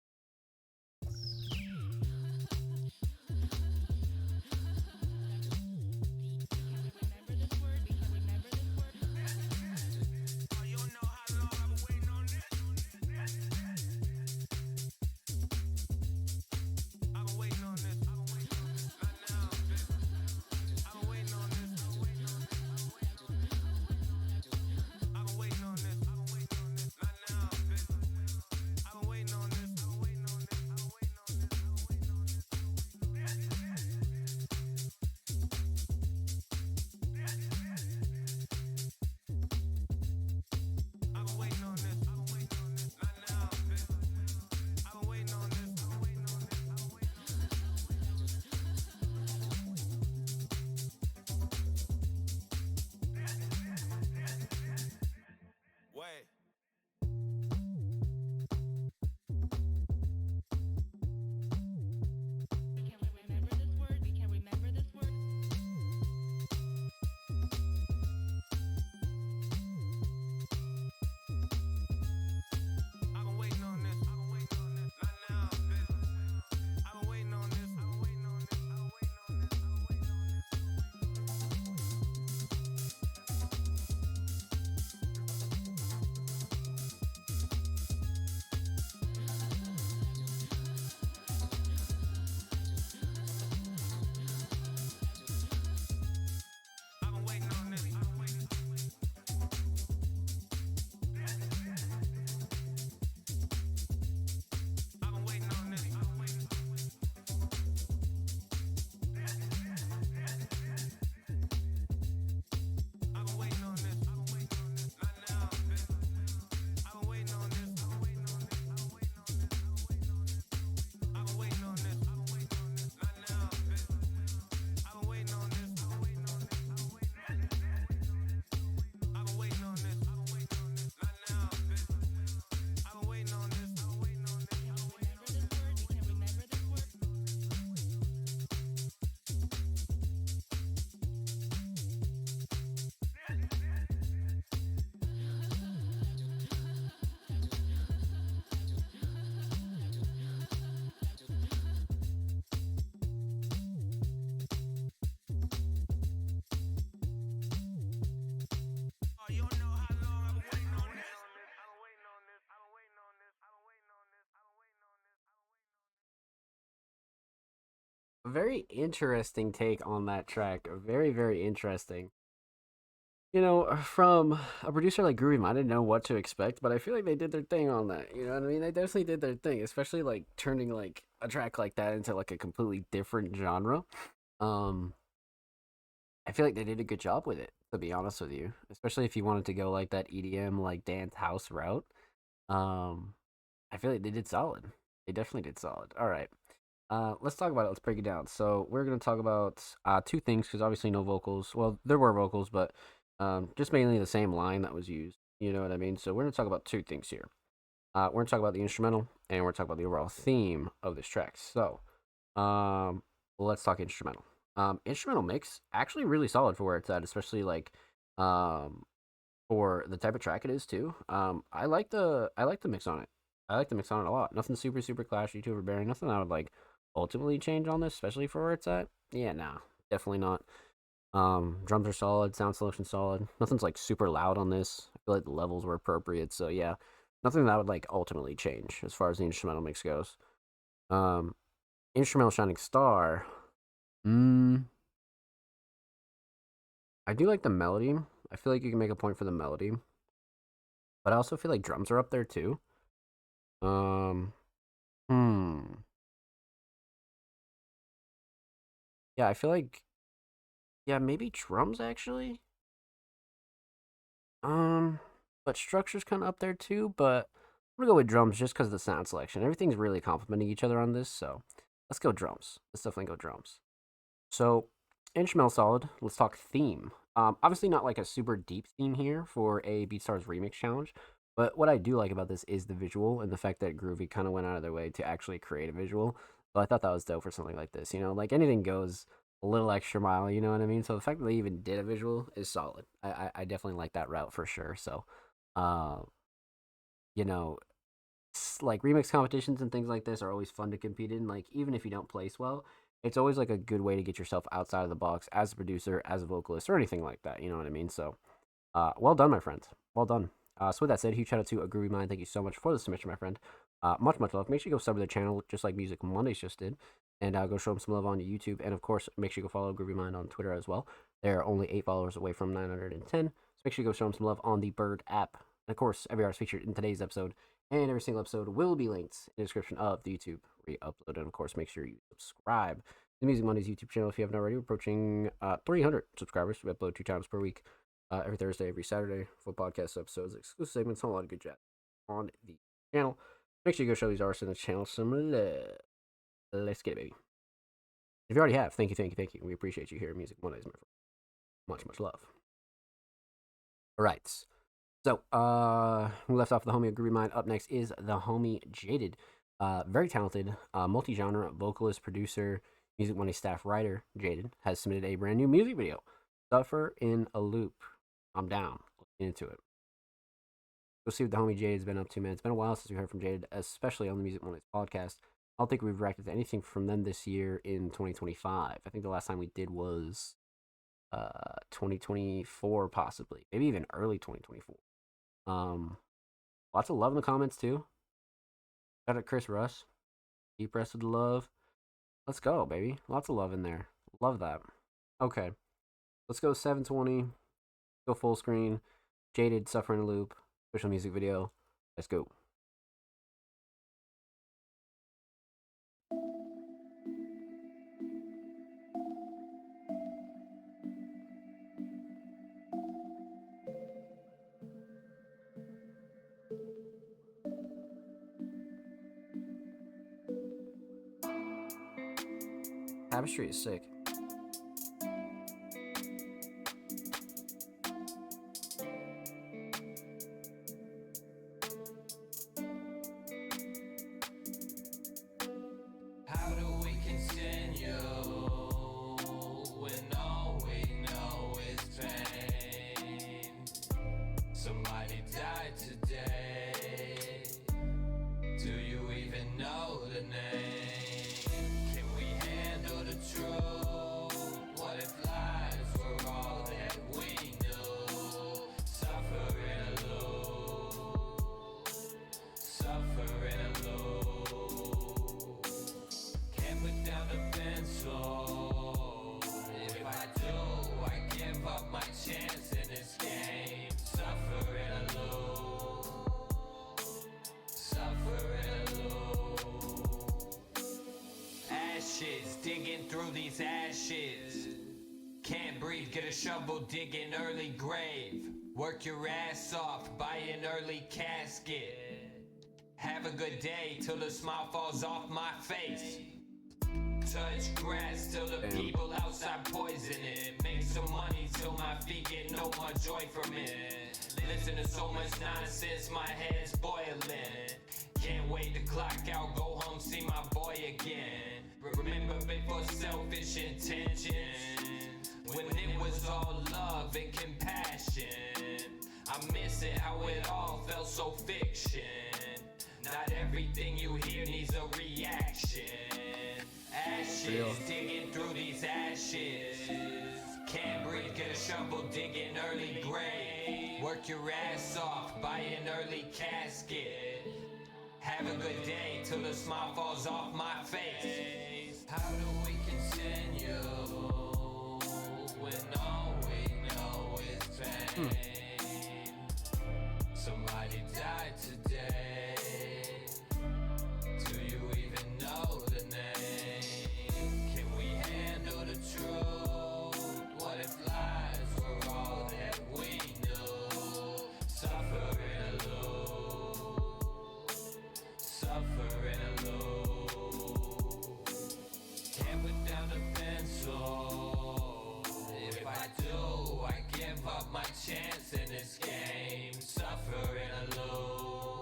A very interesting take on that track. Very, very interesting. You know, from a producer like Groovy Mind, I didn't know what to expect, but I feel like they did their thing on that. You know what I mean? They definitely did their thing, especially like turning like a track like that into like a completely different genre. Um, I feel like they did a good job with it, to be honest with you. Especially if you wanted to go like that EDM, like dance house route. Um, I feel like they did solid. They definitely did solid. All right. Let's talk about it. Let's break it down. So we're gonna talk about two things because obviously no vocals. Well, there were vocals, but just mainly the same line that was used. You know what I mean? So we're gonna talk about two things here. We're gonna talk about the instrumental, and we're gonna talk about the overall theme of this track. So, let's talk instrumental. Instrumental mix actually really solid for where it's at, especially like for the type of track it is too. I like the mix on it. I like the mix on it a lot. Nothing super clashy, too overbearing. Nothing I would like ultimately change on this, especially for where it's at. Yeah, nah, definitely not. Drums are solid, sound selection solid. Nothing's like super loud on this. I feel like the levels were appropriate, so yeah, nothing that I would like ultimately change as far as the instrumental mix goes. Instrumental Shining Star. I do like the melody. I feel like you can make a point for the melody, but I also feel like drums are up there too. Yeah, I feel like maybe drums actually. But structure's kind of up there too, but I'm gonna go with drums just because of the sound selection. Everything's really complementing each other on this, so let's go drums. Let's definitely go drums. So, instrumental solid. Let's talk theme. Obviously not like a super deep theme here for a BeatStars Remix Challenge, but what I do like about this is the visual and the fact that Groovy kind of went out of their way to actually create a visual. So I thought that was dope for something like this. You know, like anything goes a little extra mile, you know what I mean? So the fact that they even did a visual is solid. I definitely like that route for sure. So, you know, like remix competitions and things like this are always fun to compete in. Like, even if you don't place well, it's always like a good way to get yourself outside of the box as a producer, as a vocalist, or anything like that. You know what I mean? So, well done, my friend. Well done. So with that said, huge shout out to A Groovy Mind. Thank you so much for the submission, my friend. Much love. Make sure you go sub to the channel, just like Music Mondays just did. And go show them some love on YouTube. And of course, make sure you go follow Groovy Mind on Twitter as well. They're only 8 followers away from 910. So make sure you go show them some love on the Bird app. And of course, every artist featured in today's episode and every single episode will be linked in the description of the YouTube re-upload. And of course, make sure you subscribe to the Music Mondays YouTube channel if you haven't already. We're approaching 300 subscribers. We upload 2 times per week. Every Thursday, every Saturday, for podcast episodes, exclusive segments, a lot of good chat on the channel. Make sure you go show these artists in the channel some love. Let's get it, baby. If you already have, thank you. We appreciate you here at Music Mondays, my friend. Much love. All right. So, we left off the homie of Groovy Mind. Up next is the homie Jaded. Very talented, multi-genre vocalist, producer, Music Monday staff writer. Jaded has submitted a brand new music video. Suffer in a Loop. I'm down. Let's get into it. Go see what the homie Jaded's been up to, man. It's been a while since we heard from Jaded, especially on the Music Mondays podcast. I don't think we've reacted to anything from them this year in 2025. I think the last time we did was 2024, possibly. Maybe even early 2024. Lots of love in the comments, too. Shout out Chris Russ. Deep rest of the love. Let's go, baby. Lots of love in there. Love that. Okay. Let's go 720. Go full screen. Jaded, Suffer in a Loop. Official music video. Let's go. Tapestry is sick. How do we continue when all we know is pain? Somebody died today. Do you even know the name? Can we handle the truth? soul. If I do, I give up my chance in this game. Suffer and lose. Suffer and lose. Ashes, digging through these ashes. Can't breathe, get a shovel, dig an early grave. Work your ass off, buy an early casket. Have a good day till the smile falls off my face. Touch grass till the people outside poison it. Make some money till my feet get no more joy from it. Listen to so much nonsense, my head's boiling. Can't wait to clock out, go home, see my boy again. Remember before selfish intentions, when it was all love and compassion. I miss it how it all felt so fiction. Not everything you hear needs a reaction. Ashes, digging through these ashes. Can't breathe, get a shovel, dig an early grave. Work your ass off, buy an early casket. Have a good day till the smile falls off my face. How do we continue when all we know is pain? Somebody died today. Do you even know the name? Can we handle the truth? What if lies were all that we knew? Suffer and lose. Suffer and lose. Can't put down the pencil. If I do, I give up my chance in this game. Suffer and lose.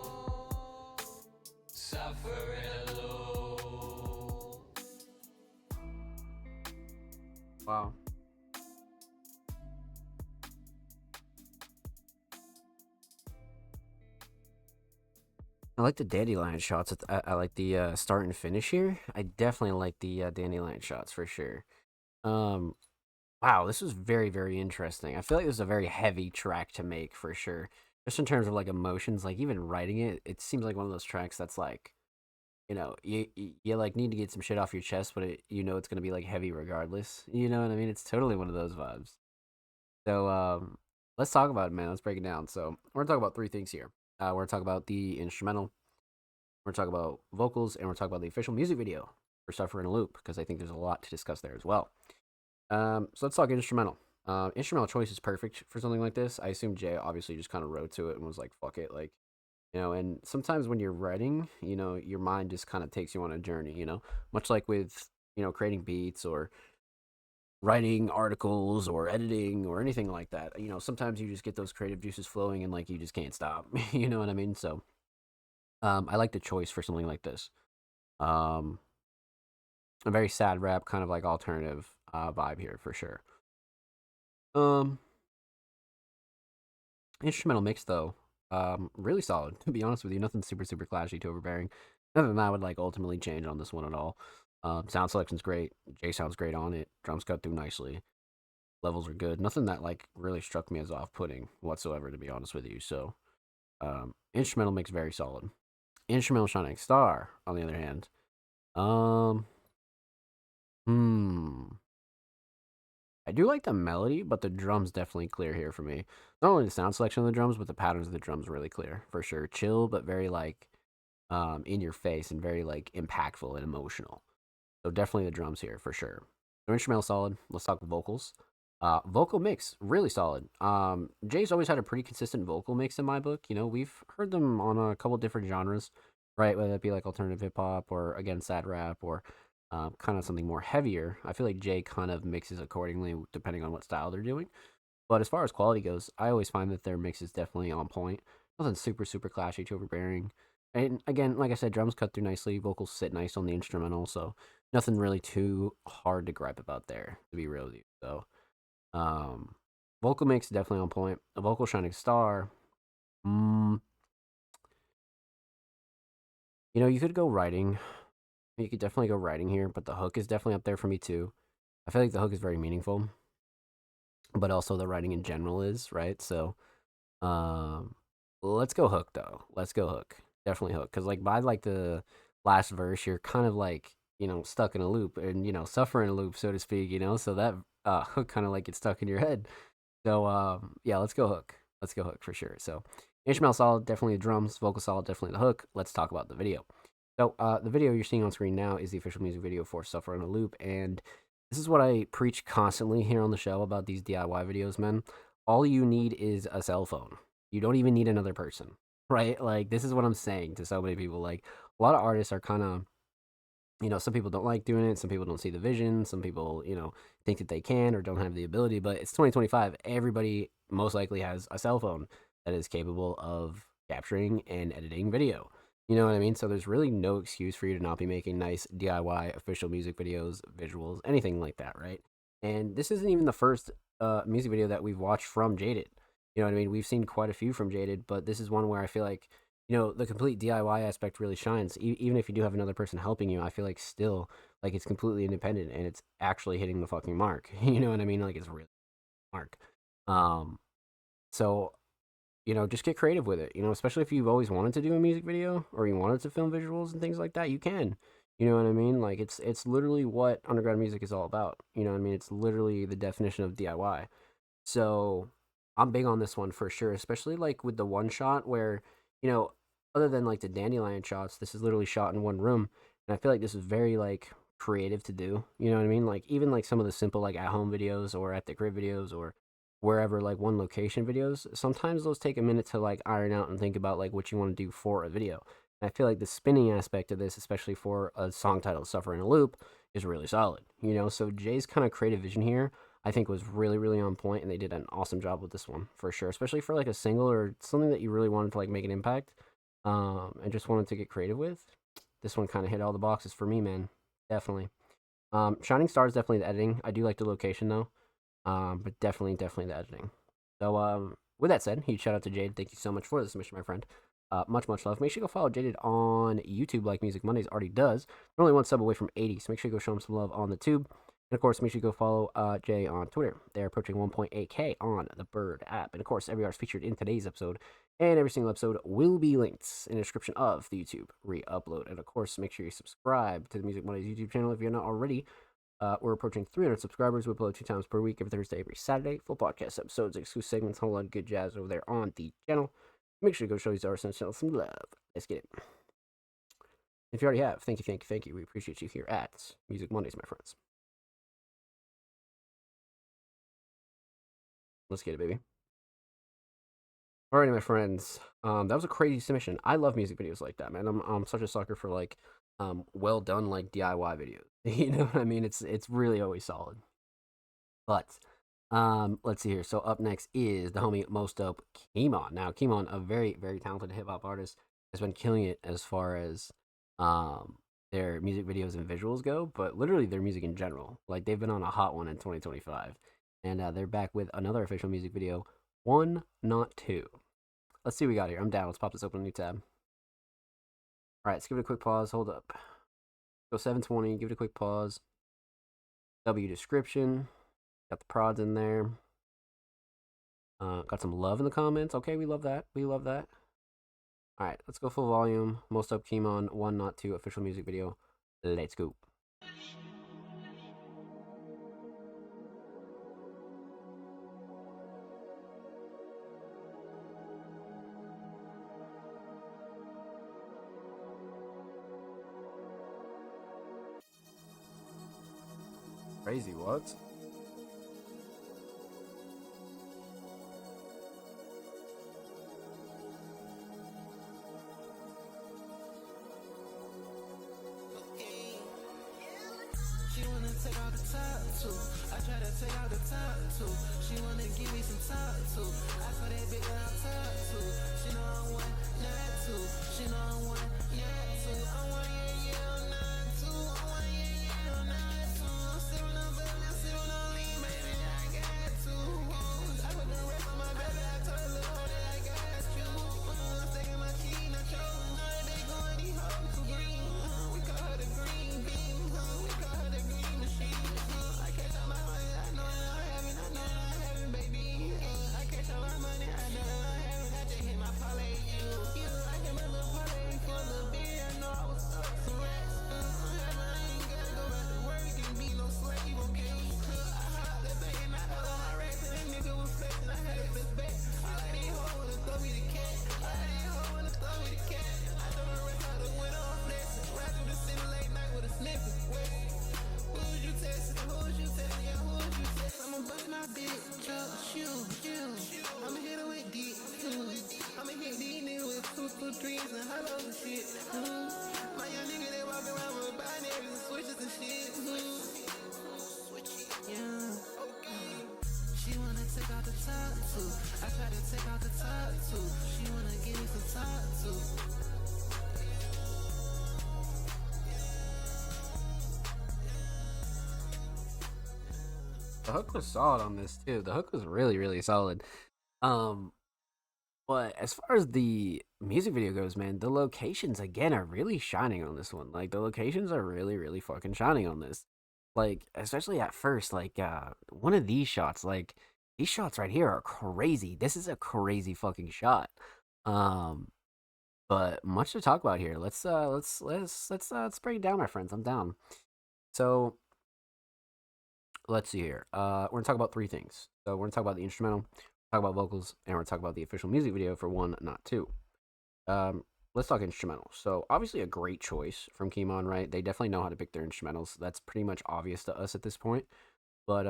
Suffer and lose. Wow. I like the dandelion shots. I like the start and finish here. I definitely like the dandelion shots for sure. Um, wow, this was very, very interesting. I feel like this is a very heavy track to make for sure. Just in terms of like emotions, like even writing it, it seems like one of those tracks that's like, you like need to get some shit off your chest, but it's gonna be like heavy regardless. You know what I mean? It's totally one of those vibes. So let's talk about it, man. Let's break it down. So we're gonna talk about three things here. We're gonna talk about the instrumental. We're gonna talk about vocals, and we're gonna talk about the official music video for "Suffer in a Loop" because I think there's a lot to discuss there as well. So let's talk instrumental. Instrumental choice is perfect for something like this. I assume Jay obviously just kind of wrote to it and was like, "Fuck it," like, And sometimes when you're writing, your mind just kind of takes you on a journey. Much like with creating beats or writing articles or editing or anything like that. Sometimes you just get those creative juices flowing and like you just can't stop. You know what I mean? So I like the choice for something like this. A very sad rap, kind of like alternative vibe here for sure. Instrumental mix though, really solid, to be honest with you. Nothing super clashy to overbearing. Nothing that I would like ultimately change on this one at all. Sound selection's great. Jay sounds great on it. Drums cut through nicely. Levels are good. Nothing that like really struck me as off-putting whatsoever, to be honest with you. So instrumental mix very solid. Instrumental Shining Star, on the other hand. I do like the melody, but the drums definitely clear here for me. Not only the sound selection of the drums, but the patterns of the drums really clear, for sure. Chill, but very like in your face and very like impactful and emotional. So definitely the drums here for sure. So instrumental solid. Let's talk vocals. Vocal mix really solid. Jay's always had a pretty consistent vocal mix in my book. We've heard them on a couple different genres, right? Whether it be like alternative hip hop or again sad rap or kind of something more heavier. I feel like Jay kind of mixes accordingly depending on what style they're doing. But as far as quality goes, I always find that their mix is definitely on point. Nothing super clashy to overbearing. And again, like I said, drums cut through nicely, vocals sit nice on the instrumental, so nothing really too hard to gripe about there, to be real with you. So vocal mix definitely on point. A vocal Shining Star. You could go writing. You could definitely go writing here, but the hook is definitely up there for me too. I feel like the hook is very meaningful, but also the writing in general is, right? So let's go hook though. Let's go hook. Definitely hook. Because like by like the last verse, you're kind of like, stuck in a loop and, suffer in a loop, so to speak, so that hook kind of like gets stuck in your head. So, yeah, let's go hook. Let's go hook for sure. So, instrumental solid, definitely the drums, vocal solid, definitely the hook. Let's talk about the video. So, the video you're seeing on screen now is the official music video for Suffer in a Loop, and this is what I preach constantly here on the show about these DIY videos, man. All you need is a cell phone. You don't even need another person, right? Like, this is what I'm saying to so many people. Like, a lot of artists are kind of, some people don't like doing it. Some people don't see the vision. Some people, think that they can or don't have the ability. But it's 2025. Everybody most likely has a cell phone that is capable of capturing and editing video. You know what I mean? So there's really no excuse for you to not be making nice DIY official music videos, visuals, anything like that, right? And this isn't even the first music video that we've watched from Jaded. You know what I mean? We've seen quite a few from Jaded, but this is one where I feel like, the complete DIY aspect really shines. Even if you do have another person helping you, I feel like still, like, it's completely independent and it's actually hitting the fucking mark. You know what I mean? Like, it's really mark. So, just get creative with it, especially if you've always wanted to do a music video or you wanted to film visuals and things like that, you can. You know what I mean? Like, it's literally what underground music is all about. You know what I mean? It's literally the definition of DIY. So, I'm big on this one for sure, especially, like, with the one shot where, other than, like, the dandelion shots, this is literally shot in one room. And I feel like this is very, like, creative to do. You know what I mean? Like, even, like, some of the simple, like, at-home videos or at the crib videos or wherever, like, one location videos, sometimes those take a minute to, like, iron out and think about, like, what you want to do for a video. And I feel like the spinning aspect of this, especially for a song titled Suffer in a Loop, is really solid. So Jay's kind of creative vision here, I think, was really, really on point, and they did an awesome job with this one, for sure. Especially for, like, a single or something that you really wanted to, like, make an impact, and just wanted to get creative with. This one kind of hit all the boxes for me, man. Definitely. Shining Star is definitely the editing. I do like the location, though. But definitely the editing. So, with that said, huge shout out to Jade. Thank you so much for the submission, my friend. Much love. Make sure you go follow Jaded on YouTube like Music Mondays already does. We're only one sub away from 80, so make sure you go show him some love on the tube. And, of course, make sure you go follow Jay on Twitter. They're approaching 1.8K on the Bird app. And, of course, every artist featured in today's episode and every single episode will be linked in the description of the YouTube re-upload. And, of course, make sure you subscribe to the Music Mondays YouTube channel if you're not already. We're approaching 300 subscribers. We upload 2 times per week, every Thursday, every Saturday. Full podcast episodes, exclusive segments, a whole lot of good jazz over there on the channel. Make sure you go show these artists on the channel some love. Let's get it. If you already have, thank you. We appreciate you here at Music Mondays, my friends. Let's get it, baby. Alrighty, my friends. That was a crazy submission. I love music videos like that, man. I'm such a sucker for, like, well done, like, DIY videos. You know what I mean? It's really always solid. But let's see here. So up next is the homie Most Dope Kimon. Now, Kimon, a very, very talented hip hop artist, has been killing it as far as their music videos and visuals go, but literally their music in general. Like, they've been on a hot one in 2025, and they're back with another official music video, One Not Two. Let's see what we got here. I'm down. Let's pop this open, a new tab. All right, let's give it a quick pause. Hold up. Go 720. Give it a quick pause. W description. Got the prods in there. Got some love in the comments. Okay, we love that. We love that. All right, let's go full volume. Most Dope Kimon, One Not Two official music video. Let's go. Crazy, what? She wanna take out the top too. I try to take out the top too. She wanna give me some top too. I saw that big girl top too. She know I want not to. She know I want not to. I want not to. I want not to. I'm sipping on bubble, I'm sipping on lean, baby. I got to. I put the rest on my baby. I told her little hoe that I got you. I'm taking my key, not yours. They going these hoes too green. We call her the green bean. We call her the green machine. I catch all my money, I know that I have it, I know that I have it, baby. I catch all my money, I know that I have it. I just hit my parlay, I get my little parlay for a little bit. I know I was up some rats. The hook was solid on this too. The hook was really, really solid. Um, but as far as the music video goes, man, the locations again are really shining on this one. Like the locations are really, really fucking shining on this. Like, especially at first, like one of these shots, like these shots right here are crazy. This is a crazy fucking shot. Um, but much to talk about here. Let's break it down, my friends. I'm down. So let's see here. We're gonna talk about three things. So we're gonna talk about the instrumental, talk about vocals, and we're gonna talk about the official music video for One Not Two. Let's talk instrumental. So obviously a great choice from Kimon, right? They definitely know how to pick their instrumentals. That's pretty much obvious to us at this point. But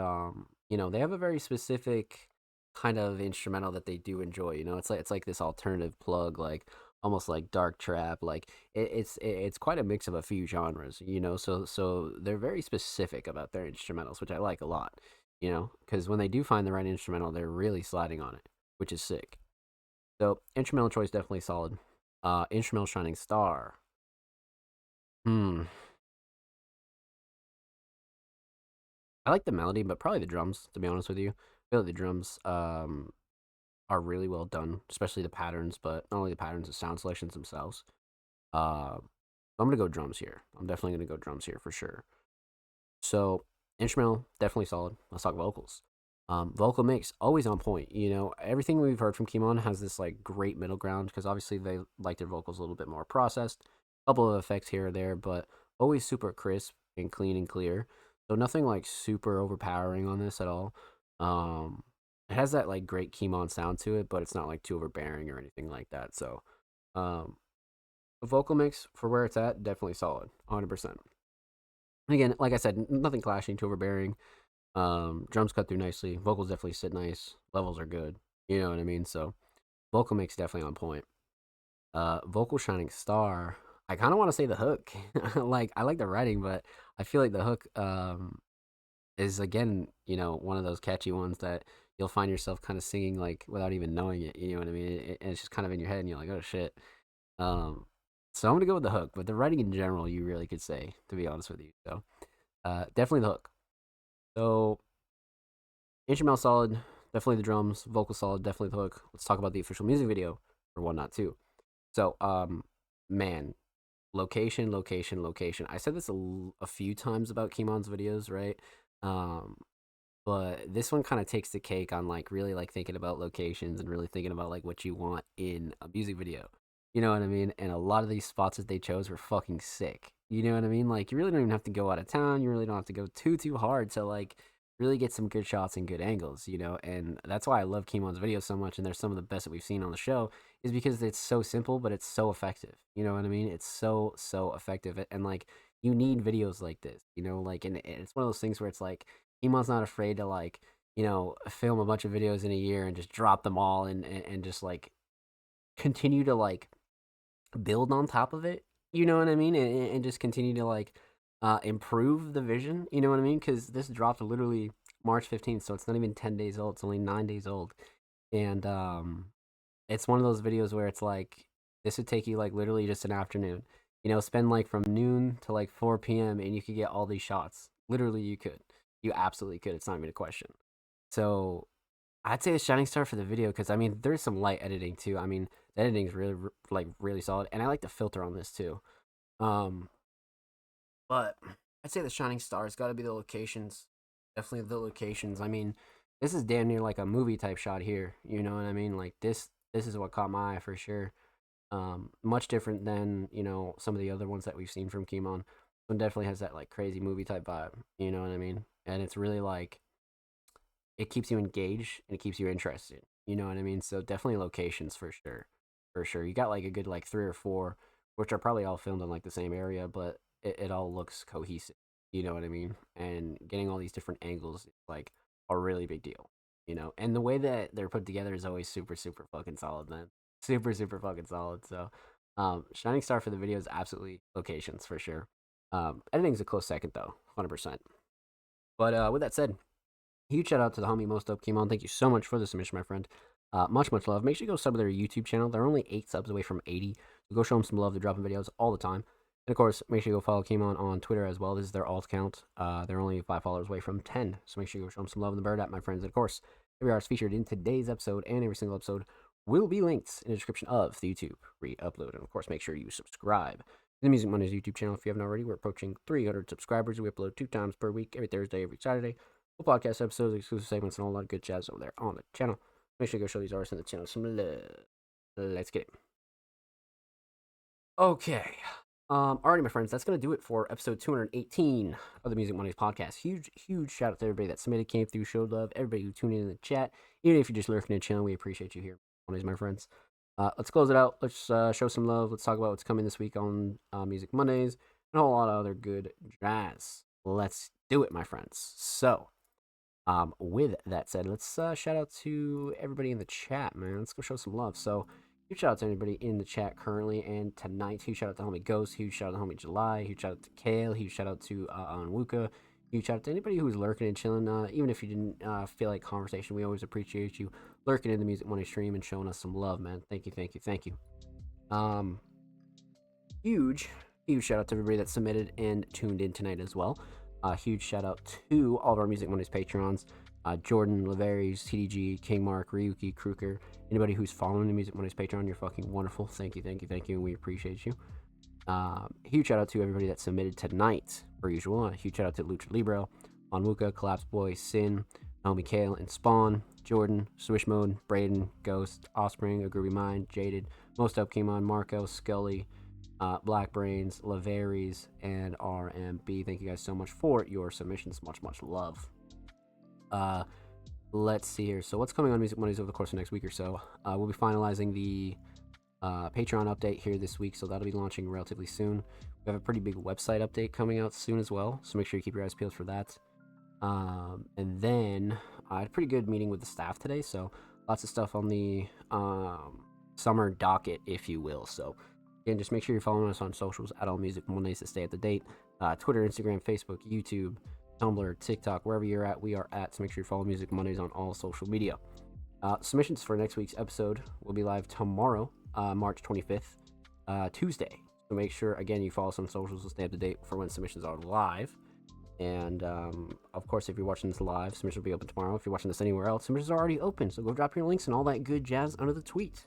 you know, they have a very specific kind of instrumental that they do enjoy. You know, it's like this alternative plug, like almost like dark trap. Like it's quite a mix of a few genres. You know, so they're very specific about their instrumentals, which I like a lot. You know, because when they do find the right instrumental, they're really sliding on it, which is sick. So instrumental choice definitely solid. Instrumental Shining Star. I like the melody, but probably the drums, to be honest with you. I feel like the drums are really well done, especially the patterns, but not only the patterns, the sound selections themselves. I'm gonna go drums here. I'm definitely gonna go drums here for sure. So instrumental, definitely solid. Let's talk vocals. Vocal mix, always on point. You know, everything we've heard from Kimon has this like great middle ground because obviously they like their vocals a little bit more processed. A couple of effects here or there, but always super crisp and clean and clear. So nothing like super overpowering on this at all. It has that like great Kimon sound to it, but it's not like too overbearing or anything like that. So, the vocal mix for where it's at, definitely solid, 100%. Again, like I said, nothing clashing, too overbearing. Drums cut through nicely. Vocals definitely sit nice. Levels are good. You know what I mean? So vocal mix definitely on point. Vocal Shining Star. I kind of want to say the hook. Like I like the writing, but I feel like the hook is again, you know, one of those catchy ones that you'll find yourself kind of singing like without even knowing it. You know what I mean? And it's just kind of in your head, and you're like, oh shit. So I'm gonna go with the hook, but the writing in general, you really could say, to be honest with you. So definitely the hook. So, instrumental solid, definitely the drums, vocal solid, definitely the hook. Let's talk about the official music video for One Not Two. So, man, location. I said this a few times about Kimon's videos, right? But this one kind of takes the cake on like really like thinking about locations and really thinking about like what you want in a music video. You know what I mean? And a lot of these spots that they chose were fucking sick. You know what I mean? Like, you really don't even have to go out of town. You really don't have to go too hard to, like, really get some good shots and good angles, you know? And that's why I love Kimon's videos so much, and they're some of the best that we've seen on the show, is because it's so simple, but it's so effective. You know what I mean? It's so effective. And, like, you need videos like this, you know? Like, and it's one of those things where it's like, Kimon's not afraid to, like, you know, film a bunch of videos in a year and just drop them all and just, like, continue to, like, build on top of it. You know what I mean? And just continue to like improve the vision. You know what I mean? Because this dropped literally March 15th, so it's not even 10 days old. It's only 9 days old. And it's one of those videos where it's like, this would take you like literally just an afternoon. You know, spend like from noon to like 4 p.m. and you could get all these shots. Literally, you could. You absolutely could. It's not even a question. So I'd say a shining star for the video because, I mean, there's some light editing too. I mean, the editing is really, like, really solid. And I like the filter on this too. But I'd say the shining star has got to be the locations. Definitely the locations. I mean, this is damn near like a movie type shot here. You know what I mean? Like, this is what caught my eye for sure. Much different than, you know, some of the other ones that we've seen from Kimon. This one definitely has that, like, crazy movie type vibe. You know what I mean? And it's really, like, it keeps you engaged and it keeps you interested. You know what I mean? So definitely locations for sure. For sure. You got like a good like 3 or 4, which are probably all filmed in like the same area, but it all looks cohesive. You know what I mean? And getting all these different angles is like a really big deal. You know? And the way that they're put together is always super fucking solid, man. Super fucking solid. So shining star for the video is absolutely locations for sure. Editing's a close second though, 100%. But with that said, huge shout out to the homie Most Dope Kimon. Thank you so much for the submission, my friend. Much love. Make sure you go sub to their YouTube channel. They're only 8 subs away from 80. So go show them some love. They're dropping videos all the time. And of course, make sure you go follow Kimon on Twitter as well. This is their alt account. They're only 5 followers away from 10. So make sure you go show them some love in the bird at my friends. And of course, every artist featured in today's episode and every single episode will be linked in the description of the YouTube re-upload. And of course, make sure you subscribe to the Music Mondays YouTube channel if you haven't already. We're approaching 300 subscribers. We upload 2 times per week, every Thursday, every Saturday. Full podcast episodes, exclusive segments, and a lot of good jazz over there on the channel. Make sure you go show these artists in the channel some love. Let's get it. Okay. Alrighty, my friends, that's going to do it for episode 218 of the Music Mondays podcast. Huge shout out to everybody that submitted, came through, showed love, everybody who tuned in the chat. Even if you're just lurking in the channel, we appreciate you here. Mondays, my friends. Let's close it out. Let's show some love. Let's talk about what's coming this week on Music Mondays and a whole lot of other good jazz. Let's do it, my friends. So, with that said, let's shout out to everybody in the chat, man. Let's go show some love. So, huge shout out to everybody in the chat currently and tonight. Huge shout out to homie Ghost. Huge shout out to homie July. Huge shout out to Kale. Huge shout out to Onwuka. Huge shout out to anybody who's lurking and chilling. Even if you didn't feel like conversation, we always appreciate you lurking in the Music Monday stream and showing us some love, man. Thank you. Huge shout out to everybody that submitted and tuned in tonight as well. Huge shout out to all of our Music Mondays Patrons. Jordan, Laveries, TDG, King Mark, Ryuki, Kruger, anybody who's following the Music Mondays Patreon, you're fucking wonderful. Thank you, and we appreciate you. Huge shout out to everybody that submitted tonight, per usual. Huge shout out to Lucha Libre, Onwuka, Collapse Boy, Sin, Naomi Kale, and Spawn, Jordan, Swish Mode, Braden, Ghost, Offspring, A Groovy Mind, Jaded, Most Up Kimon, Marco, Scully, Black Brains, Laveries, and RMB. Thank you guys so much for your submissions. Much love. Let's see here. So what's coming on Music Mondays over the course of next week or so? We'll be finalizing the Patreon update here this week, so that'll be launching relatively soon. We have a pretty big website update coming out soon as well, so make sure you keep your eyes peeled for that. And then I had a pretty good meeting with the staff today, so lots of stuff on the summer docket, if you will. So again, just make sure you're following us on socials at All Music Mondays to stay up to date. Twitter, Instagram, Facebook, YouTube, Tumblr, TikTok, wherever you're at, we are at. So make sure you follow Music Mondays on all social media. Submissions for next week's episode will be live tomorrow, March 25th, Tuesday. So make sure, again, you follow us on socials to stay up to date for when submissions are live. And, of course, if you're watching this live, submissions will be open tomorrow. If you're watching this anywhere else, submissions are already open. So go drop your links and all that good jazz under the tweet.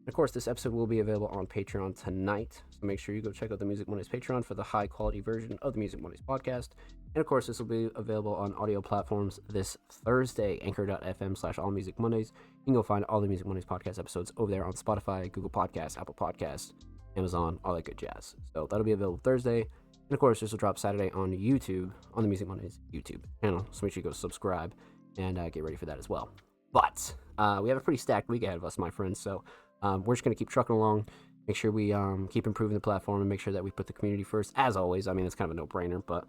Of course, this episode will be available on Patreon tonight, so make sure you go check out the Music Mondays Patreon for the high-quality version of the Music Mondays podcast. And, of course, this will be available on audio platforms this Thursday, anchor.fm/allmusicmondays. You can go find all the Music Mondays podcast episodes over there on Spotify, Google Podcasts, Apple Podcasts, Amazon, all that good jazz. So that'll be available Thursday. And, of course, this will drop Saturday on YouTube, on the Music Mondays YouTube channel. So make sure you go subscribe and get ready for that as well. But we have a pretty stacked week ahead of us, my friends, so we're just going to keep trucking along, make sure we keep improving the platform, and make sure that we put the community first, as always. I mean, it's kind of a no-brainer, but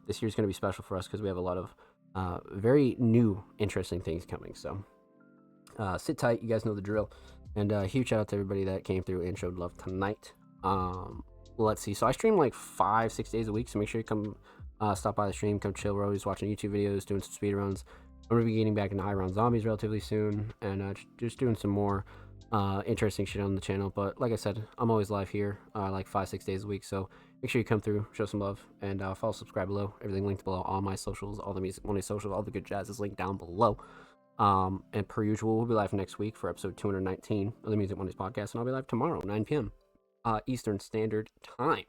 this year's going to be special for us because we have a lot of very new, interesting things coming. So sit tight. You guys know the drill. And huge shout out to everybody that came through and showed love tonight. Let's see. So I stream like 5-6 days a week, so make sure you come stop by the stream, come chill. We're always watching YouTube videos, doing some speed runs. I'm going to be getting back into High Round Zombies relatively soon, and just doing some more interesting shit on the channel. But like I said, I'm always live here like 5-6 days a week, so make sure you come through, show some love, and follow, subscribe below. Everything linked below, all my socials, all the Music Monday socials, all the good jazz is linked down below. And per usual, we'll be live next week for episode 219 of the Music Mondays podcast, and I'll be live tomorrow 9 p.m. Eastern Standard Time.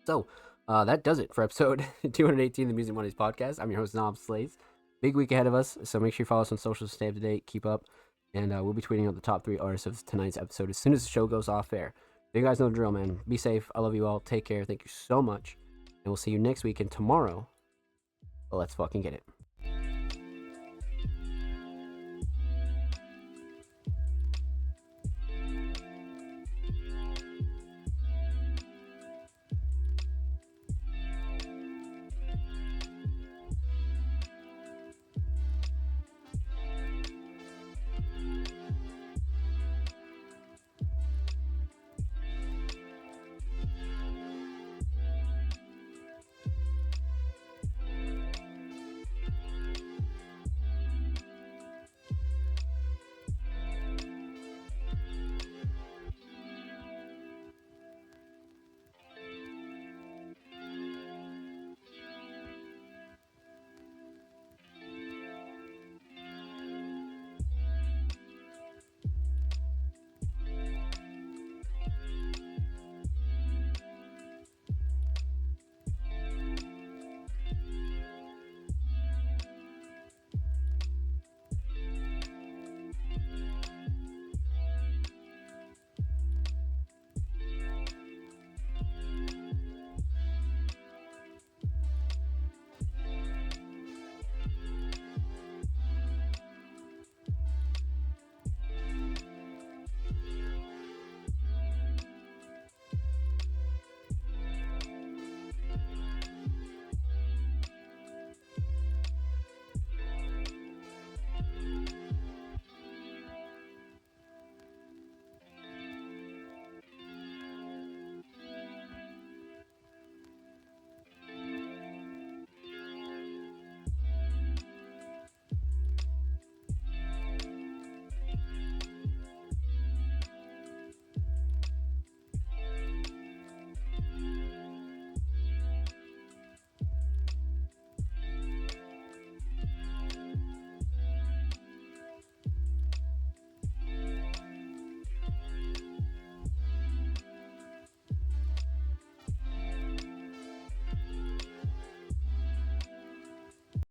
So that does it for episode 218 of the Music Mondays podcast. I'm your host, Knob Slays. Big week ahead of us, so make sure you follow us on socials to stay up to date, keep up. And we'll be tweeting out the top 3 artists of tonight's episode as soon as the show goes off air. You guys know the drill, man. Be safe. I love you all. Take care. Thank you so much. And we'll see you next week and tomorrow. Let's fucking get it.